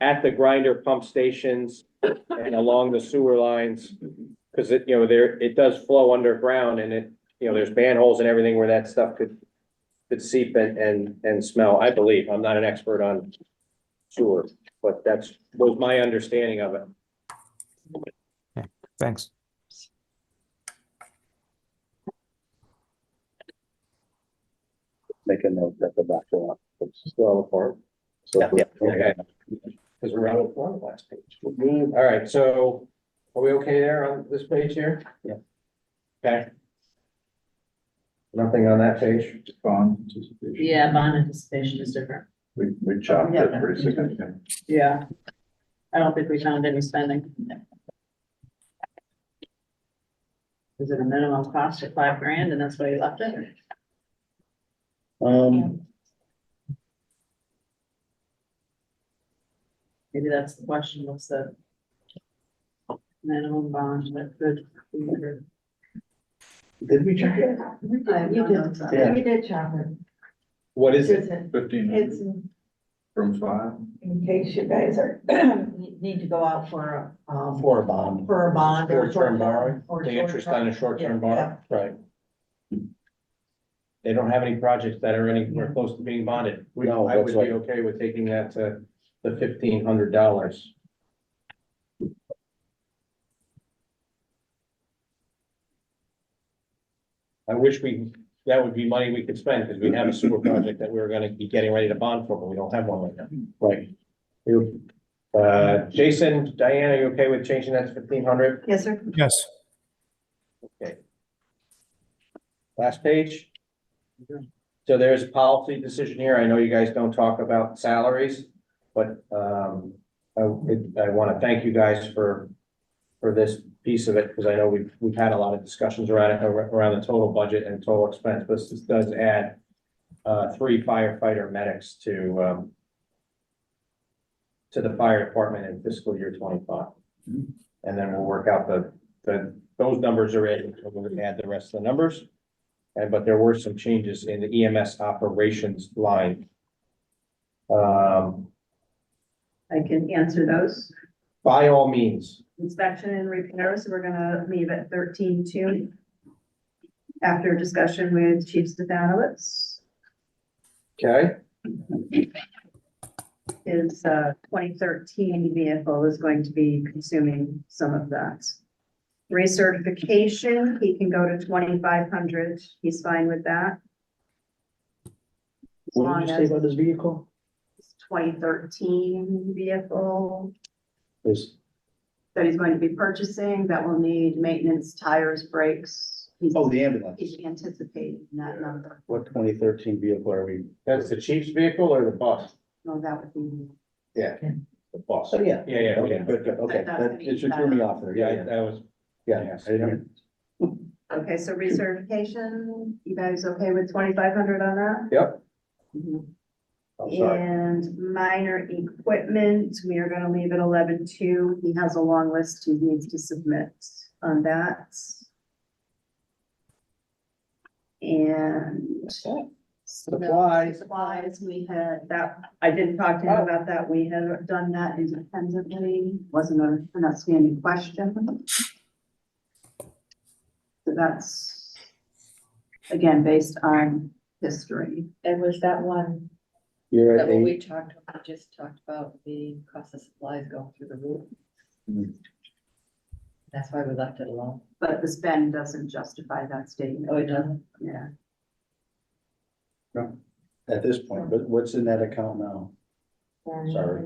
at the grinder pump stations and along the sewer lines. Cause it, it does flow underground and it, there's manholes and everything where that stuff could seep and smell, I believe. I'm not an expert on sewer, but was my understanding of it. Thanks. Make a note that the back one, it's still apart. So, Yeah. Because we're on the last page. All right, so are we okay there on this page here? Yeah. Okay. Nothing on that page? bond anticipation is different. We chopped it pretty significant. Yeah. I don't think we found any spending. Is it a minimum cost of $5,000 and that's why you left it? Maybe that's the question, what's the minimum bond that could be under? Did we check it? You did chop it. What is it? It's 15 from 5. in case you guys are, need to go out for a, For a bond. for a bond. or Short-term borrowing, or the interest on a short-term Yeah, borrow, right? They don't have any projects that are anywhere close to being bonded. No, I would that's be right. okay with taking that to the $1,500. I wish that would be money we could spend, because we have a sewer project that we were gonna be getting ready to bond for, but we don't have one right now. Right. Jason, Diane, are you okay with changing that to 1,500? Yes, sir. Yes. Okay. Last page. So there's a policy decision here. I know you guys don't talk about salaries, but I want to thank you guys for this piece of it, because I know we've had a lot of discussions around it, around the total budget and total expense, but this does add 3 firefighter medics to the fire department in fiscal year 25. And then we'll work out those numbers are in, and we'll add the rest of the numbers. But there were some changes in the EMS operations line. I can answer those. By all means. Inspection and repairs, we're gonna leave at 13,200. After discussion with Chief Stefanowitz. Okay. His 2013 vehicle is going to be consuming some of that. Recertification, he can go to 2,500. He's fine with that. As What long did you say as about this vehicle? it's 2013 vehicle Is, that he's going to be purchasing, that will need maintenance, tires, brakes. He's the ambulance. he's anticipating that number. What 2013 vehicle are we? That's the chief's vehicle or the bus? No, that would be, Yeah. The bus. Oh, yeah. Yeah, Okay, good, okay. That, it should throw me off there. Yeah, Yeah, that was. yeah. I didn't- okay, so recertification, you guys okay with 2,500 on that? Yep. I'm sorry. And minor equipment, we are gonna leave it 11,200. He has a long list he needs to submit on that. And supplies, we had that, I didn't talk to him about that. We had done that independently, wasn't an outstanding question. So that's, again, based on history. And was that one, You're that at what 8. we just talked about, the cost of supplies going through the roof? Mhm. That's why we left it alone. But the spend doesn't justify that statement. Oh, it doesn't? Yeah. At this point, but what's in that account now? Sorry.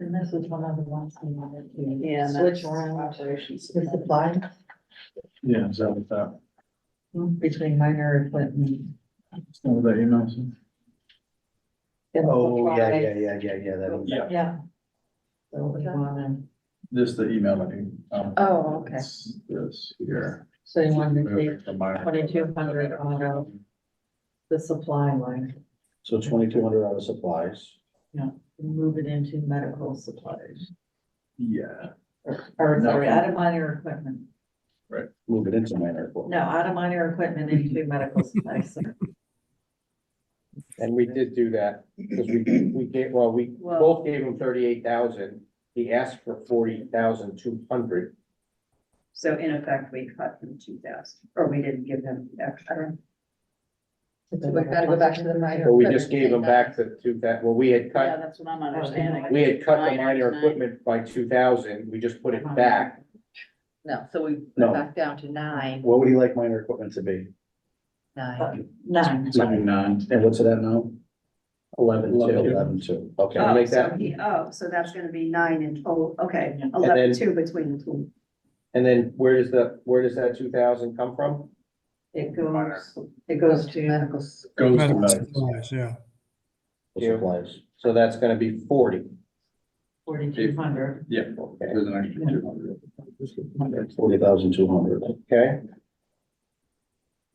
And this was one of the ones we wanted to. Yeah, and Switch that's around operations. the supply Yeah, is that what that? between minor equipment. Some of the emails. and the Oh, yeah, supplies. that. Yeah. Yeah. So we wanted, Just the email that you. oh, okay. It's this here. So you wanted to Moving take from minor- 2,200 out of the supply line, So 2,200 out of supplies. and move it into medical supplies. Yeah, Or No. sorry, out of minor equipment. Move it into minor equipment. No, out of minor equipment into medical supplies. And we did do that, because we gave, well, we both gave him 38,000. He asked for 40,200. So in effect, we cut him 2,000, or we didn't give him extra. So we've got to go back to the minor. So we just gave him back the 2,000, well, we had Yeah, cut, that's what I'm understanding. we had cut the Minor minor is nine. equipment by 2,000, we just put it back. No, so we No. went back down to 9, What would you like minor equipment to be? 9. 9. Nine. And what's it at now? 11, 11.2. Okay. Can we make So that? so that's gonna be 9 in total, okay, then- 11.2 between the two. And then where does that 2,000 come from? It goes to medical. Goes to Medical medical. supplies, yeah. Supplies. So that's gonna be 40. 4,200. Yeah, Okay, there's an extra 200. 40,200. okay,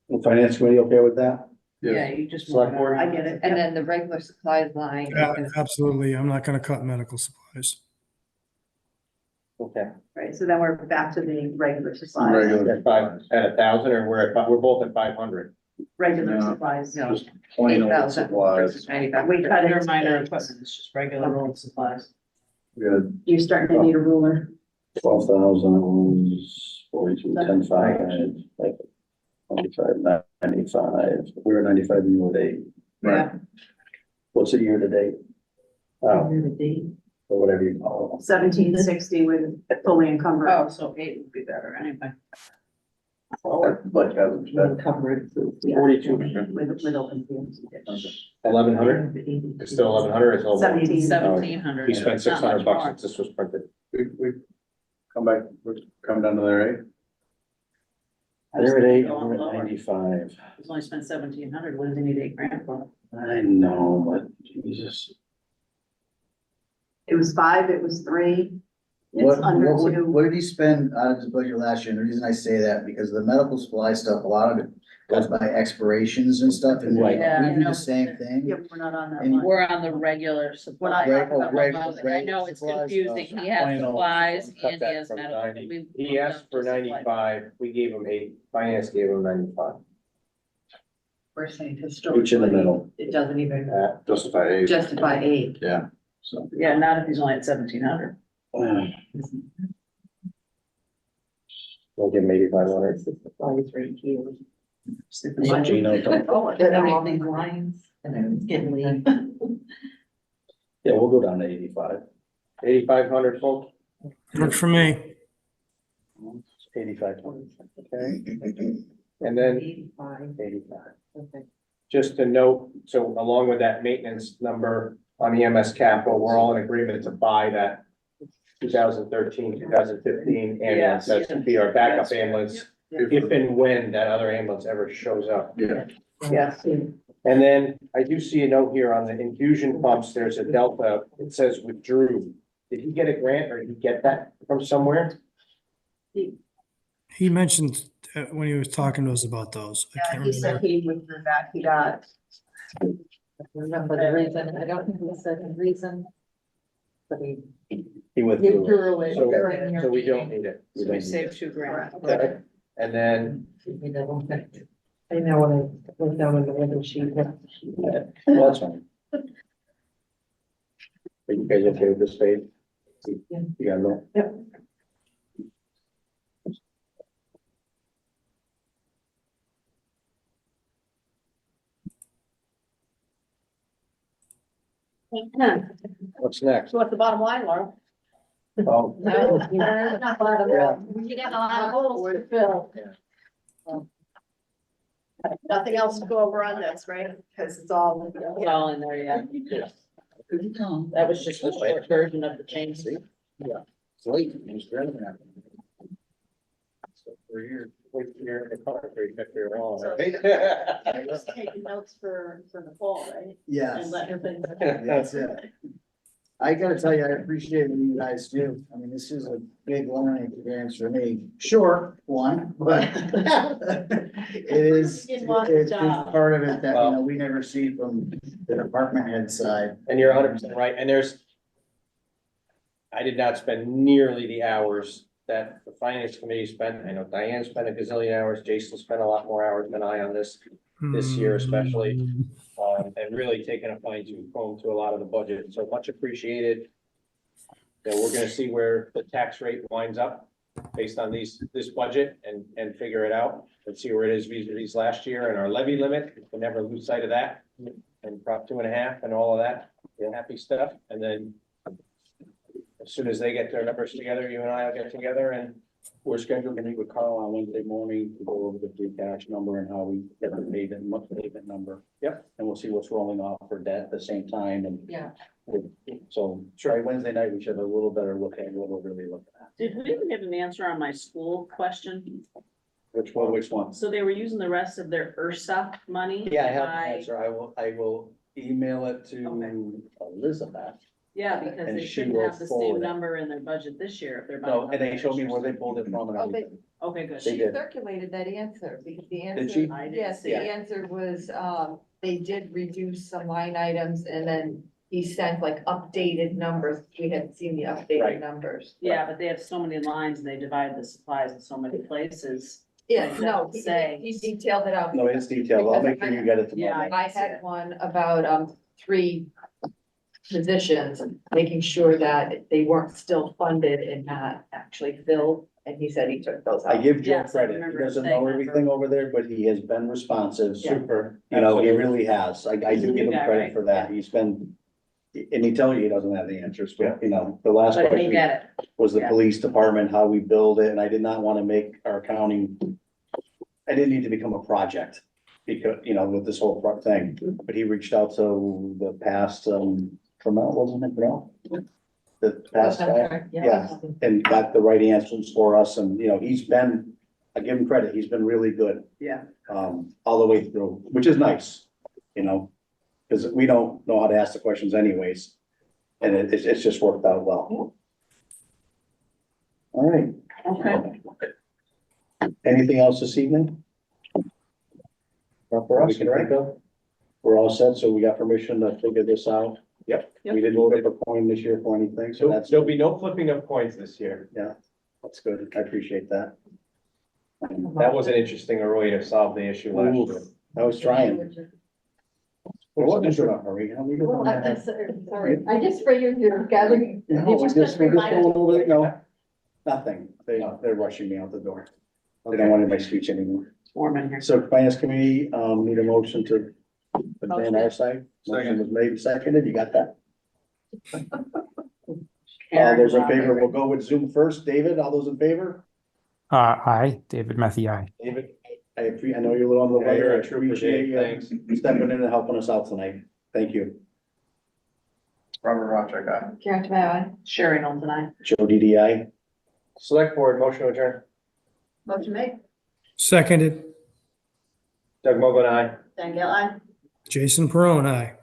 The finance committee okay with that? Yeah, you just. Select board? I get it. And then the regular supplies line. Absolutely. I'm not gonna cut medical supplies. okay. Right, so then we're back to the regular supplies, Regular. At 1,000, or we're both at 500? regular No. supplies. No. Just plain old 8,000 supplies. versus 95. We cut Under it minor to equipment, it's just regular road supplies. Good. You're starting to need a ruler. 12,000, 42, 10,500, 25, 95. We were 95, you were 8. Yeah. What's it year to date? Oh, Year to date. or whatever you call 1760 with fully encumbered. Oh, so 8 would be better anyway. But Encumbered. 42%. With open fields. 1,100? It's still 1,100, it's over. 1,700. He spent $600 since this was printed. We come back, we come down to there, eh? They're at 8, we're at 95. He's only spent 1,700, what does he need $8,000 for? I know, but Jesus. It was 5, it was 3. It's What, under what, 2. what did he spend out of his budget last year? And the reason I say that, because the medical supply stuff, a lot of it goes by expirations and stuff, and we Right. Yeah, I do know. the same thing. Yep, we're not on that And one. We're on the regular supply. Right, oh, regular I know it's supplies, confusing, he Plain has old. supplies Cut and that he has from medical. 90. We He moved asked up for to supply. 95, we gave him 8, finance gave him 95. We're saying Each in the historically, middle. it doesn't even Justify 8. justify 8. Yeah, so. Yeah, not if he's only at 1,700. We'll give him 8,500. Gino, don't- Then everything lines and then it's getting lean. Yeah, we'll go down to 85. 8,500, folks, Work for me. 85. okay? And then 85. 85. Okay. Just to note, so along with that maintenance number on EMS capital, we're all in agreement to buy that 2013, 2015 ambulance. That's to be our backup ambulance, if and when that other ambulance ever shows up. Yeah. Yes. And then I do see a note here on the infusion pumps, there's a delta, it says withdrew. Did he get a grant or did he get that from somewhere? He mentioned when he was talking to us about those. I Yeah, can't he said remember. he withdrew that, he got, I remember the reason, I don't think he said the reason. But he He withdrew. it. drew it So during your so we don't meeting. need it. So we saved $2,000. Okay. And then, We don't think- I know when I went down in the window sheet. Well, that's fine. are you guys okay with this page? Yeah. You got no? Yep. What's next? So what's the bottom line, Laura? Oh, No, not bottom Yeah. line. We got a lot of holes to fill. Nothing else to go over on this, right? Because it's all. It's all in there, yeah. That was just the short version of the change. Sweet. Thanks for having that. for your, wait, you're in the car, for your wall. You're just taking notes for the fall, right? Yes. And let her think. That's it. I gotta tell you, I appreciate what you guys do. I mean, this is a big learning experience for me. Short one, but it is, You lost it's the job. part of it that, you know, we never see from the department head side. And you're 100% right, and I did not spend nearly the hours that the finance committee spent. I know Diane spent a gazillion hours, Jason spent a lot more hours than I on this year especially. Mm, and really taking a fine tooth comb to a lot of the budget. So much appreciated. Yeah, we're gonna see where the tax rate winds up based on this budget and figure it out. And see where it is vis-a-vis last year and our levy limit. We'll never lose sight of that. And Prop 2.5 and all of that, happy stuff. And then as soon as they get their numbers together, you and I will get together and We're scheduled to meet with Carl on Wednesday morning to go over the free cash number and how we get the monthly payment number. Yep. And we'll see what's rolling off for debt at the same time and. Yeah. So try Wednesday night, we should have a little better look at what we're really looking at. Did we even get an answer on my school question? Which one? So they were using the rest of their ERSA money? Yeah, I have by- an answer. I will email it to Okay. Elizabeth. Yeah, because And they she shouldn't will have the forward same it. number in their budget this year if they're. No, buying and they showed me other where they pulled it from and Oh, they, everything. Okay, good. They she did. circulated that answer, because the answer. Did she? I didn't Yes, see the it. answer was, they did reduce some line items, and then he sent like updated numbers. We hadn't seen the updated Right. numbers. Yeah, but they have so many lines and they divide the supplies in so many places. Yeah, It no, doesn't say. he detailed it out. No, it's detailed. I'll make sure you get it Yeah, tomorrow. I had one about, 3 positions, making sure that they weren't still funded and not actually filled, and he said he took those I out. give Joe Yes, I credit. He remember doesn't saying know that. everything over there, but he has been responsive. Yeah. super. You know, he Absolutely. really has. I He's a do give new him guy, credit right? for that. He's been, and he tells you he doesn't have the answers, but you know, the last But they question get it. was the Yeah. police department, how we build it, and I did not want to make our accounting. I didn't need to become a project because, you know, with this whole thing, but he reached out to the past, Trammell, wasn't it, Trammell? The past guy, yeah, and got the right answers for us, and, you know, I give him credit, he's been really good. Yeah. All the way through, which is nice, you know, because we don't know how to ask the questions anyways. And it's just worked out well. All right, Okay. anything else this evening? Not for us, right? We're all set, so we got permission to figure this out. Yep. We didn't flip a coin this year for anything, so that's, There'll be no flipping of coins this year. that's good. I appreciate that. That was an interesting way to solve the issue last year. I was trying. It wasn't in a hurry. How we doing? Sorry, I just figured you're gathering. No, we're just going over it. No, nothing. They're rushing me out the door. They don't want my speech anymore. It's warm in here. So finance committee, need a motion to adjourn our side. Motion was made and seconded. You got that? All those in favor, we'll go with Zoom first. David, all those in favor? Aye, David Methy, aye. David, I know you're a little on the Yeah, you're weather. I a trooper, appreciate Dave. you stepping in and helping us out tonight. Thank you. Robert Rochak, aye. Karen Tomao, Sherry Noel tonight. Joe DDI. Select board, motion to adjourn. Motion made. Seconded, Doug Mogul, aye. Thank you, aye. Jason Perone, aye.